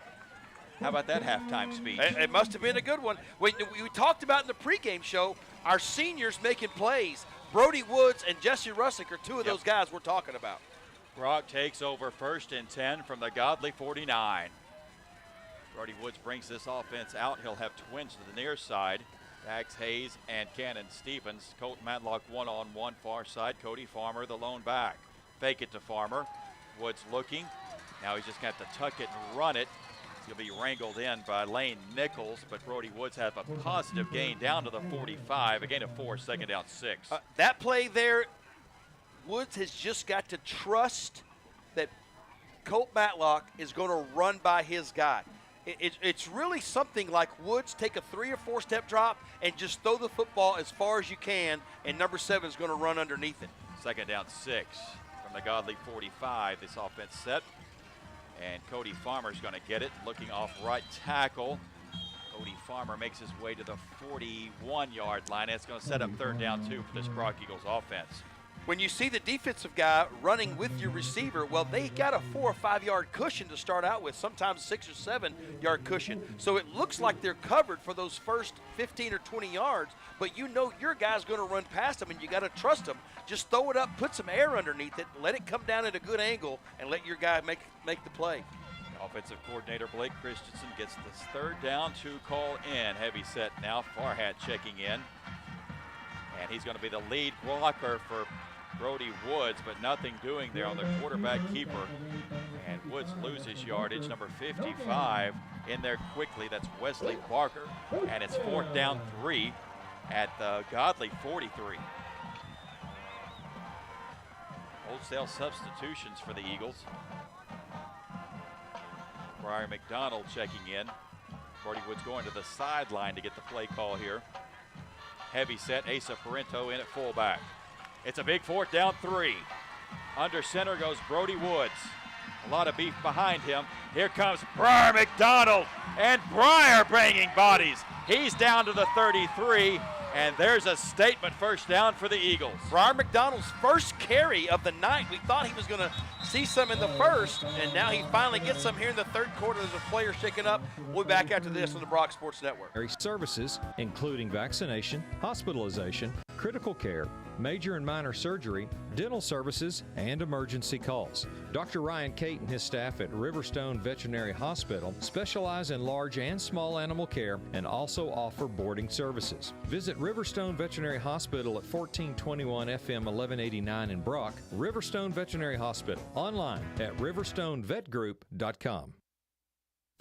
How about that halftime speech? It must have been a good one. We talked about in the pregame show, our seniors making plays. Brody Woods and Jesse Rustic are 2 of those guys we're talking about. Brock takes over 1st and 10 from the Godley 49. Brody Woods brings this offense out. He'll have twins to the near side. Dax Hayes and Cannon Stevens. Colt Matlock one-on-one far side. Cody Farmer, the lone back. Fake it to Farmer. Woods looking. Now he's just got to tuck it and run it. He'll be wrangled in by Lane Nichols, but Brody Woods have a positive gain down to the 45. A gain of 4, 2nd down 6. That play there, Woods has just got to trust that Colt Matlock is going to run by his guy. It's really something like Woods take a 3 or 4 step drop and just throw the football as far as you can, and number 7 is going to run underneath it. 2nd down 6 from the Godley 45. This offense set, and Cody Farmer's going to get it, looking off right tackle. Cody Farmer makes his way to the 41-yard line. It's going to set up 3rd down 2 for this Brock Eagles offense. When you see the defensive guy running with your receiver, well, they got a 4 or 5 yard cushion to start out with, sometimes 6 or 7 yard cushion. So it looks like they're covered for those first 15 or 20 yards, but you know your guy's going to run past them, and you got to trust them. Just throw it up, put some air underneath it, let it come down at a good angle, and let your guy make the play. Offensive coordinator Blake Christensen gets this 3rd down 2 call in. Heavy set now. Farhat checking in. And he's going to be the lead blocker for Brody Woods, but nothing doing there on the quarterback keeper. And Woods loses yardage. Number 55 in there quickly. That's Wesley Barker. And it's 4th down 3 at the Godley 43. Wholesale substitutions for the Eagles. Briar McDonald checking in. Brody Woods going to the sideline to get the play call here. Heavy set, Asa Parento in at fullback. It's a big 4th down 3. Under center goes Brody Woods. A lot of beef behind him. Here comes Briar McDonald, and Briar banging bodies. He's down to the 33. And there's a statement first down for the Eagles. Briar McDonald's first carry of the night. We thought he was going to see some in the first, and now he finally gets some here in the third quarter. There's a player shaking up. We'll be back after this on the Brock Sports Network. Services, including vaccination, hospitalization, critical care, major and minor surgery, dental services, and emergency calls. Dr. Ryan Cate and his staff at Riverstone Veterinary Hospital specialize in large and small animal care and also offer boarding services. Visit Riverstone Veterinary Hospital at 1421 FM 1189 in Brock, Riverstone Veterinary Hospital, online at riverstonevetgroup.com.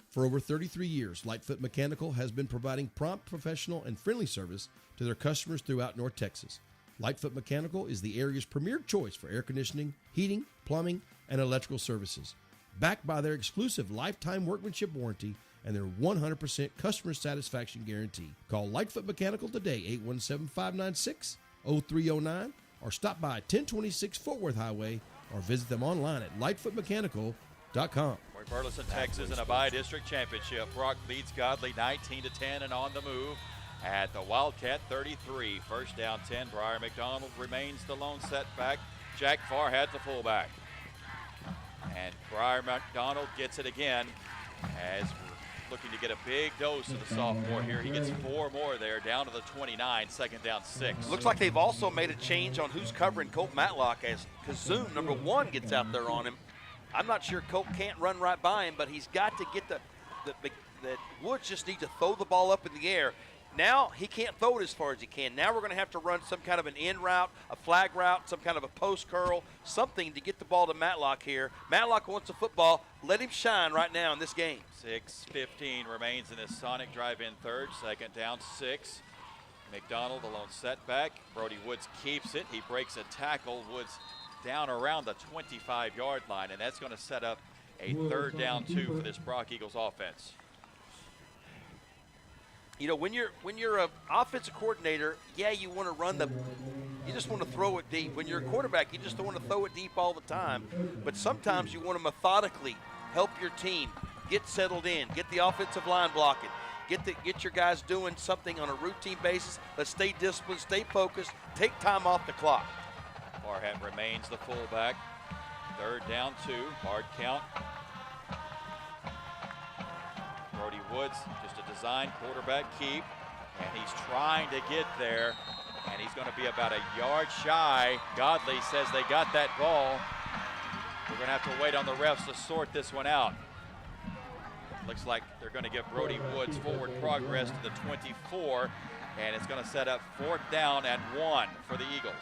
For over 33 years, Lightfoot Mechanical has been providing prompt, professional, and friendly service to their customers throughout North Texas. Lightfoot Mechanical is the area's premier choice for air conditioning, heating, plumbing, and electrical services. Backed by their exclusive lifetime workmanship warranty and their 100% customer satisfaction guarantee. Call Lightfoot Mechanical today, 817-596-0309, or stop by 1026 Fort Worth Highway, or visit them online at lightfootmechanical.com. Burleson, Texas, in a bi-district championship. Brock beats Godley 19-10 and on the move at the Wildcat 33. First down 10. Briar McDonald remains the lone setback. Jack Farhat the fullback. And Briar McDonald gets it again as we're looking to get a big dose of the sophomore here. He gets 4 more there, down to the 29, second down 6. Looks like they've also made a change on who's covering Colt Matlock as Kazoom, number 1, gets out there on him. I'm not sure Colt can't run right by him, but he's got to get the Woods just need to throw the ball up in the air. Now he can't throw it as far as he can. Now we're going to have to run some kind of an in route, a flag route, some kind of a post curl, something to get the ball to Matlock here. Matlock wants the football. Let him shine right now in this game. 6:15 remains in this Sonic drive-in third. Second down 6. McDonald, the lone setback. Brody Woods keeps it. He breaks a tackle. Woods down around the 25-yard line, and that's going to set up a third down 2 for this Brock Eagles offense. You know, when you're an offensive coordinator, yeah, you want to you just want to throw it deep. When you're a quarterback, you just don't want to throw it deep all the time. But sometimes you want to methodically help your team get settled in, get the offensive line blocking, get your guys doing something on a routine basis. Let's stay disciplined, stay focused, take time off the clock. Farhat remains the fullback. Third down 2, hard count. Brody Woods, just a design quarterback keep, and he's trying to get there, and he's going to be about a yard shy. Godley says they got that ball. We're going to have to wait on the refs to sort this one out. Looks like they're going to give Brody Woods forward progress to the 24, and it's going to set up 4th down and 1 for the Eagles.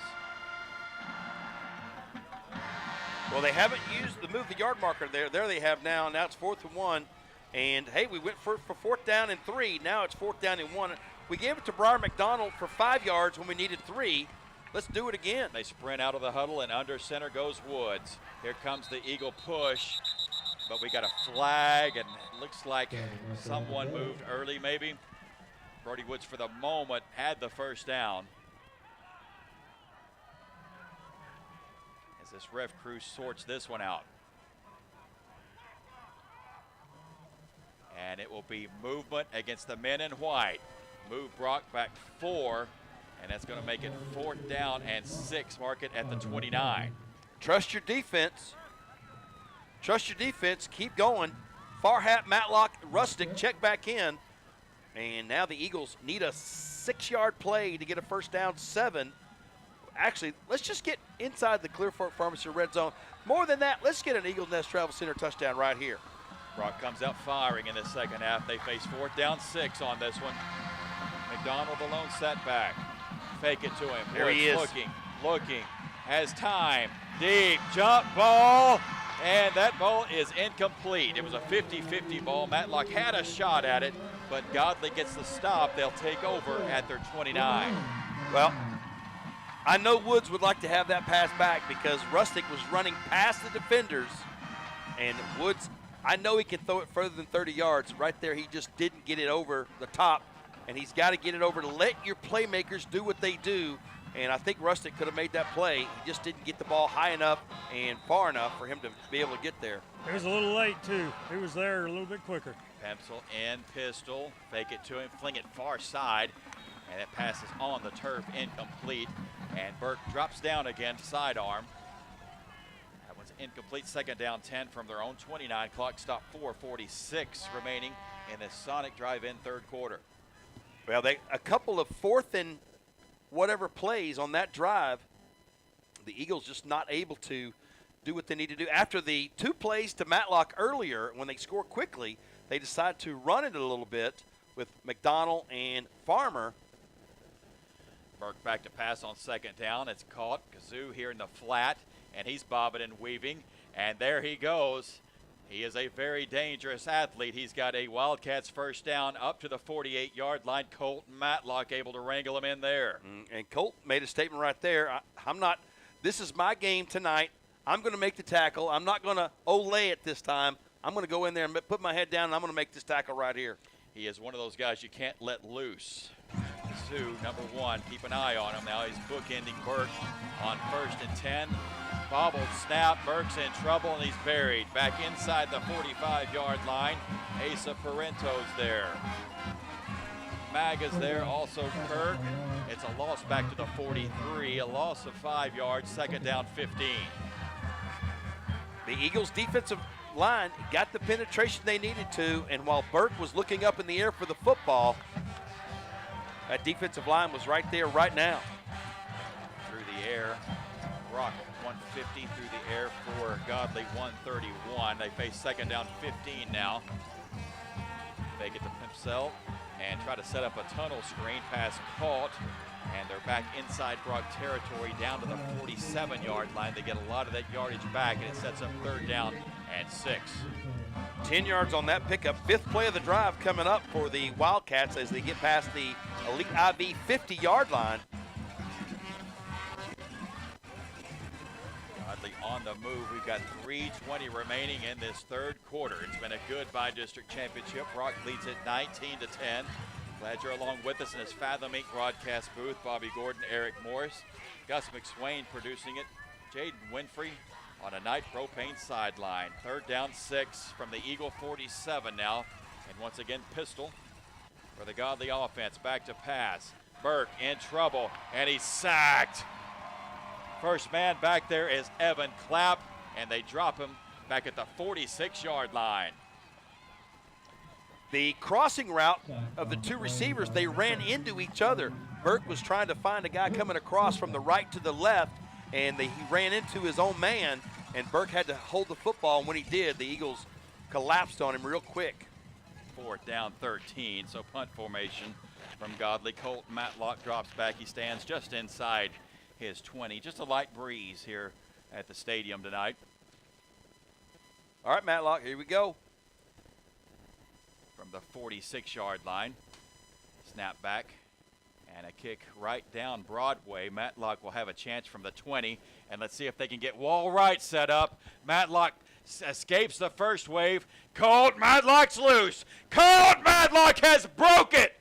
Well, they haven't used the move the yard marker there. There they have now. Now it's 4th and 1. And, hey, we went for 4th down and 3. Now it's 4th down and 1. We gave it to Briar McDonald for 5 yards when we needed 3. Let's do it again. They sprint out of the huddle, and under center goes Woods. Here comes the Eagle push, but we got a flag, and it looks like someone moved early maybe. Brody Woods, for the moment, had the first down. As this ref crew sorts this one out. And it will be movement against the men in white. Move Brock back 4, and that's going to make it 4th down and 6. Mark it at the 29. Trust your defense. Trust your defense. Keep going. Farhat, Matlock, Rustic check back in. And now the Eagles need a 6-yard play to get a first down 7. Actually, let's just get inside the Clear Fork Pharmacy red zone. More than that, let's get an Eagles Nest Travel Center touchdown right here. Brock comes out firing in the second half. They face 4th down 6 on this one. McDonald, the lone setback. Fake it to him. There he is. Looking, has time. Deep jump ball, and that ball is incomplete. It was a 50-50 ball. Matlock had a shot at it, but Godley gets the stop. They'll take over at their 29. Well, I know Woods would like to have that pass back because Rustic was running past the defenders, and Woods, I know he can throw it further than 30 yards. Right there, he just didn't get it over the top, and he's got to get it over to let your playmakers do what they do, and I think Rustic could have made that play. He just didn't get the ball high enough and far enough for him to be able to get there. It was a little late, too. He was there a little bit quicker. Pencil and pistol. Fake it to him. Fling it far side. And it passes on the turf, incomplete. And Burke drops down again, sidearm. That was incomplete. Second down 10 from their own 29. Clock stop 4:46 remaining in this Sonic drive-in third quarter. Well, a couple of fourth and whatever plays on that drive, the Eagles just not able to do what they need to do. After the 2 plays to Matlock earlier, when they score quickly, they decide to run it a little bit with McDonald and Farmer. Burke back to pass on second down. It's caught. Kazoo here in the flat, and he's bobbing and weaving. And there he goes. He is a very dangerous athlete. He's got a Wildcats first down up to the 48-yard line. Colton Matlock able to wrangle him in there. And Colt made a statement right there. This is my game tonight. I'm going to make the tackle. I'm not going to olay it this time. I'm going to go in there and put my head down, and I'm going to make this tackle right here. He is one of those guys you can't let loose. Sue, number 1, keep an eye on him. Now he's bookending Burke on 1st and 10. Bobbled snap, Burke's in trouble, and he's buried. Back inside the 45-yard line. Asa Parento's there. Maga's there, also Kirk. It's a loss back to the 43, a loss of 5 yards, second down 15. The Eagles' defensive line got the penetration they needed to, and while Burke was looking up in the air for the football, that defensive line was right there right now. Through the air, Brock 150 through the air for Godley 131. They face second down 15 now. They get to Pimpsell and try to set up a tunnel screen. Pass caught, and they're back inside Brock territory down to the 47-yard line. They get a lot of that yardage back, and it sets up third down and 6. 10 yards on that pickup. 5th play of the drive coming up for the Wildcats as they get past the Elite IV 50-yard line. Godley on the move. We've got 3:20 remaining in this third quarter. It's been a good bi-district championship. Brock leads it 19-10. Glad you're along with us in his Fathom Inc. broadcast booth. Bobby Gordon, Eric Morris, Gus McSwain producing it. Jaden Winfrey on a night propane sideline. Third down 6 from the Eagle 47 now. And once again, pistol for the Godley offense. Back to pass. Burke in trouble, and he's sacked. First man back there is Evan Clapp, and they drop him back at the 46-yard line. The crossing route of the 2 receivers, they ran into each other. Burke was trying to find a guy coming across from the right to the left, and he ran into his own man, and Burke had to hold the football, and when he did, the Eagles collapsed on him real quick. 4th down 13, so punt formation from Godley. Colton Matlock drops back. He stands just inside his 20. Just a light breeze here at the stadium tonight. All right, Matlock, here we go. From the 46-yard line. Snap back and a kick right down Broadway. Matlock will have a chance from the 20, and let's see if they can get Wall Right set up. Matlock escapes the first wave. Colt Matlock's loose. Colt Matlock has broke it.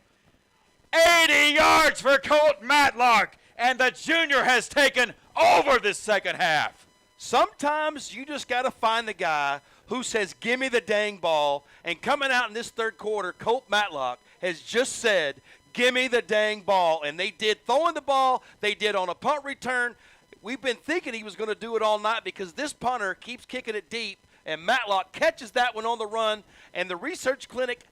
80 yards for Colt Matlock, and the junior has taken over this second half. Sometimes you just got to find the guy who says, give me the dang ball. And coming out in this third quarter, Colt Matlock has just said, give me the dang ball. And they did throwing the ball. They did on a punt return. We've been thinking he was going to do it all night because this punter keeps kicking it deep, and Matlock catches that one on the run. And the Research Clinic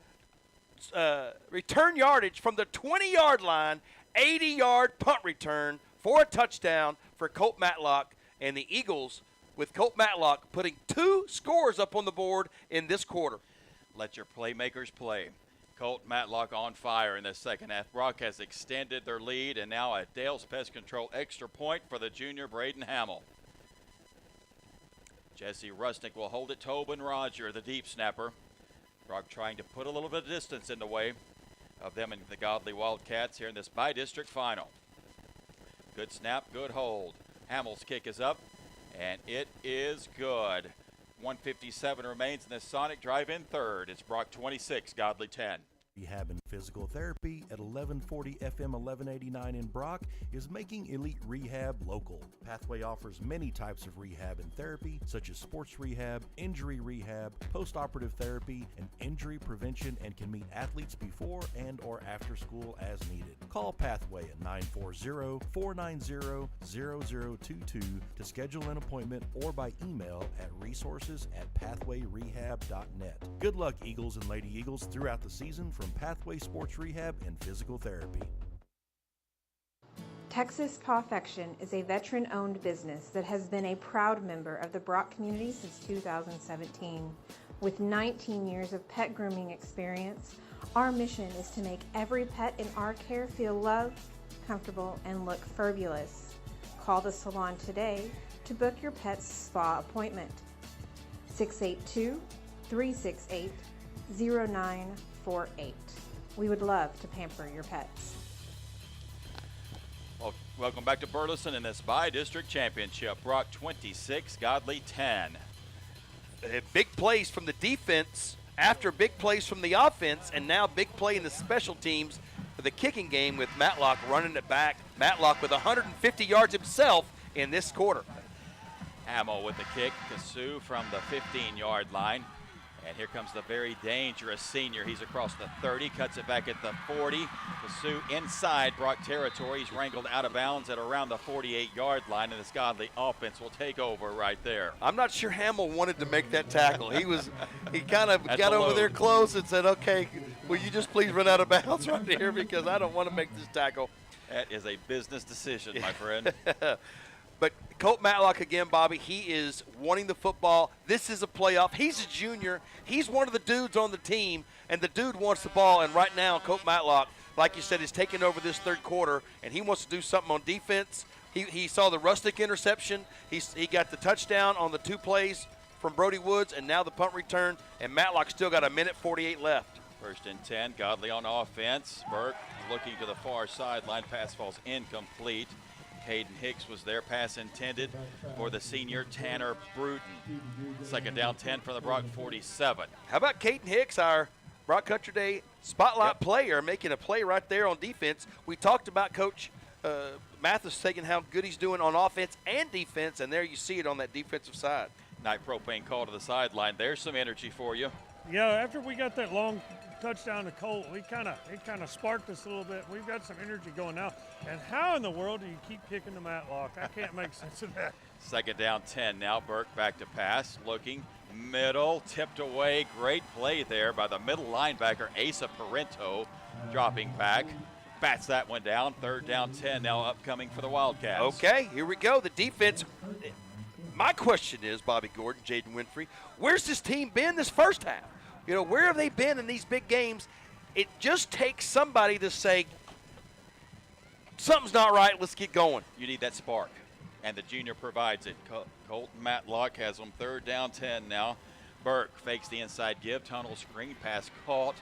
return yardage from the 20-yard line, 80-yard punt return for a touchdown for Colt Matlock. And the Eagles, with Colt Matlock, putting 2 scores up on the board in this quarter. Let your playmakers play. Colt Matlock on fire in the second half. Brock has extended their lead, and now a Dale's Pest Control extra point for the junior Braden Hamill. Jesse Rusnick will hold it. Tobin Roger, the deep snapper. Brock trying to put a little bit of distance in the way of them and the Godley Wildcats here in this bi-district final. Good snap, good hold. Hamill's kick is up, and it is good. 1:57 remains in this Sonic drive-in third. It's Brock 26, Godley 10. Rehab and Physical Therapy at 1140 FM 1189 in Brock is making elite rehab local. Pathway offers many types of rehab and therapy, such as sports rehab, injury rehab, post-operative therapy, and injury prevention, and can meet athletes before and or after school as needed. Call Pathway at 940-490-0022 to schedule an appointment or by email at resources@pathwayrehab.net. Good luck, Eagles and Lady Eagles, throughout the season from Pathway Sports Rehab and Physical Therapy. Texas Pawfection is a veteran-owned business that has been a proud member of the Brock community since 2017. With 19 years of pet grooming experience, our mission is to make every pet in our care feel loved, comfortable, and look fabulous. Call the salon today to book your pet's spa appointment. 682-368-0948. We would love to pamper your pets. Well, welcome back to Burleson in this by-district championship. Brock 26, Godley 10. Big plays from the defense after big plays from the offense, and now big play in the special teams for the kicking game with Matlock running it back. Matlock with 150 yards himself in this quarter. Hamill with the kick. Kasu from the 15-yard line. And here comes the very dangerous senior. He's across the 30, cuts it back at the 40. Kasu inside Brock territory. He's wrangled out of bounds at around the 48-yard line, and this Godley offense will take over right there. I'm not sure Hamill wanted to make that tackle. He kind of got over there close and said, okay, will you just please run out of bounds right here because I don't want to make this tackle. That is a business decision, my friend. But Colt Matlock again, Bobby, he is wanting the football. This is a playoff. He's a junior. He's one of the dudes on the team, and the dude wants the ball. And right now, Colt Matlock, like you said, is taking over this third quarter, and he wants to do something on defense. He saw the Rustic interception. He got the touchdown on the two plays from Brody Woods, and now the punt return, and Matlock still got 1:48 left. First and 10, Godley on offense. Burke looking to the far sideline. Pass falls incomplete. Caden Hicks was there, pass intended for the senior Tanner Bruton. Second down 10 from the Brock 47. How about Caden Hicks, our Brock Country Day spotlight player, making a play right there on defense. We talked about Coach Mathis taking how good he's doing on offense and defense, and there you see it on that defensive side. Night Propane call to the sideline. There's some energy for you. Yeah, after we got that long touchdown to Colt, it kind of sparked us a little bit. We've got some energy going now. And how in the world do you keep kicking to Matlock? I can't make sense of that. Second down 10 now. Burke back to pass, looking middle, tipped away. Great play there by the middle linebacker, Asa Parento, dropping back. Bats that one down. Third down 10 now upcoming for the Wildcats. Okay, here we go. The defense. My question is, Bobby Gordon, Jaden Winfrey, where's this team been this first half? You know, where have they been in these big games? It just takes somebody to say, something's not right, let's get going. You need that spark, and the junior provides it. Colton Matlock has them third down 10 now. Burke fakes the inside give, tunnel screen, pass caught,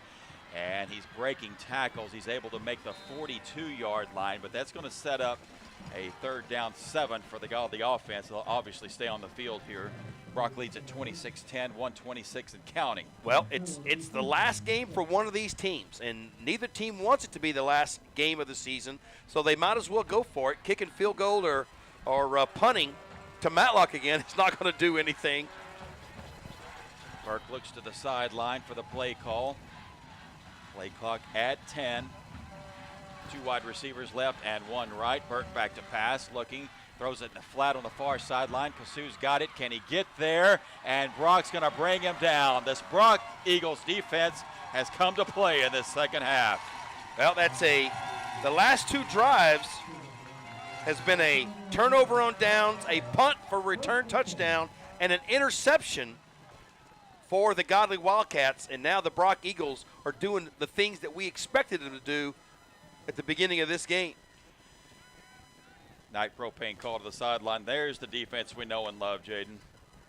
and he's breaking tackles. He's able to make the 42-yard line, but that's going to set up a third down 7 for the Godley offense. They'll obviously stay on the field here. Brock leads at 26-10, 126 and counting. Well, it's the last game for one of these teams, and neither team wants it to be the last game of the season, so they might as well go for it. Kicking field goal or punting to Matlock again is not going to do anything. Burke looks to the sideline for the play call. Play clock at 10. 2 wide receivers left and 1 right. Burke back to pass, looking. Throws it in the flat on the far sideline. Kasu's got it. Can he get there? And Brock's going to bring him down. This Brock Eagles defense has come to play in this second half. Well, the last 2 drives has been a turnover on downs, a punt for return touchdown, and an interception for the Godley Wildcats. And now the Brock Eagles are doing the things that we expected them to do at the beginning of this game. Night Propane call to the sideline. There's the defense we know and love, Jaden.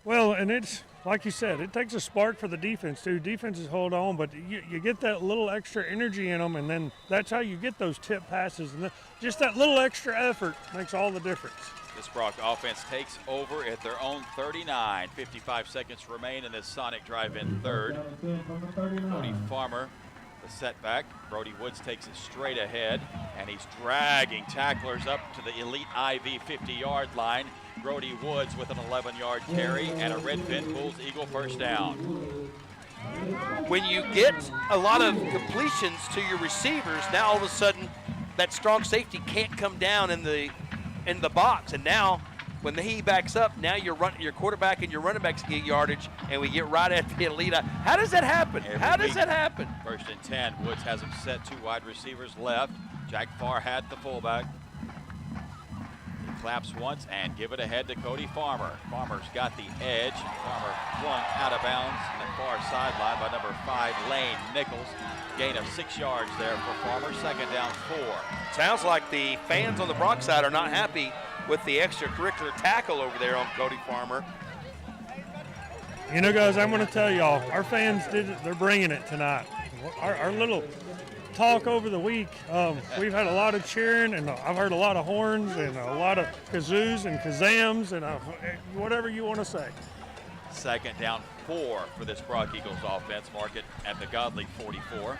Well, and it's, like you said, it takes a spark for the defense, too. Defenses hold on, but you get that little extra energy in them, and then that's how you get those tip passes. And just that little extra effort makes all the difference. This Brock offense takes over at their own 39. 55 seconds remain in this Sonic drive-in third. Cody Farmer The setback, Brody Woods takes it straight ahead, and he's dragging tacklers up to the elite IV 50-yard line. Brody Woods with an 11-yard carry, and a Redfin pulls Eagle first down. When you get a lot of completions to your receivers, now all of a sudden that strong safety can't come down in the box, and now when he backs up, now your quarterback and your running backs get yardage, and we get right at the elite. How does that happen? How does that happen? 1st and 10. Woods has him set 2 wide receivers left. Jack Farhat, the fullback. He claps once and give it ahead to Cody Farmer. Farmer's got the edge, and Farmer flung out of bounds on the far sideline by number 5, Lane Nichols. Gain of 6 yards there for Farmer. 2nd down 4. Sounds like the fans on the Brock side are not happy with the extracurricular tackle over there on Cody Farmer. You know, guys, I'm going to tell y'all, our fans they're bringing it tonight. Our little talk over the week, we've had a lot of cheering, and I've heard a lot of horns and a lot of kazoos and kazams and whatever you want to say. 2nd down 4 for this Brock Eagles offense. Mark it at the Godley 44.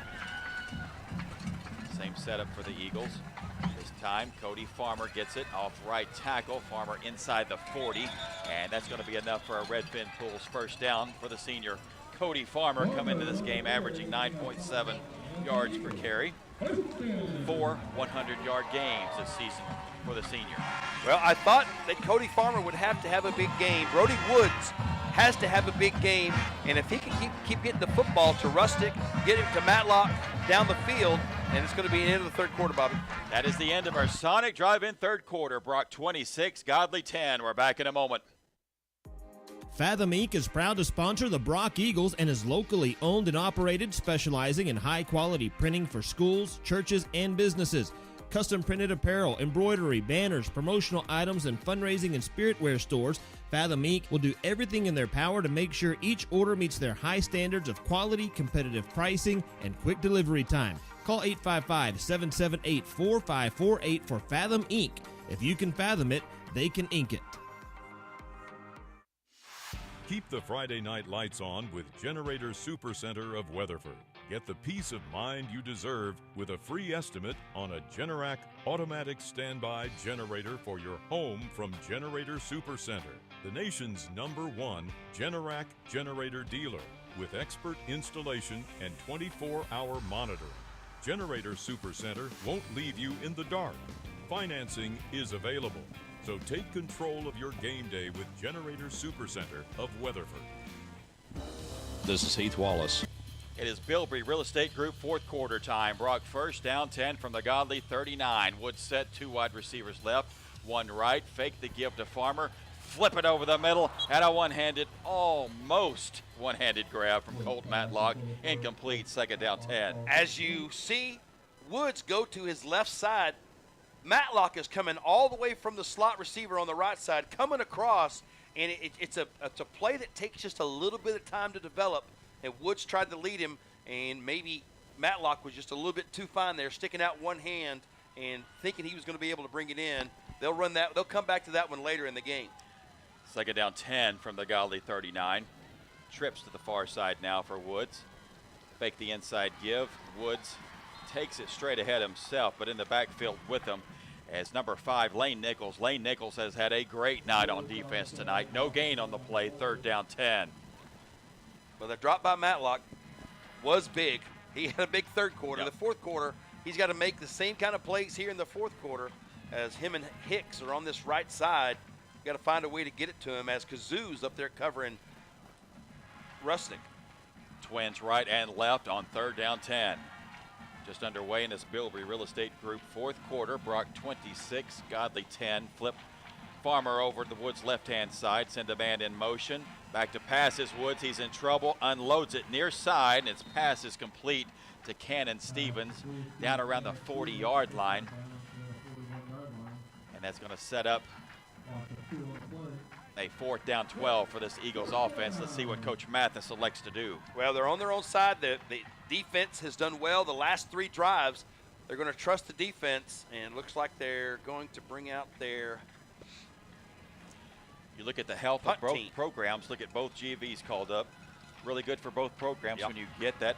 Same setup for the Eagles. This time, Cody Farmer gets it off right tackle. Farmer inside the 40, and that's going to be enough for a Redfin Pools first down for the senior. Cody Farmer come into this game averaging 9.7 yards per carry. 4 100-yard games this season for the senior. Well, I thought that Cody Farmer would have to have a big game. Brody Woods has to have a big game, and if he can keep getting the football to Rustic, get it to Matlock down the field, and it's going to be the end of the 3rd quarter, Bobby. That is the end of our Sonic Drive-In 3rd quarter. Brock 26, Godley 10. We're back in a moment. Fathom Inc. is proud to sponsor the Brock Eagles and is locally owned and operated, specializing in high-quality printing for schools, churches, and businesses. Custom printed apparel, embroidery, banners, promotional items, and fundraising and spiritware stores, Fathom Inc. will do everything in their power to make sure each order meets their high standards of quality, competitive pricing, and quick delivery time. Call 855-778-4548 for Fathom Inc. If you can fathom it, they can ink it. Keep the Friday night lights on with Generator Supercenter of Weatherford. Get the peace of mind you deserve with a free estimate on a Generac automatic standby generator for your home from Generator Supercenter, the nation's #1 Generac generator dealer with expert installation and 24-hour monitoring. Generator Supercenter won't leave you in the dark. Financing is available. So take control of your game day with Generator Supercenter of Weatherford. This is Heath Wallace. It is Bilbrey Real Estate Group 4th quarter time. Brock first down 10 from the Godley 39. Woods set, 2 wide receivers left, 1 right. Fake the give to Farmer. Flip it over the middle, and a almost one-handed grab from Colt Matlock. Incomplete, 2nd down 10. As you see Woods go to his left side, Matlock is coming all the way from the slot receiver on the right side, coming across, and it's a play that takes just a little bit of time to develop. And Woods tried to lead him, and maybe Matlock was just a little bit too fine there, sticking out one hand and thinking he was going to be able to bring it in. They'll run that. They'll come back to that one later in the game. 2nd down 10 from the Godley 39. Trips to the far side now for Woods. Fake the inside give. Woods takes it straight ahead himself, but in the backfield with him as number 5, Lane Nichols. Lane Nichols has had a great night on defense tonight. No gain on the play, 3rd down 10. Well, the drop by Matlock was big. He had a big 3rd quarter. Yep. The 4th quarter, he's got to make the same kind of plays here in the 4th quarter as him and Hicks are on this right side. Got to find a way to get it to him as Kazoo's up there covering Rustic. Twins right and left on 3rd down 10. Just underway in this Bilbrey Real Estate Group 4th quarter. Brock 26, Godley 10. Flip Farmer over to the Woods left-hand side. Send a man in motion. Back to passes. Woods, he's in trouble. Unloads it near side, and its pass is complete to Cannon Stevens down around the 40-yard line. And that's going to set up a 4th down 12 for this Eagles offense. Let's see what Coach Mathis elects to do. Well, they're on their own side. The defense has done well the last 3 drives. They're going to trust the defense, and it looks like they're going to bring out their You look at the health of both programs. Look at both GVs called up. Really good for both programs when you get that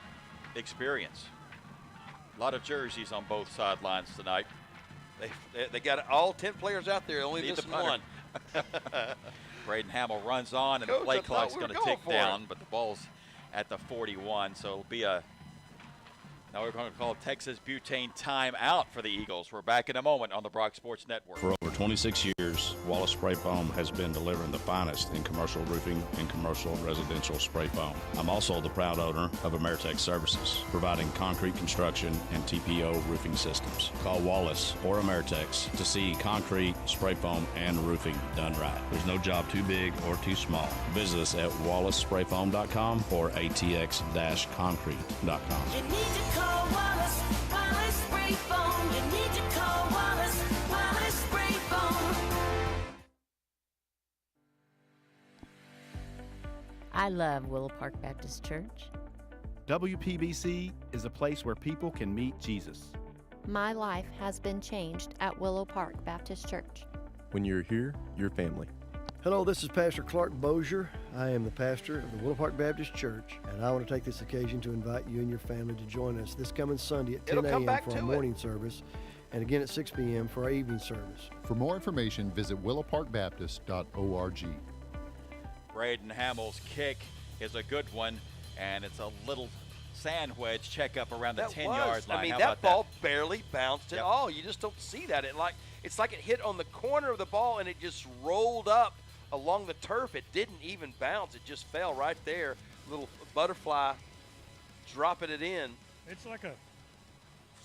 experience. A lot of jerseys on both sidelines tonight. They got all 10 players out there, only Need this the punter. one. Braden Hamill runs on, and Coach, the play I thought clock's we were going to going tick for down, it. but the ball's at the 41, so it'll be a. Now we're going to call Texas Butane timeout for the Eagles. We're back in a moment on the Brock Sports Network. For over 26 years, Wallace Spray Foam has been delivering the finest in commercial roofing and commercial residential spray foam. I'm also the proud owner of Ameritech Services, providing concrete construction and TPO roofing systems. Call Wallace or Ameritech to see concrete, spray foam, and roofing done right. There's no job too big or too small. Visit us at wallacesprayfoam.com or atx-concrete.com. You need to call Wallace Spray Foam. You need to call Wallace Spray Foam. I love Willow Park Baptist Church. WPBC is a place where people can meet Jesus. My life has been changed at Willow Park Baptist Church. When you're here, you're family. Hello, this is Pastor Clark Bozier. I am the pastor of the Willow Park Baptist Church, and I want to take this occasion to invite you and your family to join us this coming Sunday at 10 a.m. for our morning service, and again at 6 p.m. for our evening service. For more information, visit willowparkbaptist.org. Braden Hamill's kick is a good one, and it's a little sand wedge checkup around the 10-yard line. I mean, How that about ball barely bounced at Yep. all. You just don't see that. It's like it hit on the corner of the ball and it just rolled up along the turf. It didn't even bounce. It just fell right there. Little butterfly dropping it in. It's like a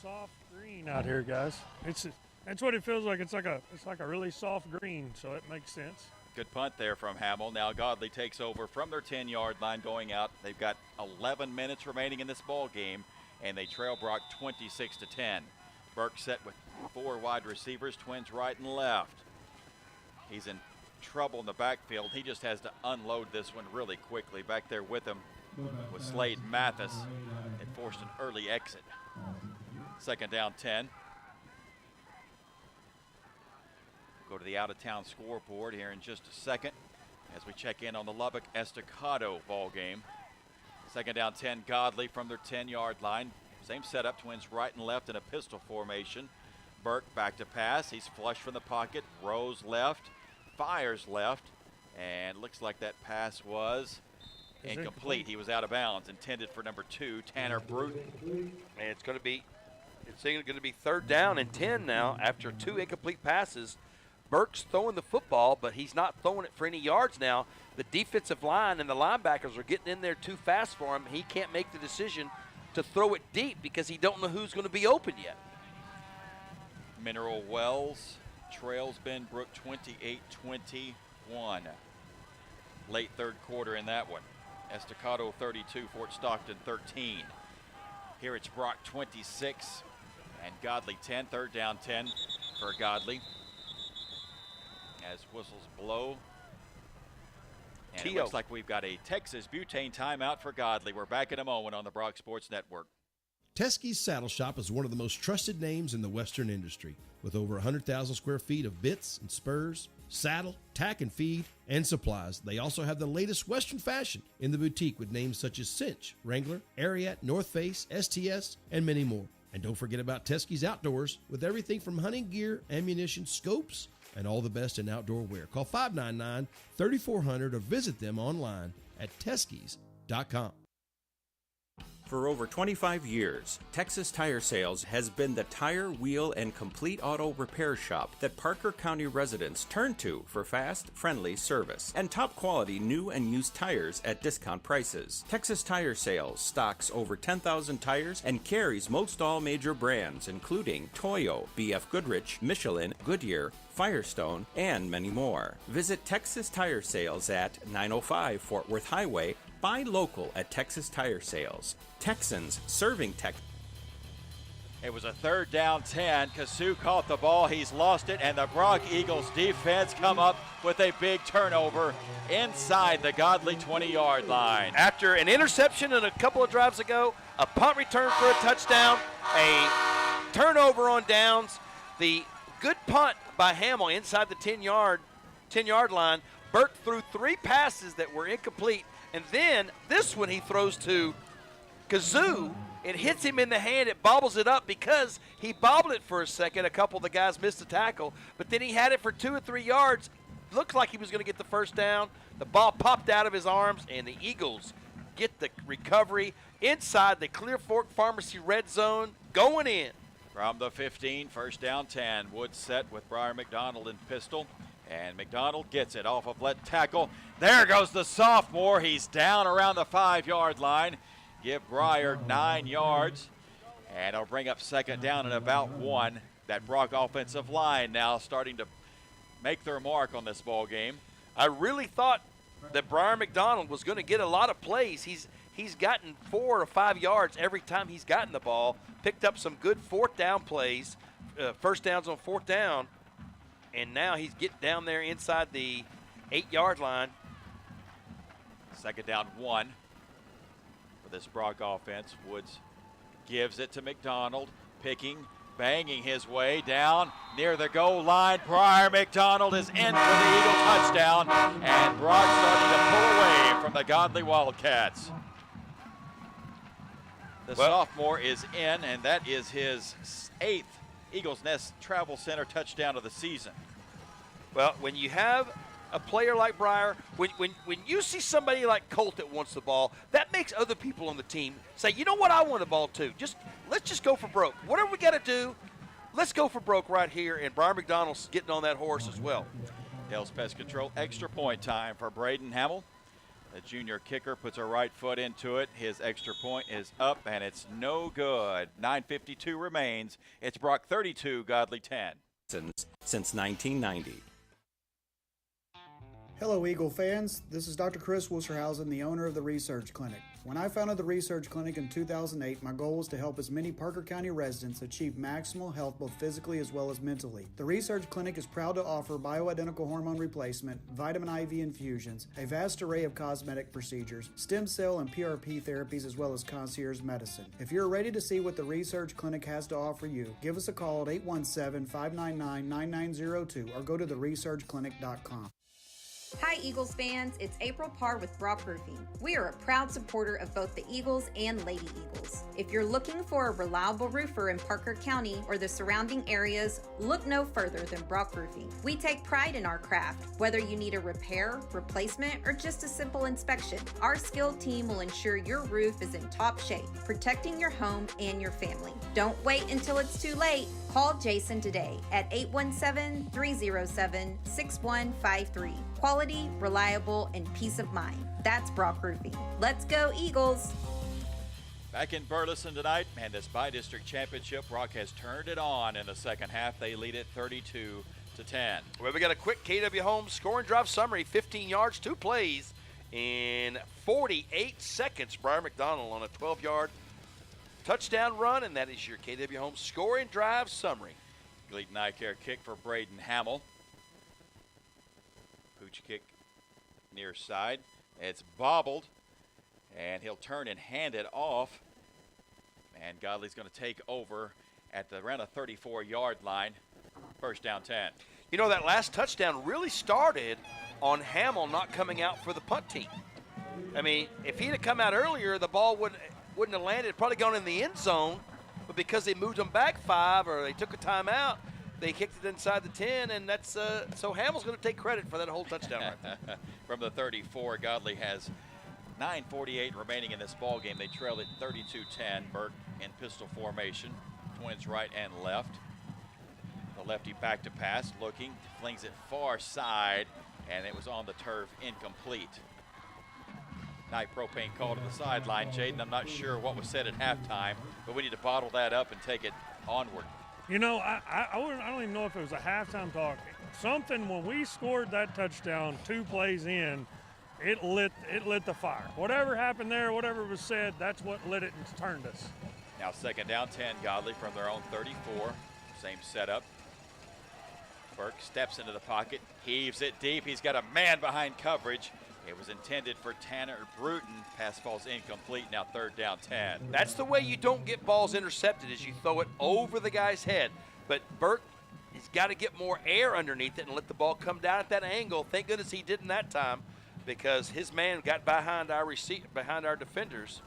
soft green out here, guys. That's what it feels like. It's like a really soft green, so it makes sense. Good punt there from Hamill. Now Godley takes over from their 10-yard line going out. They've got 11 minutes remaining in this ball game, and they trail Brock 26-10. Burke set with 4 wide receivers, twins right and left. He's in trouble in the backfield. He just has to unload this one really quickly. Back there with him was Slade Mathis and forced an early exit. Second down 10. Go to the out-of-town scoreboard here in just a second as we check in on the Lubbock Estacado ball game. Second down 10, Godley from their 10-yard line. Same setup, twins right and left in a pistol formation. Burke back to pass. He's flush from the pocket. Rose left, fires left, and looks like that pass was incomplete. He was out of bounds, intended for number 2, Tanner Bruton. And it's going to be 3rd down and 10 now after 2 incomplete passes. Burke's throwing the football, but he's not throwing it for any yards now. The defensive line and the linebackers are getting in there too fast for him. He can't make the decision to throw it deep because he don't know who's going to be open yet. Mineral Wells trails Benbrook 28-21. Late third quarter in that one. Estacado 32, Fort Stockton 13. Here it's Brock 26 and Godley 10. 3rd down 10 for Godley. As whistles blow. And it looks like we've got a Texas Butane timeout for Godley. We're back in a moment on the Brock Sports Network. Teskey's Saddle Shop is one of the most trusted names in the Western industry. With over 100,000 square feet of bits and spurs, saddle, tack and feed, and supplies, they also have the latest Western fashion in the boutique with names such as Cinch, Wrangler, Ariat, North Face, STS, and many more. And don't forget about Teskey's Outdoors with everything from hunting gear, ammunition, scopes, and all the best in outdoor wear. Call 599-3400 or visit them online at teskeys.com. For over 25 years, Texas Tire Sales has been the tire, wheel, and complete auto repair shop that Parker County residents turn to for fast, friendly service and top quality new and used tires at discount prices. Texas Tire Sales stocks over 10,000 tires and carries most all major brands including Toyo, BF Goodrich, Michelin, Goodyear, Firestone, and many more. Visit Texas Tire Sales at 905 Fort Worth Highway. Buy local at Texas Tire Sales. Texans serving Texas. It was a 3rd down 10. Kasu caught the ball. He's lost it, and the Brock Eagles defense come up with a big turnover inside the Godley 20-yard line. After an interception and a couple of drives ago, a punt return for a touchdown, a turnover on downs, the good punt by Hamill inside the 10-yard line. Burke threw 3 passes that were incomplete. And then this one he throws to Kazoo, It hits him in the hand. It bobbles it up because he bobbled it for a second. A couple of the guys missed the tackle, but then he had it for 2 or 3 yards. Looked like he was going to get the first down. The ball popped out of his arms, and the Eagles get the recovery inside the Clear Fork Pharmacy red zone, going in. From the 15, first down 10. Woods set with Briar McDonald in pistol. And McDonald gets it off of left tackle. There goes the sophomore. He's down around the 5-yard line. Give Briar 9 yards. And it'll bring up second down and about 1. That Brock offensive line now starting to make their mark on this ball game. I really thought that Briar McDonald was going to get a lot of plays. He's gotten 4 or 5 yards every time he's gotten the ball. Picked up some good fourth down plays, first downs on fourth down. And now he's getting down there inside the 8-yard line. Second down 1 for this Brock offense. Woods gives it to McDonald, picking, banging his way down near the goal line. Briar McDonald is in for the Eagle touchdown, and Brock starting to pull away from the Godley Wildcats. The sophomore is in, and that is his 8th Eagles Nest Travel Center touchdown of the season. Well, when you have a player like Briar, when you see somebody like Colt that wants the ball, that makes other people on the team say, you know what, I want the ball too. Let's just go for broke. Whatever we got to do, let's go for broke right here. And Briar McDonald's getting on that horse as well. Dale's Pest Control, extra point time for Braden Hamill. The junior kicker puts a right foot into it. His extra point is up, and it's no good. 9:52 remains. It's Brock 32, Godley 10. Since 1990. Hello, Eagle fans. This is Dr. Chris Wusterhausen, the owner of the Research Clinic. When I founded the Research Clinic in 2008, my goal was to help as many Parker County residents achieve maximal health both physically as well as mentally. The Research Clinic is proud to offer bioidentical hormone replacement, vitamin IV infusions, a vast array of cosmetic procedures, stem cell and PRP therapies, as well as concierge medicine. If you're ready to see what the Research Clinic has to offer you, give us a call at 817-599-9902 or go to theresearchclinic.com. Hi Eagles fans, it's April Parr with Brock Roofing. We are a proud supporter of both the Eagles and Lady Eagles. If you're looking for a reliable roofer in Parker County or the surrounding areas, look no further than Brock Roofing. We take pride in our craft. Whether you need a repair, replacement, or just a simple inspection, our skilled team will ensure your roof is in top shape, protecting your home and your family. Don't wait until it's too late. Call Jason today at 817-307-6153. Quality, reliable, and peace of mind. That's Brock Roofing. Let's go, Eagles! Back in Burleson tonight, and this bi-district championship, Brock has turned it on in the second half. They lead it 32-10. Well, we got a quick KW Holmes scoring drive summary, 15 yards, 2 plays in 48 seconds. Briar McDonald on a 12-yard touchdown run, and that is your KW Holmes scoring drive summary. Lead Nycare kick for Braden Hamill. Pooch kick near side. It's bobbled, and he'll turn and hand it off. And Godley's going to take over at around a 34-yard line. First down 10. You know, that last touchdown really started on Hamill not coming out for the punt team. I mean, if he'd have come out earlier, the ball wouldn't have landed, probably gone in the end zone, but because they moved them back 5 or they took a timeout, they kicked it inside the 10, and that's so Hamill's going to take credit for that whole touchdown right there. From the 34, Godley has 9:48 remaining in this ball game. They trail it 32-10. Burke in pistol formation, twins right and left. The lefty back to pass, looking, flings it far side, and it was on the turf, incomplete. Night propane call to the sideline. Jaden, I'm not sure what was said at halftime, but we need to bottle that up and take it onward. You know, I don't even know if it was a halftime talk. Something when we scored that touchdown 2 plays in, it lit the fire. Whatever happened there, whatever was said, that's what lit it and turned us. Now second down 10, Godley from their own 34. Same setup. Burke steps into the pocket, heaves it deep. He's got a man behind coverage. It was intended for Tanner Bruton. Pass falls incomplete. Now third down 10. That's the way you don't get balls intercepted, is you throw it over the guy's head. But Burke has got to get more air underneath it and let the ball come down at that angle. Thank goodness he didn't that time, because his man got behind our defenders.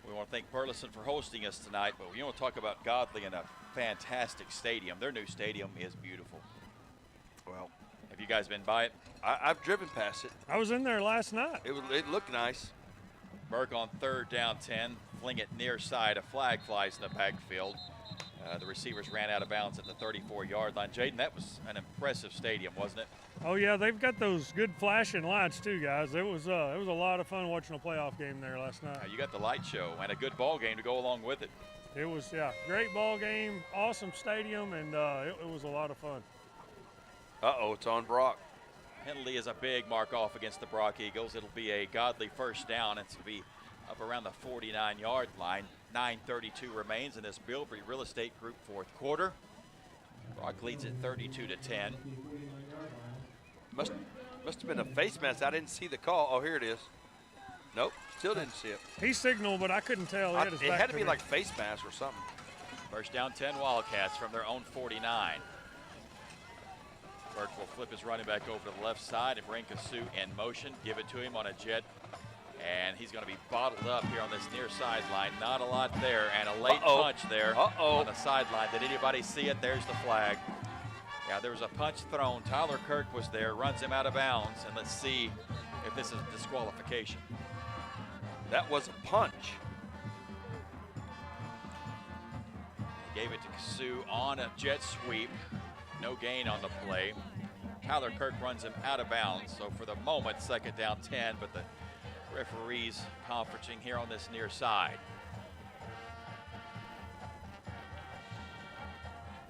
We want to thank Burleson for hosting us tonight, but we want to talk about Godley in a fantastic stadium. Their new stadium is beautiful. Well, have you guys been by it? I've driven past it. I was in there last night. It looked nice. Burke on 3rd down 10, fling it near side. A flag flies in the backfield. The receivers ran out of bounds at the 34-yard line. Jaden, that was an impressive stadium, wasn't it? Oh yeah, they've got those good flashing lights too, guys. It was a lot of fun watching a playoff game there last night. You got the light show and a good ball game to go along with it. It was, great ball game, awesome stadium, and it was a lot of fun. Uh-oh, it's on Brock. Penalty is a big mark off against the Brock Eagles. It'll be a Godley first down. It's going to be up around the 49-yard line. 9:32 remains in this Bilbrey Real Estate Group fourth quarter. Brock leads it 32-10. Must have been a face mask. I didn't see the call. Oh, here it is. Nope, still didn't see it. He signaled, but I couldn't tell. It had to be like face mask or something. First down 10 Wildcats from their own 49. Burke will flip his running back over to the left side and bring Kasu in motion. Give it to him on a jet. And he's going to be bottled up here on this near sideline. Not a lot there, and a late punch there on the sideline. Did anybody see it? There's the flag. Yeah, there was a punch thrown. Tyler Kirk was there, runs him out of bounds, and let's see if this is disqualification. That was a punch. He gave it to Kasu on a jet sweep. No gain on the play. Tyler Kirk runs him out of bounds. So for the moment, second down 10, but the referees conferencing here on this near side.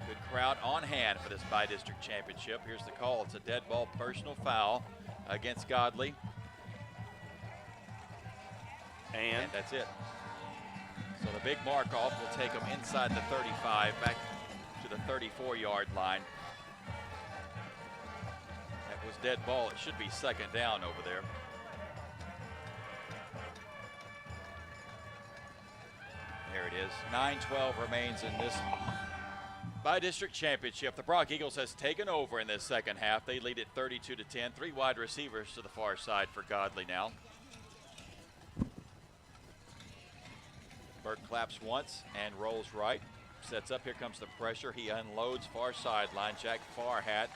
Good crowd on hand for this bi-district championship. Here's the call. It's a dead ball personal foul against Godley. And that's it. So the big mark off will take them inside the 35, back to the 34-yard line. That was dead ball. It should be second down over there. There it is. 9:12 remains in this bi-district championship. The Brock Eagles has taken over in this second half. They lead it 32-10. 3 wide receivers to the far side for Godley now. Burke claps once and rolls right. Sets up. Here comes the pressure. He unloads far sideline. Jack Farhat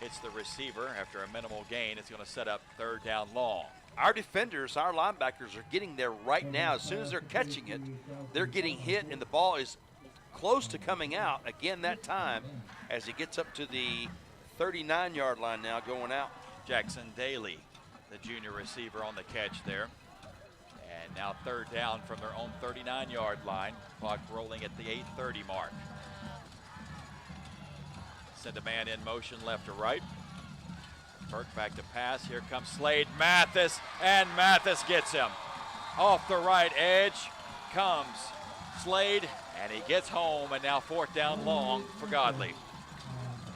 hits the receiver after a minimal gain. It's going to set up 3rd down long. Our defenders, our linebackers are getting there right now. As soon as they're catching it, they're getting hit, and the ball is close to coming out again that time as he gets up to the 39-yard line now going out. Jackson Daly, the junior receiver, on the catch there. And now 3rd down from their own 39-yard line. Clock rolling at the 8:30 mark. Send a man in motion left to right. Burke back to pass. Here comes Slade Mathis, and Mathis gets him. Off the right edge comes Slade, and he gets home, and now 4th down long for Godley.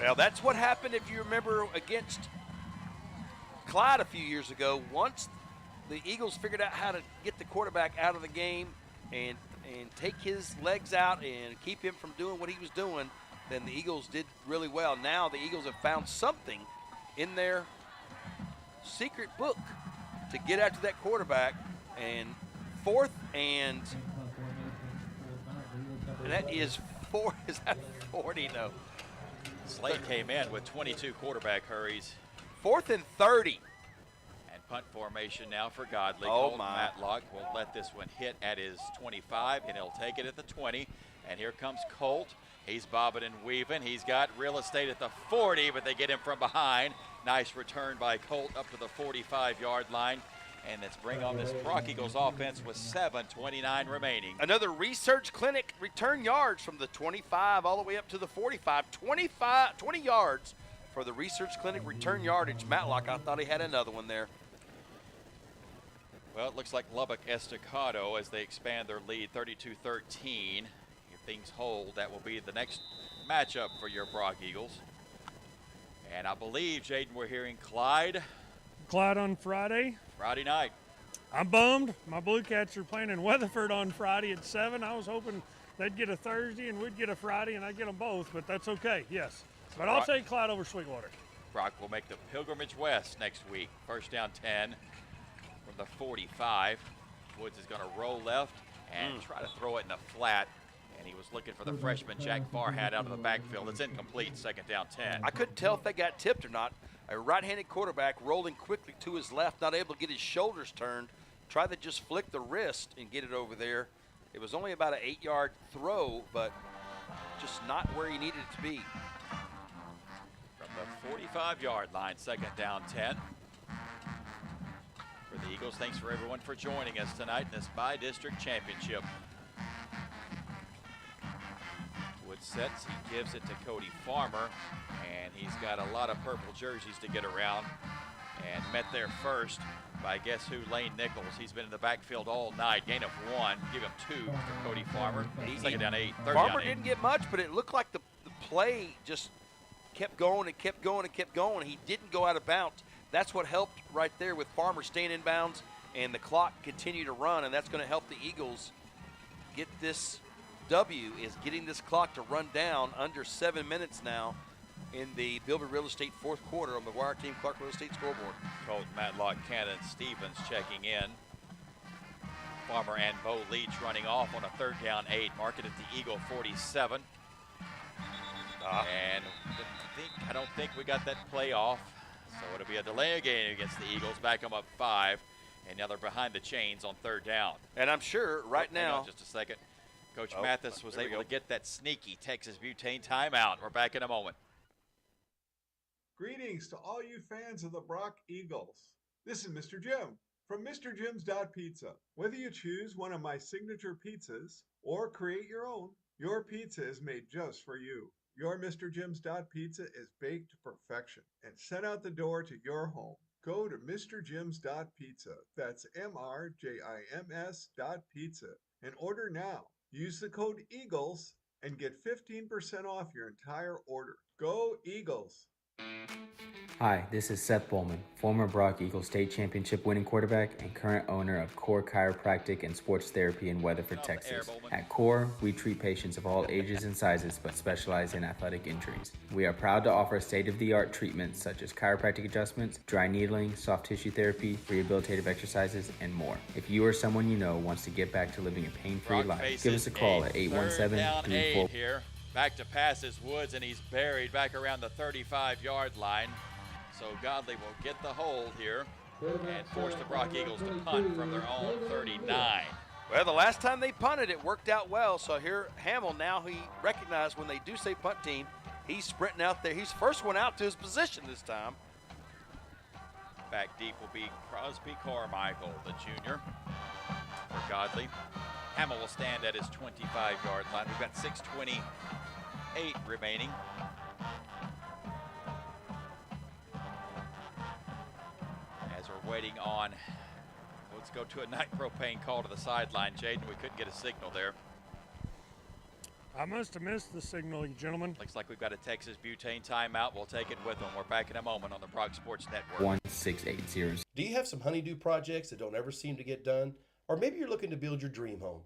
Well, that's what happened, if you remember, against Clyde a few years ago. Once the Eagles figured out how to get the quarterback out of the game and take his legs out and keep him from doing what he was doing, then the Eagles did really well. Now the Eagles have found something in their secret book to get after that quarterback, and 4th and that is 4. Is that 40? No. Slade came in with 22 quarterback hurries. 4th and 30. And punt formation now for Godley. Oh, Colton my. Matlock will let this one hit at his 25, and he'll take it at the 20. And here comes Colt. He's bobbing and weaving. He's got real estate at the 40, but they get him from behind. Nice return by Colt up to the 45-yard line. And let's bring on this Brock Eagles offense with 7:29 remaining. Another Research Clinic return yards from the 25 all the way up to the 45. 20 yards for the Research Clinic return yardage. Matlock, I thought he had another one there. Well, it looks like Lubbock Estacado as they expand their lead 32-13. If things hold, that will be the next matchup for your Brock Eagles. And I believe, Jaden, we're hearing Clyde. Clyde on Friday. Friday night. I'm bummed. My Blue Cats are playing in Weatherford on Friday at 7. I was hoping they'd get a Thursday and we'd get a Friday, and I'd get them both, but that's okay, yes. But I'll take Clyde over Sweetwater. Brock will make the pilgrimage west next week. First down 10 from the 45. Woods is going to roll left, and try to throw it in the flat. And he was looking for the freshman Jack Farhat out of the backfield. It's incomplete, second down 10. I couldn't tell if they got tipped or not. A right-handed quarterback rolling quickly to his left, not able to get his shoulders turned, tried to just flick the wrist and get it over there. It was only about an 8-yard throw, but just not where he needed it to be. From the 45-yard line, second down 10. For the Eagles, thanks for everyone for joining us tonight in this by-district championship. Wood sets, he gives it to Cody Farmer, and he's got a lot of purple jerseys to get around. And met there first by guess who, Lane Nichols. He's been in the backfield all night. Gain of 1, give him 2 for Cody Farmer. Second down 8, third Farmer down 8. didn't get much, but it looked like the play just kept going and kept going and kept going. He didn't go out of bounds. That's what helped right there with Farmer staying in bounds and the clock continued to run, and that's going to help the Eagles get this W, is getting this clock to run down under 7 minutes now in the Bilby Real Estate fourth quarter on the Wire Team Clark Real Estate scoreboard. Colt Matlock, Cannon Stevens checking in. Farmer and Bo Leach running off on a third down 8, marking at the Eagle 47. And I don't think we got that play off, so it'll be a delay game against the Eagles. Back them up 5, and now they're behind the chains on third down. And I'm sure right Hang now, on just a second. Coach Mathis was able to get that sneaky Texas Butane timeout. We're back in a moment. Greetings to all you fans of the Brock Eagles. This is Mr. Jim from Mr. Jim's Pizza. Whether you choose one of my signature pizzas or create your own, your pizza is made just for you. Your Mr. Jim's Pizza is baked to perfection and sent out the door to your home. Go to Mr. Jim's Pizza. That's MRJIMS Pizza and order now. Use the code EAGLES and get 15% off your entire order. Go Eagles! Hi, this is Seth Bowman, former Brock Eagles state championship winning quarterback and current owner of Core Chiropractic and Sports Therapy in Weatherford, Texas. At Core, we treat patients of all ages and sizes but specialize in athletic injuries. We are proud to offer state-of-the-art treatments such as chiropractic adjustments, dry needling, soft tissue therapy, rehabilitative exercises, and more. If you or someone you know wants to get back to living a pain-free life, give us a call at 817-34... here. Back to pass is Woods, and he's buried back around the 35-yard line. So Godley will get the hold here and force the Brock Eagles to punt from their own 39. well, the last time they punted, it worked out well. So here, Hamill, now he recognized when they do say punt team, he's sprinting out there. He's first one out to his position this time. Back deep will be Crosby Carmichael, the junior, for Godley. Hamill will stand at his 25-yard line. We've got 6:28 remaining. As we're waiting on, let's go to a night propane call to the sideline. Jaden, we couldn't get a signal there. I must have missed the signal, you gentlemen. Looks like we've got a Texas Butane timeout. We'll take it with them. We're back in a moment on the Brock Sports Network. 1680. Do you have some honeydew projects that don't ever seem to get done? Or maybe you're looking to build your dream home.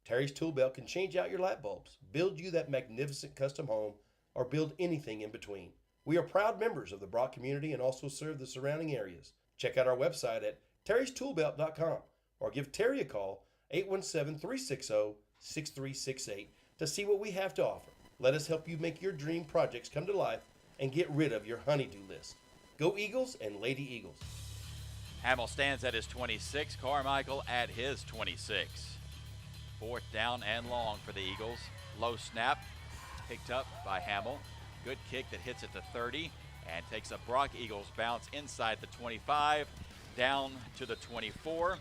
Terry's Tool Belt can change out your light bulbs, build you that magnificent custom home, or build anything in between. We are proud members of the Brock community and also serve the surrounding areas. Check out our website at terrystoolbelt.com or give Terry a call, 817-360-6368, to see what we have to offer. Let us help you make your dream projects come to life and get rid of your honeydew list. Go Eagles and Lady Eagles. Hamill stands at his 26, Carmichael at his 26. Fourth down and long for the Eagles. Low snap, picked up by Hamill. Good kick that hits at the 30 and takes a Brock Eagles bounce inside the 25, down to the 24,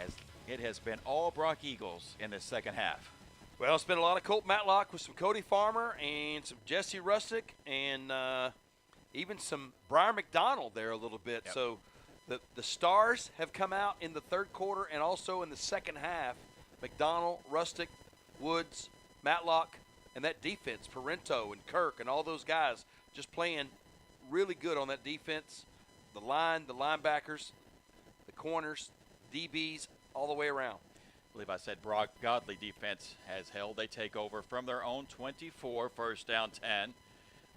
as it has been all Brock Eagles in the second half. Well, it's been a lot of Colt Matlock with some Cody Farmer and some Jesse Rustick and even some Brian McDonald there a little bit. Yep. So the stars have come out in the third quarter and also in the second half. McDonald, Rustick, Woods, Matlock, and that defense, Parento and Kirk and all those guys just playing really good on that defense. The line, the linebackers, the corners, DBs, all the way around. I believe I said Brock Godley defense has held. They take over from their own 24, first down 10.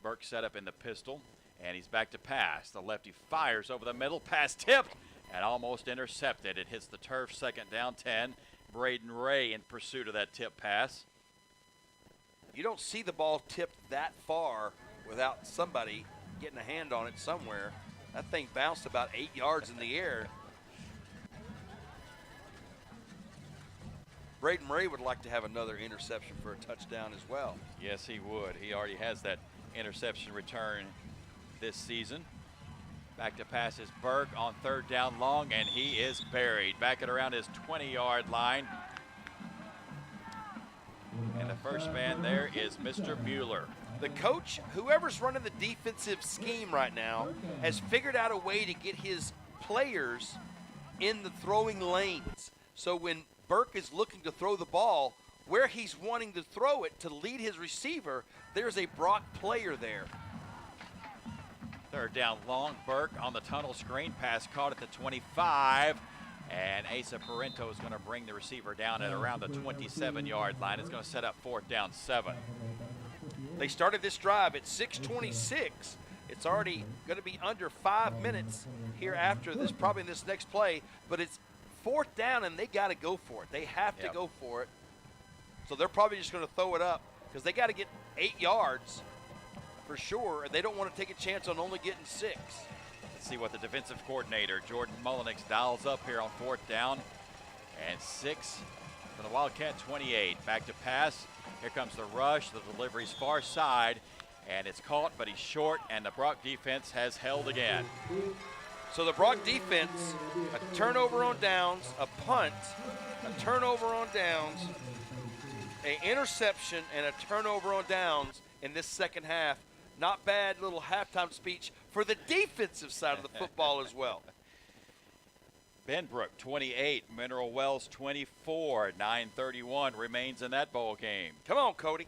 Burke set up in the pistol, and he's back to pass. The lefty fires over the middle, pass tipped, and almost intercepted. It hits the turf, second down 10, Braden Ray in pursuit of that tip pass. You don't see the ball tipped that far without somebody getting a hand on it somewhere. That thing bounced about 8 yards in the air. Braden Ray would like to have another interception for a touchdown as well. Yes, he would. He already has that interception return this season. Back to pass is Burke on 3rd down long, and he is buried. Back at around his 20-yard line. And the first man there is Mr. Mueller. The coach, whoever's running the defensive scheme right now, has figured out a way to get his players in the throwing lanes. So when Burke is looking to throw the ball, where he's wanting to throw it to lead his receiver, there's a Brock player there. 3rd down long, Burke on the tunnel screen, pass caught at the 25, and Asa Parento is going to bring the receiver down at around the 27-yard line. It's going to set up 4th down 7. They started this drive at 6:26. It's already going to be under 5 minutes here after this, probably in this next play, but it's 4th down, and they got to go for it. They have to go for it. So they're probably just going to throw it up because they got to get 8 yards for sure, and they don't want to take a chance on only getting 6. Let's see what the defensive coordinator, Jordan Mullenix, dials up here on 4th down. And 6 for the Wildcat 28. Back to pass. Here comes the rush. The delivery's far side, and it's caught, but he's short, and the Brock defense has held again. So the Brock defense, a turnover on downs, a punt, a turnover on downs, an interception, and a turnover on downs in this second half. Not bad little halftime speech for the defensive side of the football as well. Benbrook 28, Mineral Wells 24, 9:31 remains in that bowl game. Come on, Cody.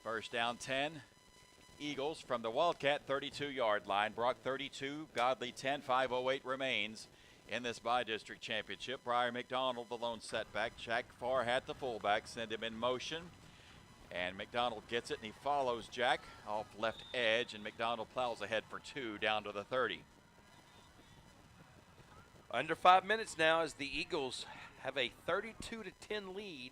1st down 10. Eagles from the Wildcat 32-yard line. Brock 32, Godley 10, 5:08 remains in this by-district championship. Briar McDonald, the lone setback. Jack Farhat, the fullback, send him in motion. And McDonald gets it, and he follows Jack off left edge, and McDonald plows ahead for 2 down to the 30. Under 5 minutes now as the Eagles have a 32-10 lead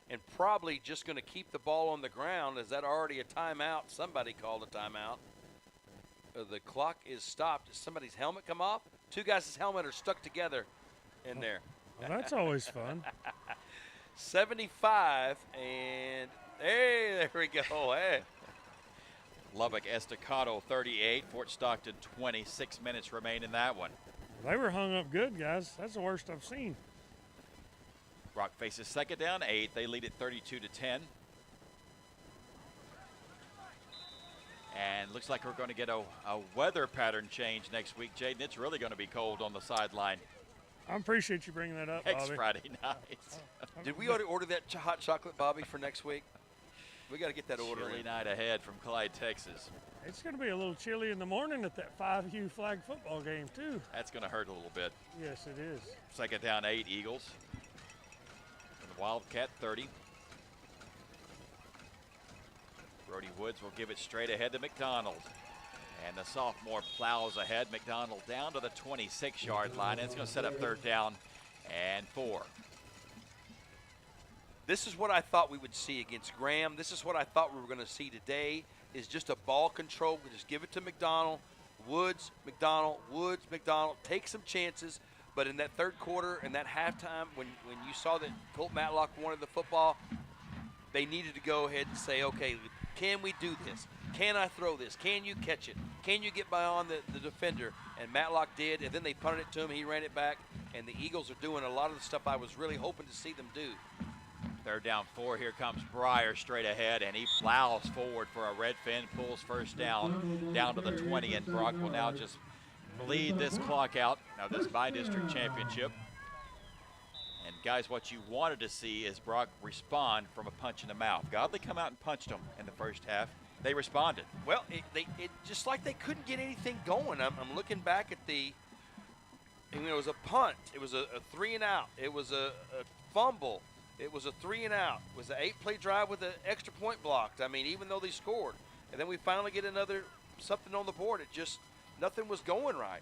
and probably just going to keep the ball on the ground. Is that already a timeout? Somebody called a timeout. The clock is stopped. Does somebody's helmet come off? 2 guys' helmet are stuck together in there. Well, that's always fun. 75, and hey, there we go. Hey. Lubbock Estacado 38, Fort Stockton 26 minutes remain in that one. They were hung up good, guys. That's the worst I've seen. Brock faces 2nd down 8. They lead it 32-10. And looks like we're going to get a weather pattern change next week, Jaden. It's really going to be cold on the sideline. I appreciate you bringing that up, Next Bobby. Friday night. Did we already order that hot chocolate, Bobby, for next week? We got to get that order Chilly in. night ahead from Clyde, Texas. It's going to be a little chilly in the morning at that 5U flag football game, too. That's going to hurt a little bit. Yes, it is. 2nd down 8, Eagles. From the Wildcat 30. Brody Woods will give it straight ahead to McDonald. And the sophomore plows ahead. McDonald down to the 26-yard line. And it's going to set up 3rd down and 4. This is what I thought we would see against Graham. This is what I thought we were going to see today, is just a ball control. We just give it to McDonald, Woods, McDonald, Woods, McDonald. Take some chances. But in that 3rd quarter and that halftime, when you saw that Colt Matlock wanted the football, they needed to go ahead and say, okay, can we do this? Can I throw this? Can you catch it? Can you get beyond the defender? And Matlock did, and then they punted it to him. He ran it back, and the Eagles are doing a lot of the stuff I was really hoping to see them do. 3rd down 4. Here comes Breyer straight ahead, and he plows forward for a Redfin, pulls 1st down to the 20, and Brock will now just bleed this clock out of this by-district championship. And guys, what you wanted to see is Brock respond from a punch in the mouth. Godley come out and punched them in the first half. They responded. Well, it just like they couldn't get anything going. I'm looking back at it was a punt. It was a 3-and-out. It was a fumble. It was a 3-and-out. It was an 8-play drive with an extra point blocked. I mean, even though they scored. And then we finally get something on the board. It just, nothing was going right.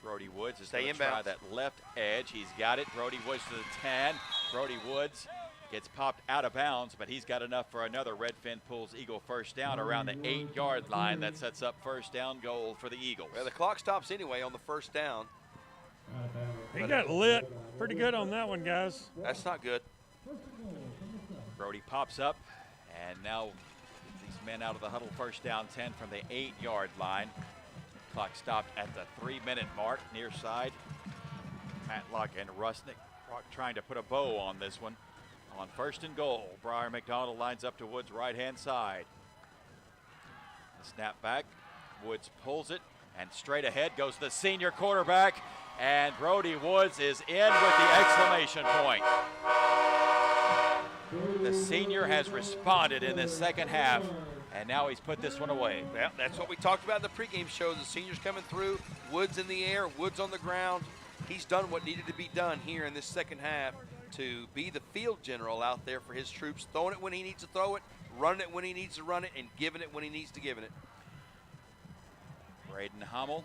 Brody Woods is going to try that left edge. He's got it. Brody Woods to the 10. Brody Woods gets popped out of bounds, but he's got enough for another. Redfin pulls Eagle first down around the 8-yard line. That sets up first down goal for the Eagles. Well, the clock stops anyway on the first down. He got lit pretty good on that one, guys. That's not good. Brody pops up, and now these men out of the huddle. First down 10 from the 8-yard line. Clock stopped at the 3-minute mark, near side. Matlock and Rusnick trying to put a bow on this one. On first and goal, Briar McDonald lines up to Woods' right-hand side. The snap back, Woods pulls it, and straight ahead goes the senior quarterback, and Brody Woods is in with the exclamation point. The senior has responded in the second half, and now he's put this one away. Well, that's what we talked about in the pregame show. The senior's coming through, Woods in the air, Woods on the ground. He's done what needed to be done here in this second half to be the field general out there for his troops, throwing it when he needs to throw it, running it when he needs to run it, and giving it when he needs to give it. Braden Hummel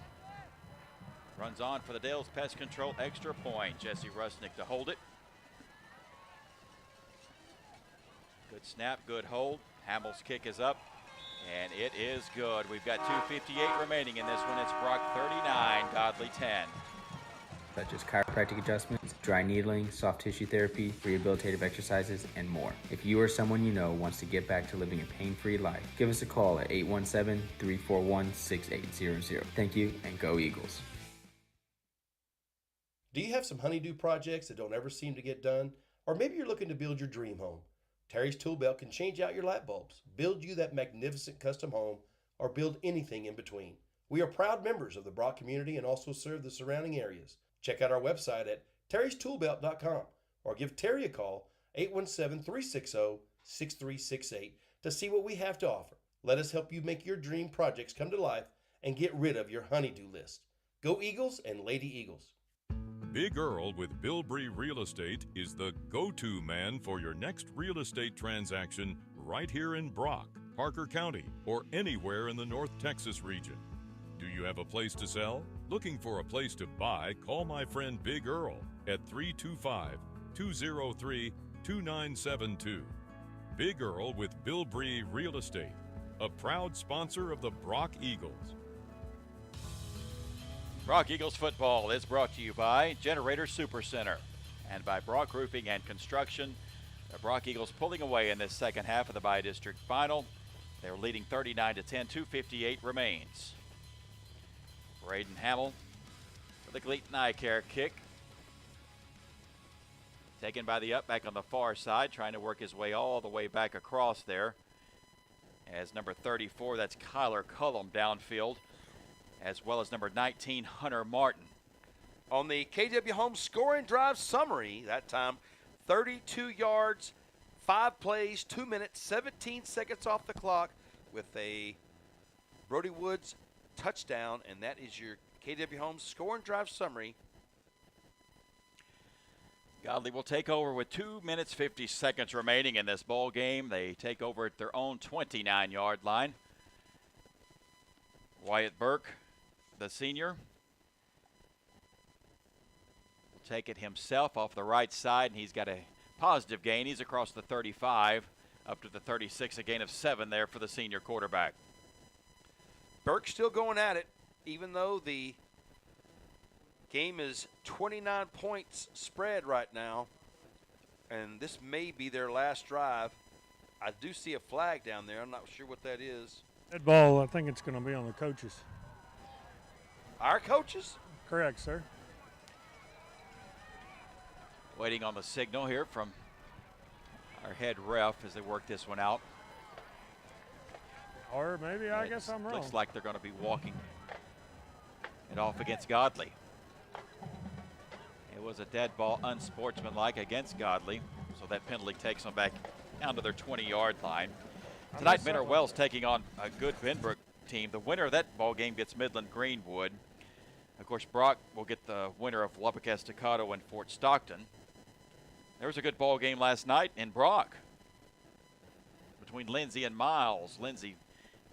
runs on for the Dales Pest Control extra point. Jesse Rusnick to hold it. Good snap, good hold. Hamill's kick is up, and it is good. We've got 2:58 remaining in this one. It's Brock 39, Godley 10. Such as chiropractic adjustments, dry needling, soft tissue therapy, rehabilitative exercises, and more. If you or someone you know wants to get back to living a pain-free life, give us a call at 817-341-6800. Thank you, and go Eagles. Do you have some honeydew projects that don't ever seem to get done? Or maybe you're looking to build your dream home. Terry's Tool Belt can change out your light bulbs, build you that magnificent custom home, or build anything in between. We are proud members of the Brock community and also serve the surrounding areas. Check out our website at terrystoolbelt.com or give Terry a call, 817-360-6368, to see what we have to offer. Let us help you make your dream projects come to life and get rid of your honeydew list. Go Eagles and Lady Eagles. Big Earl with Bilbrey Real Estate is the go-to man for your next real estate transaction right here in Brock, Parker County, or anywhere in the North Texas region. Do you have a place to sell? Looking for a place to buy? Call my friend Big Earl at 325-203-2972. Big Earl with Bilbrey Real Estate, a proud sponsor of the Brock Eagles. Brock Eagles football is brought to you by Generator Supercenter and by Brock Roofing and Construction. The Brock Eagles pulling away in this second half of the Bi-District Final. They're leading 39-10, 2:58 remains. Braden Hamill for the Gleaton Eye Care kick. Taken by the up back on the far side, trying to work his way all the way back across there. As number 34, that's Kyler Cullum downfield, as well as number 19, Hunter Martin. On the KW Home scoring drive summary, that time 32 yards, 5 plays, 2 minutes, 17 seconds off the clock with a Brody Woods touchdown, and that is your KW Home scoring drive summary. Godley will take over with 2 minutes, 50 seconds remaining in this ball game. They take over at their own 29-yard line. Wyatt Burke, the senior, will take it himself off the right side, and he's got a positive gain. He's across the 35 up to the 36, a gain of 7 there for the senior quarterback. Burke still going at it, even though the game is 29 points spread right now, and this may be their last drive. I do see a flag down there. I'm not sure what that is. That ball, I think it's going to be on the coaches. Our coaches? Correct, sir. Waiting on the signal here from our head ref as they work this one out. Or maybe I guess I'm wrong. Looks like they're going to be walking it off against Godley. It was a dead ball, unsportsmanlike against Godley, so that penalty takes them back down to their 20-yard line. Tonight, Minter Wells taking on a good Benbrook team. The winner of that ball game gets Midland Greenwood. Of course, Brock will get the winner of Lubbock Estacado and Fort Stockton. There was a good ball game last night in Brock between Lindsay and Miles. Lindsay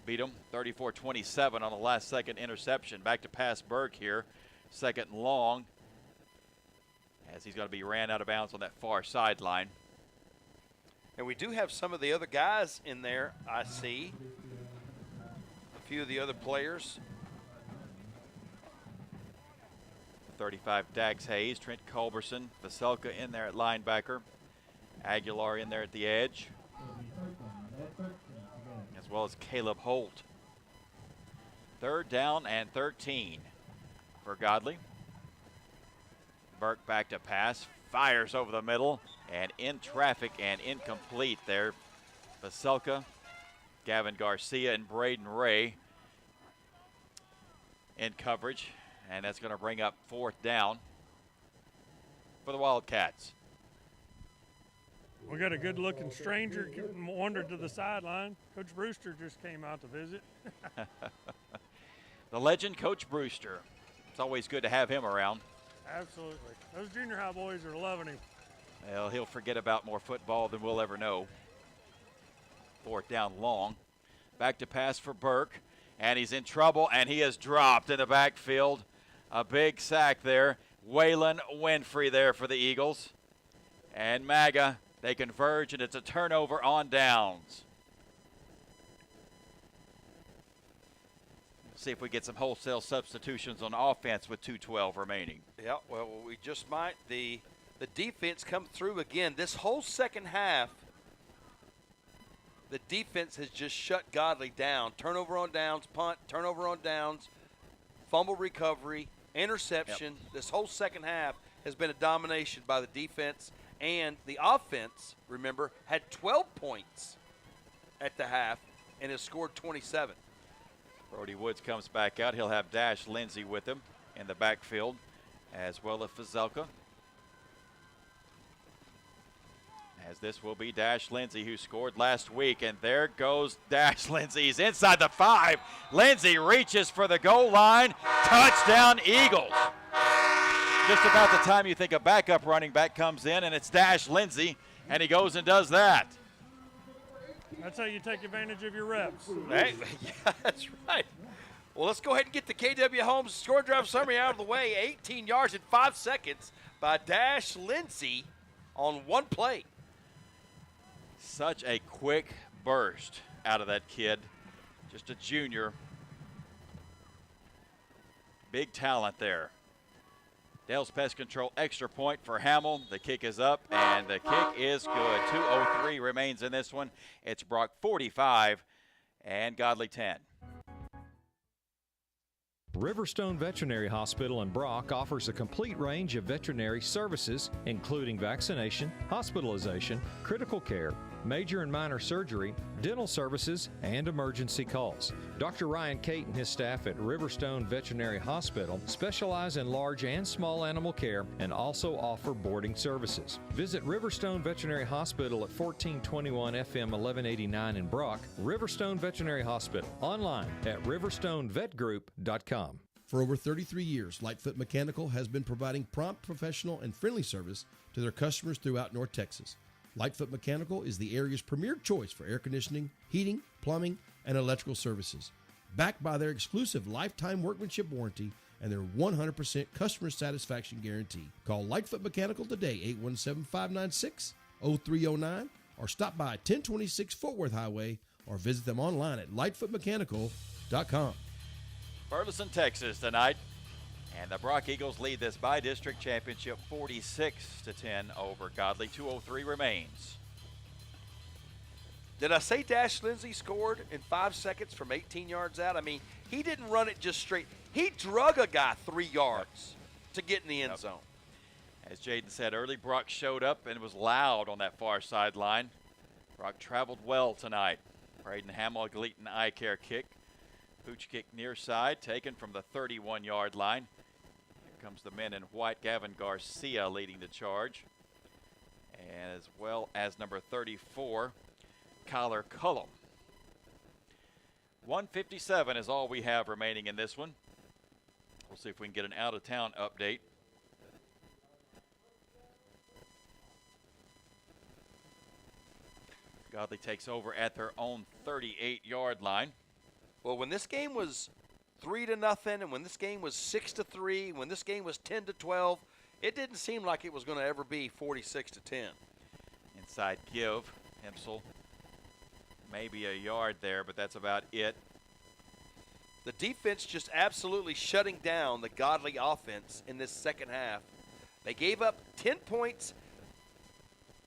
beat them 34-27 on a last-second interception. Back to pass Burke here. Second and long, as he's going to be ran out of bounds on that far sideline. And we do have some of the other guys in there, I see. A few of the other players. 35, Dax Hayes, Trent Culberson, Vaselka in there at linebacker, Aguilar in there at the edge, as well as Caleb Holt. 3rd down and 13 for Godley. Burke back to pass, fires over the middle, and in traffic and incomplete there. Vaselka, Gavin Garcia, and Braden Ray in coverage, and that's going to bring up 4th down for the Wildcats. We got a good-looking stranger wandered to the sideline. Coach Brewster just came out to visit. The legend, Coach Brewster. It's always good to have him around. Absolutely. Those junior high boys are loving him. Well, he'll forget about more football than we'll ever know. 4th down long. Back to pass for Burke, and he's in trouble, and he is dropped in the backfield. A big sack there. Waylon Winfrey there for the Eagles. And MAGA, they converge, and it's a turnover on downs. See if we get some wholesale substitutions on offense with 2:12 remaining. Yeah, well, we just might. The defense come through again. This whole second half, the defense has just shut Godley down. Turnover on downs, punt, turnover on downs, fumble recovery, interception. Yep. This whole second half has been a domination by the defense. And the offense, remember, had 12 points at the half and has scored 27. Brody Woods comes back out. He'll have Dash Lindsay with him in the backfield, as well as Fazelka. As this will be Dash Lindsay, who scored last week. And there goes Dash Lindsay. He's inside the 5. Lindsay reaches for the goal line. Touchdown, Eagles. Just about the time you think a backup running back comes in, and it's Dash Lindsay, and he goes and does that. That's how you take advantage of your reps. Hey, yeah, that's right. Well, let's go ahead and get the KW Homes score drive summary out of the way. 18 yards in 5 seconds by Dash Lindsay on one play. Such a quick burst out of that kid. Just a junior. Big talent there. Dale's Pest Control extra point for Hamill. The kick is up, and the kick is good. 2:03 remains in this one. It's Brock 45 and Godley 10. Riverstone Veterinary Hospital in Brock offers a complete range of veterinary services, including vaccination, hospitalization, critical care, major and minor surgery, dental services, and emergency calls. Dr. Ryan Cate and his staff at Riverstone Veterinary Hospital specialize in large and small animal care and also offer boarding services. Visit Riverstone Veterinary Hospital at 1421 FM 1189 in Brock. Riverstone Veterinary Hospital, online at riverstonevetgroup.com. For over 33 years, Lightfoot Mechanical has been providing prompt, professional, and friendly service to their customers throughout North Texas. Lightfoot Mechanical is the area's premier choice for air conditioning, heating, plumbing, and electrical services. Backed by their exclusive lifetime workmanship warranty and their 100% customer satisfaction guarantee. Call Lightfoot Mechanical today, 817-596-0309, or stop by 1026 Fort Worth Highway, or visit them online at lightfootmechanical.com. Burleson, Texas tonight. And the Brock Eagles lead this by-district championship 46-10 over Godley. 2:03 remains. Did I say Dash Lindsay scored in 5 seconds from 18 yards out? I mean, he didn't run it just straight. He drug a guy 3 yards to get in the end zone. As Jaden said early, Brock showed up and was loud on that far sideline. Brock traveled well tonight. Braden Hamill, Gleaton eye care kick. Pooch kick near side, taken from the 31-yard line. Here comes the men in white. Gavin Garcia leading the charge, as well as number 34, Kyler Cullum. 1:57 is all we have remaining in this one. We'll see if we can get an out-of-town update. Godley takes over at their own 38-yard line. Well, when this game was 3-0, and when this game was 6-3, when this game was 10-12, it didn't seem like it was going to ever be 46-10. Inside give, Hempsel. Maybe a yard there, but that's about it. The defense just absolutely shutting down the Godley offense in this second half. They gave up 10 points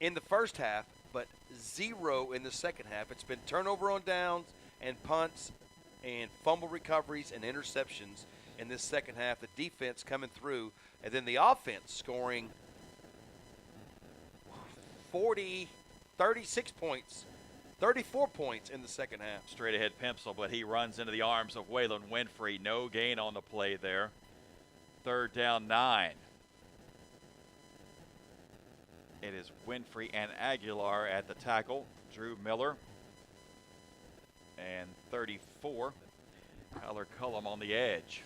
in the first half, but 0 in the second half. It's been turnover on downs and punts and fumble recoveries and interceptions in this second half. The defense coming through, and then the offense scoring 36 points, 34 points in the second half. Straight ahead Pimsel, but he runs into the arms of Waylon Winfrey. No gain on the play there. 3rd down 9. It is Winfrey and Aguilar at the tackle. Drew Miller and 34. Tyler Cullum on the edge.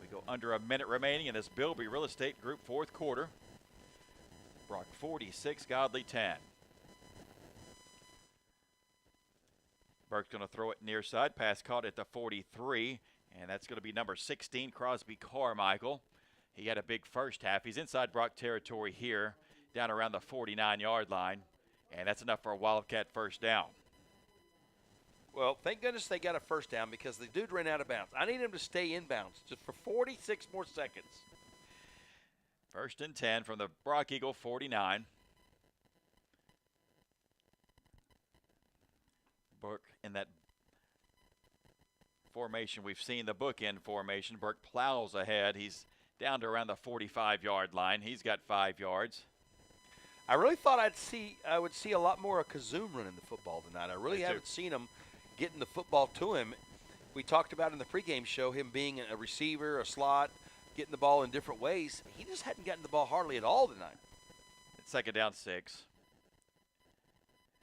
We go under a minute remaining in this Bilby Real Estate Group 4th quarter. Brock 46, Godley 10. Burke's going to throw it near side. Pass caught at the 43, and that's going to be number 16, Crosby Carmichael. He had a big first half. He's inside Brock territory here, down around the 49-yard line, and that's enough for a Wildcat first down. Well, thank goodness they got a first down because the dude ran out of bounds. I need him to stay in bounds just for 46 more seconds. 1st and 10 from the Brock Eagle 49. Burke in that formation. We've seen the bookend formation. Burke plows ahead. He's down to around the 45-yard line. He's got 5 yards. I really thought I would see a lot more of Kazoom running the football tonight. I really haven't seen him getting the football to him. We talked about in the pregame show him being a receiver, a slot, getting the ball in different ways. He just hadn't gotten the ball hardly at all tonight. It's 2nd down 6.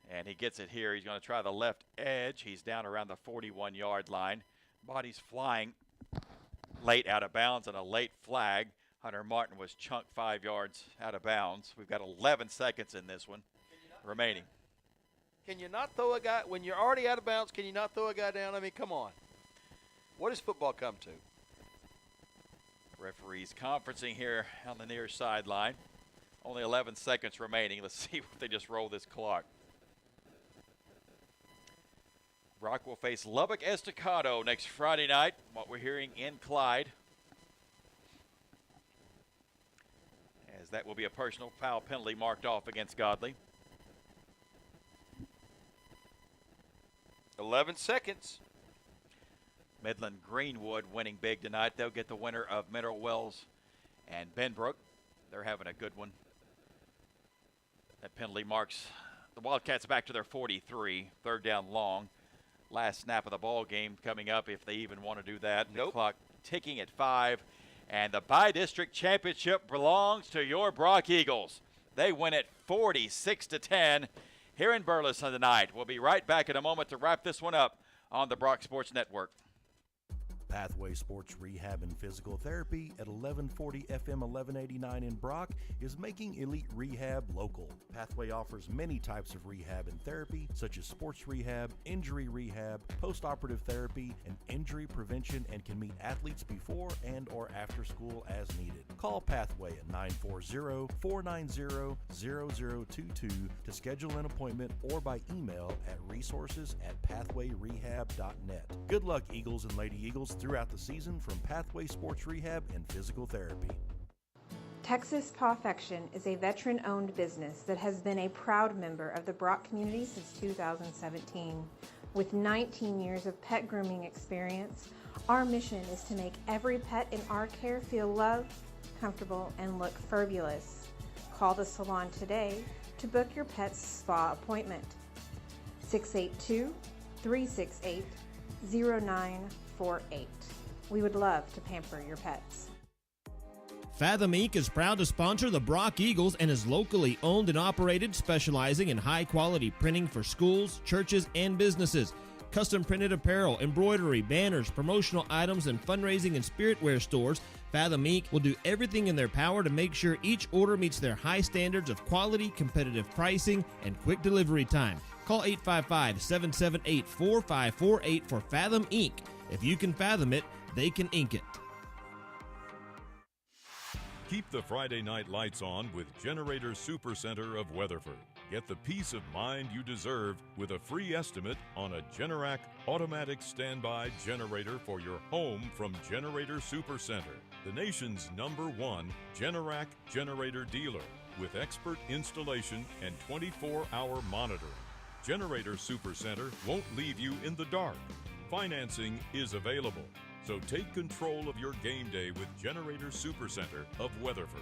And he gets it here. He's going to try the left edge. He's down around the 41-yard line. Body's flying late out of bounds and a late flag. Hunter Martin was chunked 5 yards out of bounds. We've got 11 seconds in this one remaining. Can you not throw a guy when you're already out of bounds? Can you not throw a guy down? I mean, come on. What does football come to? Referees conferencing here on the near sideline. Only 11 seconds remaining. Let's see if they just roll this clock. Brock will face Lubbock Estacado next Friday night, what we're hearing in Clyde. As that will be a personal foul penalty marked off against Godley. 11 seconds. Midland Greenwood winning big tonight. They'll get the winner of Mineral Wells and Benbrook. They're having a good one. That penalty marks the Wildcats back to their 43, 3rd down long. Last snap of the ball game coming up if they even want to do that. Nope. The clock ticking at 5. And the Bi-District Championship belongs to your Brock Eagles. They win it 46-10 here in Burleson tonight. We'll be right back in a moment to wrap this one up on the Brock Sports Network. Pathway Sports Rehab and Physical Therapy at 1140 FM 1189 in Brock is making elite rehab local. Pathway offers many types of rehab and therapy, such as sports rehab, injury rehab, post-operative therapy, and injury prevention, and can meet athletes before and or after school as needed. Call Pathway at 940-490-0022 to schedule an appointment or by email at resources@pathwayrehab.net. Good luck, Eagles and Lady Eagles, throughout the season from Pathway Sports Rehab and Physical Therapy. Texas Pawfection is a veteran-owned business that has been a proud member of the Brock community since 2017. With 19 years of pet grooming experience, our mission is to make every pet in our care feel loved, comfortable, and look fabulous. Call the salon today to book your pet's spa appointment. 682-368-0948. We would love to pamper your pets. Fathom Inc. is proud to sponsor the Brock Eagles and is locally owned and operated, specializing in high-quality printing for schools, churches, and businesses. Custom printed apparel, embroidery, banners, promotional items, and fundraising and spiritware stores. Fathom Inc. will do everything in their power to make sure each order meets their high standards of quality, competitive pricing, and quick delivery time. Call 855-778-4548 for Fathom Inc. If you can fathom it, they can ink it. Keep the Friday night lights on with Generator Supercenter of Weatherford. Get the peace of mind you deserve with a free estimate on a Generac automatic standby generator for your home from Generator Supercenter, the nation's #1 Generac generator dealer with expert installation and 24-hour monitoring. Generator Supercenter won't leave you in the dark. Financing is available. So take control of your game day with Generator Supercenter of Weatherford.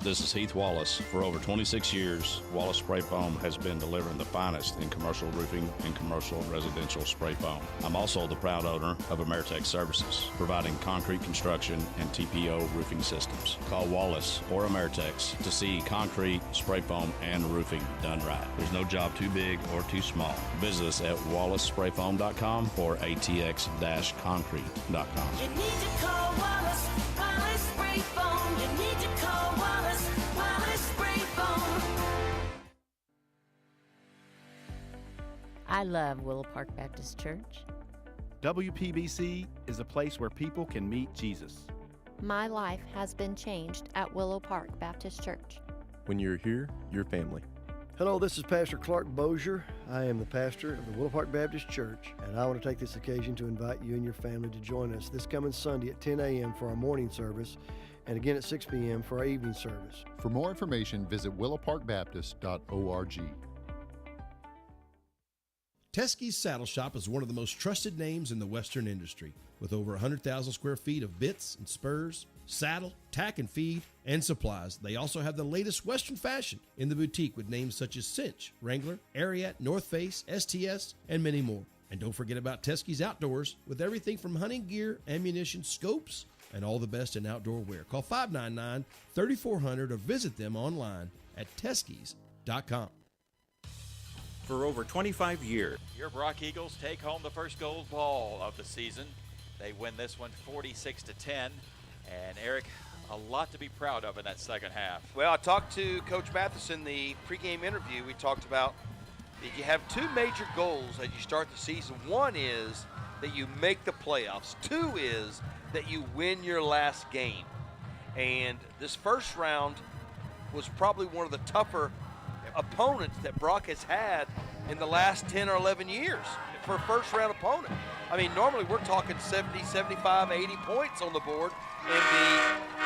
This is Heath Wallace. For over 26 years, Wallace Spray Foam has been delivering the finest in commercial roofing and commercial residential spray foam. I'm also the proud owner of Ameritech Services, providing concrete construction and TPO roofing systems. Call Wallace or Ameritech to see concrete, spray foam, and roofing done right. There's no job too big or too small. Visit us at wallacesprayfoam.com or atx-concrete.com. You need to call Wallace Spray Foam. You need to call Wallace Spray Foam. I love Willow Park Baptist Church. WPBC is a place where people can meet Jesus. My life has been changed at Willow Park Baptist Church. When you're here, you're family. Hello, this is Pastor Clark Bozier. I am the pastor of the Willow Park Baptist Church, and I want to take this occasion to invite you and your family to join us this coming Sunday at 10 a.m. for our morning service, and again at 6 p.m. for our evening service. For more information, visit willowparkbaptist.org. Teskey's Saddle Shop is one of the most trusted names in the Western industry, with over 100,000 square feet of bits and spurs, saddle, tack and feed, and supplies. They also have the latest Western fashion in the boutique with names such as Cinch, Wrangler, Ariat, North Face, STS, and many more. And don't forget about Teskey's Outdoors with everything from hunting gear, ammunition, scopes, and all the best in outdoor wear. Call 599-3400 or visit them online at teskeys.com. For over 25 years, Your Brock Eagles take home the first gold ball of the season. They win this one 46-10. And Eric, a lot to be proud of in that second half. Well, I talked to Coach Mathis in the pregame interview. We talked about that you have two major goals as you start the season. One is that you make the playoffs. Two is that you win your last game. And this first round was probably one of the tougher opponents that Brock has had in the last 10 or 11 years for a first round opponent. I mean, normally we're talking 70, 75, 80 points on the board, and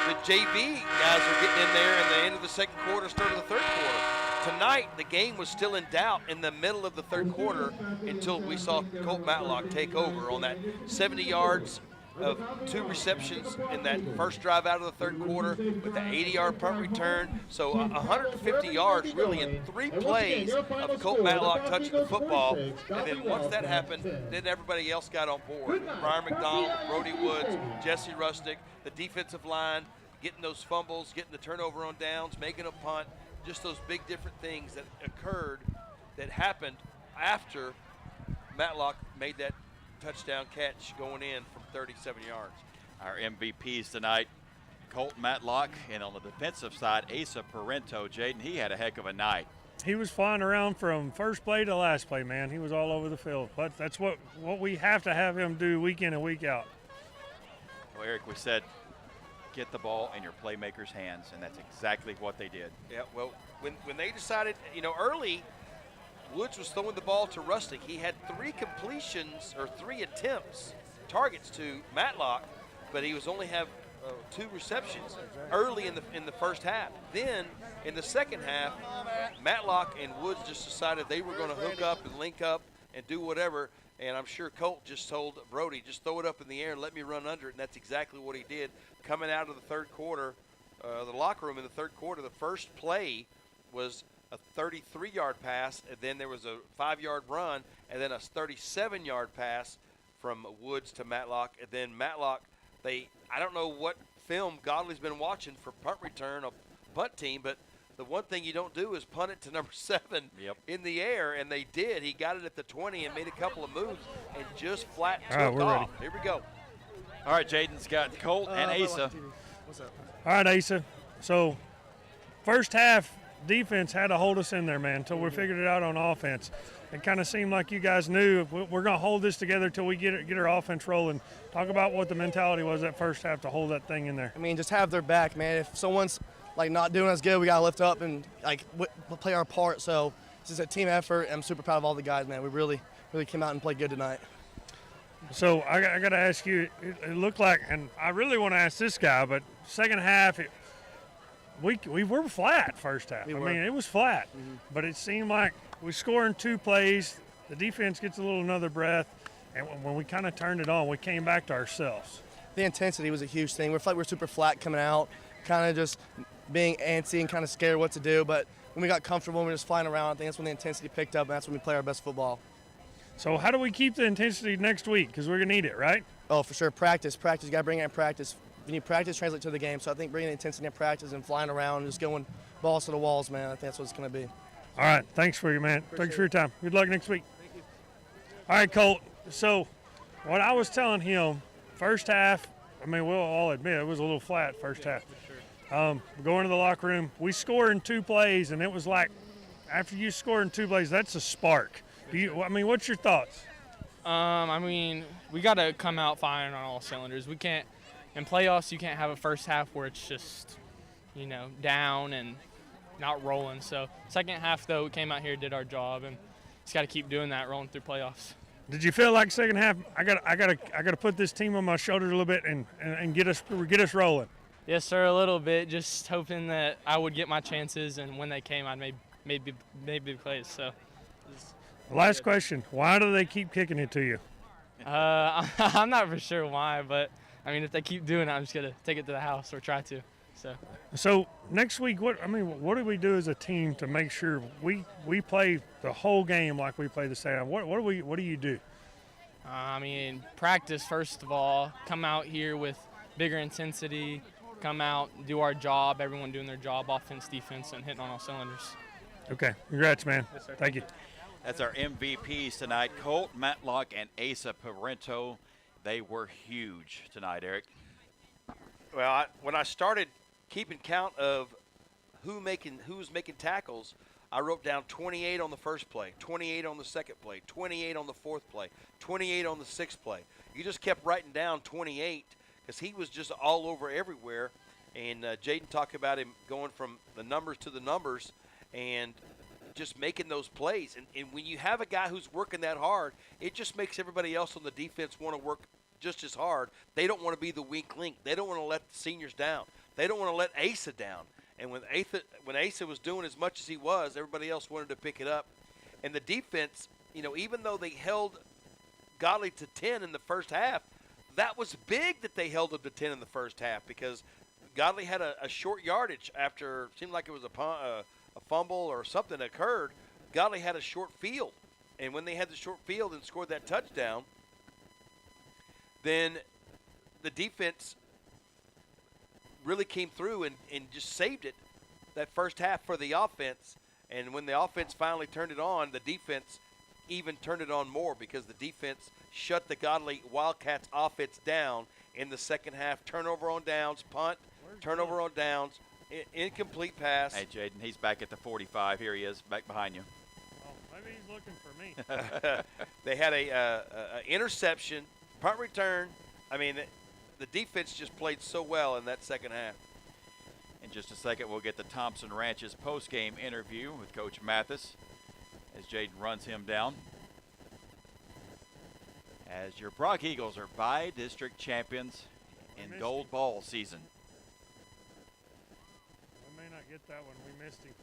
the JV guys are getting in there in the end of the second quarter, start of the third quarter. Tonight, the game was still in doubt in the middle of the third quarter until we saw Colt Matlock take over on that 70 yards of 2 receptions in that first drive out of the third quarter with the 80-yard punt return. So 150 yards really in 3 plays of Colt Matlock touching the football. And then once that happened, then everybody else got on board. Brian McDonald, Brody Woods, Jesse Rustick, the defensive line, getting those fumbles, getting the turnover on downs, making a punt, just those big different things that occurred that happened after Matlock made that touchdown catch going in from 37 yards. Our MVPs tonight, Colt Matlock, and on the defensive side, Asa Parento. Jaden, he had a heck of a night. He was flying around from first play to last play, man. He was all over the field. But that's what we have to have him do week in and week out. Well, Eric, we said get the ball in your playmakers' hands, and that's exactly what they did. Yeah, well, when they decided, early, Woods was throwing the ball to Rustick. He had 3 completions or 3 attempts, targets to Matlock, but he was only have 2 receptions early in the first half. Then in the second half, Matlock and Woods just decided they were going to hook up and link up and do whatever. And I'm sure Colt just told Brody, just throw it up in the air and let me run under it. And that's exactly what he did. Coming out of the third quarter, the locker room in the third quarter, the first play was a 33-yard pass, and then there was a 5-yard run, and then a 37-yard pass from Woods to Matlock. And then Matlock, I don't know what film Godley's been watching for punt return, a punt team, but the one thing you don't do is punt it to number 7 in the air, and they did. He got it at the 20 and made a couple of moves and just flat took off. Here we go. All right, Jaden's got Colt and Asa. What's up? All right, Asa. So first half, defense had to hold us in there, man, until we figured it out on offense. it kind of seemed like you guys knew we're going to hold this together till we get our offense rolling. Talk about what the mentality was that first half to hold that thing in there. I mean, just have their back, man. If someone's like not doing as good, we got to lift up and like play our part. So it's just a team effort. I'm super proud of all the guys, man. We really came out and played good tonight. So I got to ask you, it looked like, and I really want to ask this guy, but second half, we were flat first half. I mean, it was flat, but it seemed like we score in 2 plays, the defense gets a little another breath, and when we kind of turned it on, we came back to ourselves. The intensity was a huge thing. We felt like we were super flat coming out, kind of just being antsy and kind of scared what to do, but when we got comfortable and we were just flying around, I think that's when the intensity picked up, and that's when we play our best football. So how do we keep the intensity next week? Because we're going to need it, right? Oh, for sure. Practice. You got to bring it in practice. You need practice translate to the game. So I think bringing the intensity in practice and flying around and just going balls to the walls, man, I think that's what it's going to be. All right. Thanks for you, man. Thanks for your time. Good luck next week. Thank you. All right, Colt. So what I was telling him, first half, I mean, we'll all admit it was a little flat first half. Going to the locker room, we scored in 2 plays, and it was like, after you score in 2 plays, that's a spark. I mean, what's your thoughts? I mean, we got to come out firing on all cylinders. We can't, in playoffs, you can't have a first half where it's just, down and not rolling. So second half, though, we came out here, did our job, and just got to keep doing that, rolling through playoffs. Did you feel like second half, I got to put this team on my shoulders a little bit and get us rolling? Yes, sir, a little bit. Just hoping that I would get my chances, and when they came, I'd made big plays. So. Last question, why do they keep kicking it to you? I'm not for sure why, but, I mean, if they keep doing it, I'm just going to take it to the house or try to. So next week, what do we do as a team to make sure we play the whole game like we play the second? What do you do? I mean, practice, first of all, come out here with bigger intensity, come out, do our job, everyone doing their job, offense, defense, and hitting on all cylinders. Okay, congrats, man. Yes, sir. Thank you. That's our MVPs tonight, Colt Matlock and Asa Parento. They were huge tonight, Eric. Well, when I started keeping count of who's making tackles, I wrote down 28 on the first play, 28 on the second play, 28 on the fourth play, 28 on the sixth play. You just kept writing down 28 because he was just all over everywhere. And Jaden talked about him going from the numbers to the numbers and just making those plays. And when you have a guy who's working that hard, it just makes everybody else on the defense want to work just as hard. They don't want to be the weak link. They don't want to let the seniors down. They don't want to let Asa down. And when Asa was doing as much as he was, everybody else wanted to pick it up. And the defense, even though they held Godley to 10 in the first half, that was big that they held him to 10 in the first half because Godley had a short yardage after it seemed like it was a fumble or something occurred. Godley had a short field. And when they had the short field and scored that touchdown, then the defense really came through and just saved it that first half for the offense. And when the offense finally turned it on, the defense even turned it on more because the defense shut the Godley Wildcats offense down in the second half. Turnover on downs, punt, turnover on downs, incomplete pass. Hey, Jaden, he's back at the 45. Here he is, back behind you. Oh, maybe he's looking for me. They had a interception, punt return. I mean, the defense just played so well in that second half. In just a second, we'll get the Thompson Ranches post-game interview with Coach Mathis as Jaden runs him down. As your Brock Eagles are by-district champions in Gold Ball season. I may not get that one. We missed him.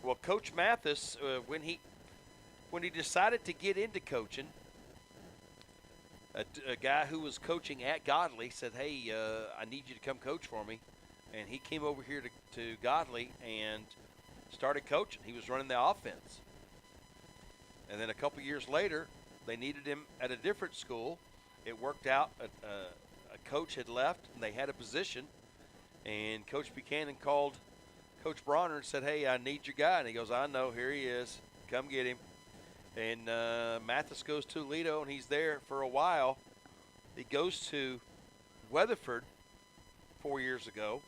Well, Coach Mathis, when he decided to get into coaching, a guy who was coaching at Godley said, hey, I need you to come coach for me. And he came over here to Godley and started coaching. He was running the offense. And then a couple years later, they needed him at a different school. It worked out. A coach had left, and they had a position. And Coach Buchanan called Coach Bronner and said, hey, I need your guy. And he goes, I know, here he is. Come get him. And Mathis goes to Toledo, and he's there for a while. He goes to Weatherford 4 years ago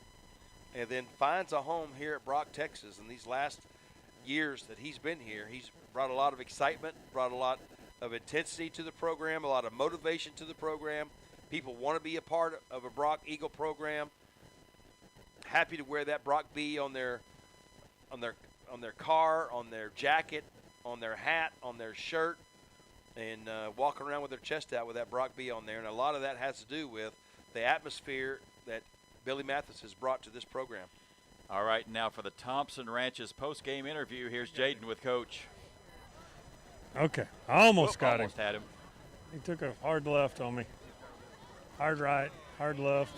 and then finds a home here at Brock, Texas. And these last years that he's been here. He's brought a lot of excitement, brought a lot of intensity to the program, a lot of motivation to the program. People want to be a part of a Brock Eagle program. Happy to wear that Brock B on their car, on their jacket, on their hat, on their shirt, and walking around with their chest out with that Brock B on there. And a lot of that has to do with the atmosphere that Billy Mathis has brought to this program. All right, now for the Thompson Ranches post-game interview, here's Jaden with Coach. Okay, I almost got almost him. Had him. He took a hard left on me. Hard right, hard left.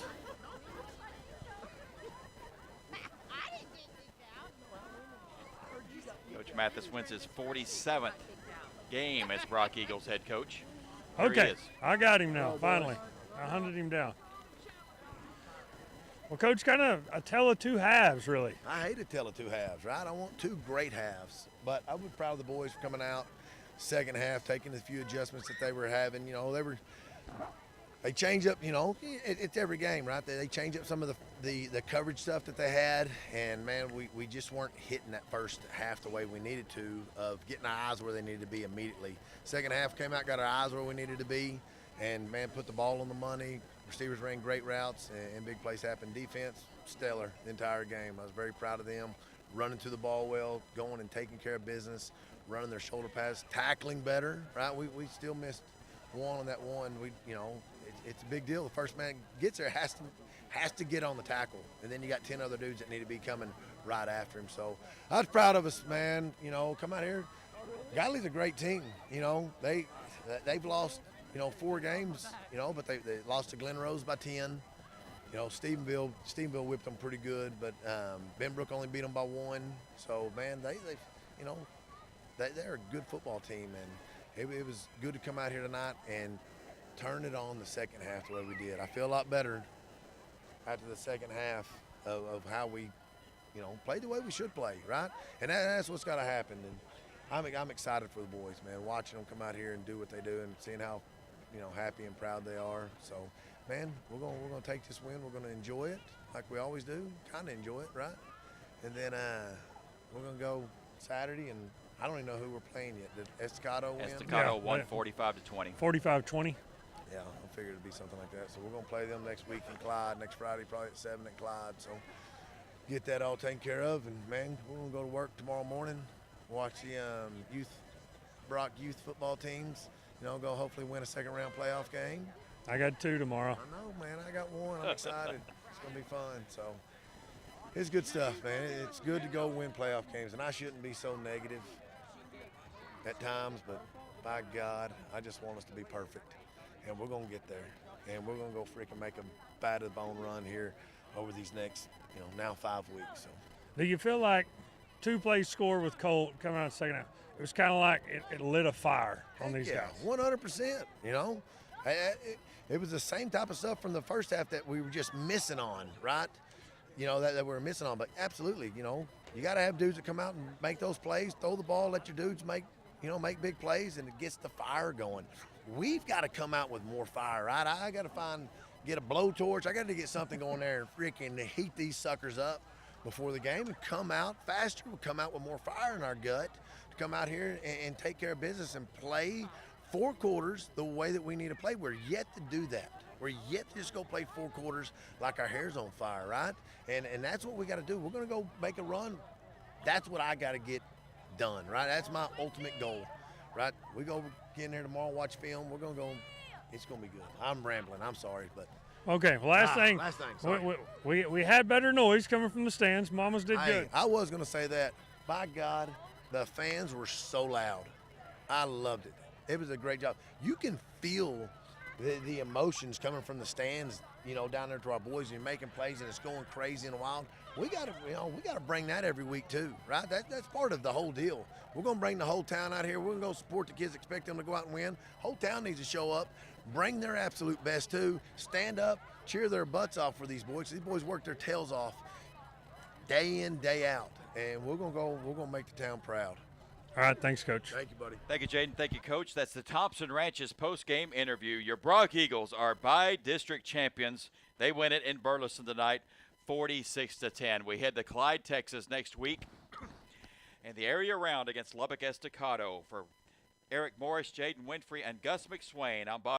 Coach Mathis wins his 47th game as Brock Eagles head coach. There he Okay, is. I got him now, finally. I hunted him down. Well, Coach, kind of a tale of two halves, really. I hate a tale of two halves, right? I want two great halves. But I was proud of the boys for coming out second half, taking a few adjustments that they were having. You know, they change up, you know, it's every game, right? They change up some of the coverage stuff that they had. And, man, we just weren't hitting that first half the way we needed to of getting our eyes where they needed to be immediately. Second half came out, got our eyes where we needed to be, and, man, put the ball on the money. Receivers ran great routes, and big plays happened. Defense, stellar the entire game. I was very proud of them, running to the ball well, going and taking care of business, running their shoulder pass, tackling better, right? We still missed one on that one. It's a big deal. The first man gets there has to get on the tackle, and then you got 10 other dudes that need to be coming right after him. So I was proud of us, man. You know, come out here. Godley's a great team. You know, they've lost, 4 games, but they lost to Glen Rose by 10. You know, Stephenville whipped them pretty good, but Benbrook only beat them by 1. So, man, they're a good football team, and it was good to come out here tonight and turn it on the second half the way we did. I feel a lot better after the second half of how we, played the way we should play, right? And that's what's got to happen. And I'm excited for the boys, man, watching them come out here and do what they do and seeing how, happy and proud they are. So, man, we're gonna take this win. We're gonna enjoy it like we always do, kind of enjoy it, right? And then we're gonna go Saturday, and I don't even know who we're playing yet. Did Estacado win? Estacado won 45-20. 45-20. Yeah, I figured it'd be something like that. So we're gonna play them next week in Clyde, next Friday, probably at 7 at Clyde. So get that all taken care of, and man, we're gonna go to work tomorrow morning, watch the Brock youth football teams. Go hopefully win a second-round playoff game. I got 2 tomorrow. I know, man. I got 1. I'm excited. It's going to be fun. So it's good stuff, man. It's good to go win playoff games, and I shouldn't be so negative at times, but by God, I just want us to be perfect, and we're going to get there, and we're going to go freaking make a bad-to-the-bone run here over these next, now 5 weeks. So. Do you feel like 2 plays score with Colt coming out of the second half? It was kind of like it lit a fire on these guys. 100%. It was the same type of stuff from the first half that we were just missing on, right? That we were missing on. But absolutely, you got to have dudes that come out and make those plays, throw the ball, let your dudes make big plays, and it gets the fire going. We've got to come out with more fire, right? I got to get a blowtorch. I got to get something going there and freaking heat these suckers up before the game and come out faster. We'll come out with more fire in our gut. Come out here and take care of business and play 4 quarters the way that we need to play. We're yet to do that. We're yet to just go play 4 quarters like our hair's on fire, right? And that's what we got to do. We're going to go make a run. That's what I got to get done, right? That's my ultimate goal, right? We go get in there tomorrow, watch film. We're going to go. It's going to be good. I'm rambling. I'm sorry, but. Okay, last thing. Sorry. We had better noise coming from the stands. Mamas did good. I was going to say that. By God. The fans were so loud. I loved it. It was a great job. You can feel the emotions coming from the stands, down there to our boys, and you're making plays, and it's going crazy and wild. We got to bring that every week too, right? That's part of the whole deal. We're going to bring the whole town out here. We're going to go support the kids, expect them to go out and win. Whole town needs to show up, bring their absolute best too, stand up, cheer their butts off for these boys. These boys work their tails off day in, day out. And we're gonna make the town proud. All right, thanks, Coach. Thank you, buddy. Thank you, Jaden. Thank you, Coach. That's the Thompson Ranches post-game interview. Your Brock Eagles are by-district champions. They win it in Burleson tonight, 46-10. We head to Clyde, Texas next week. in the area round against Lubbock Estacado. For Eric Morris, Jaden Winfrey, and Gus McSwain, I'm Bob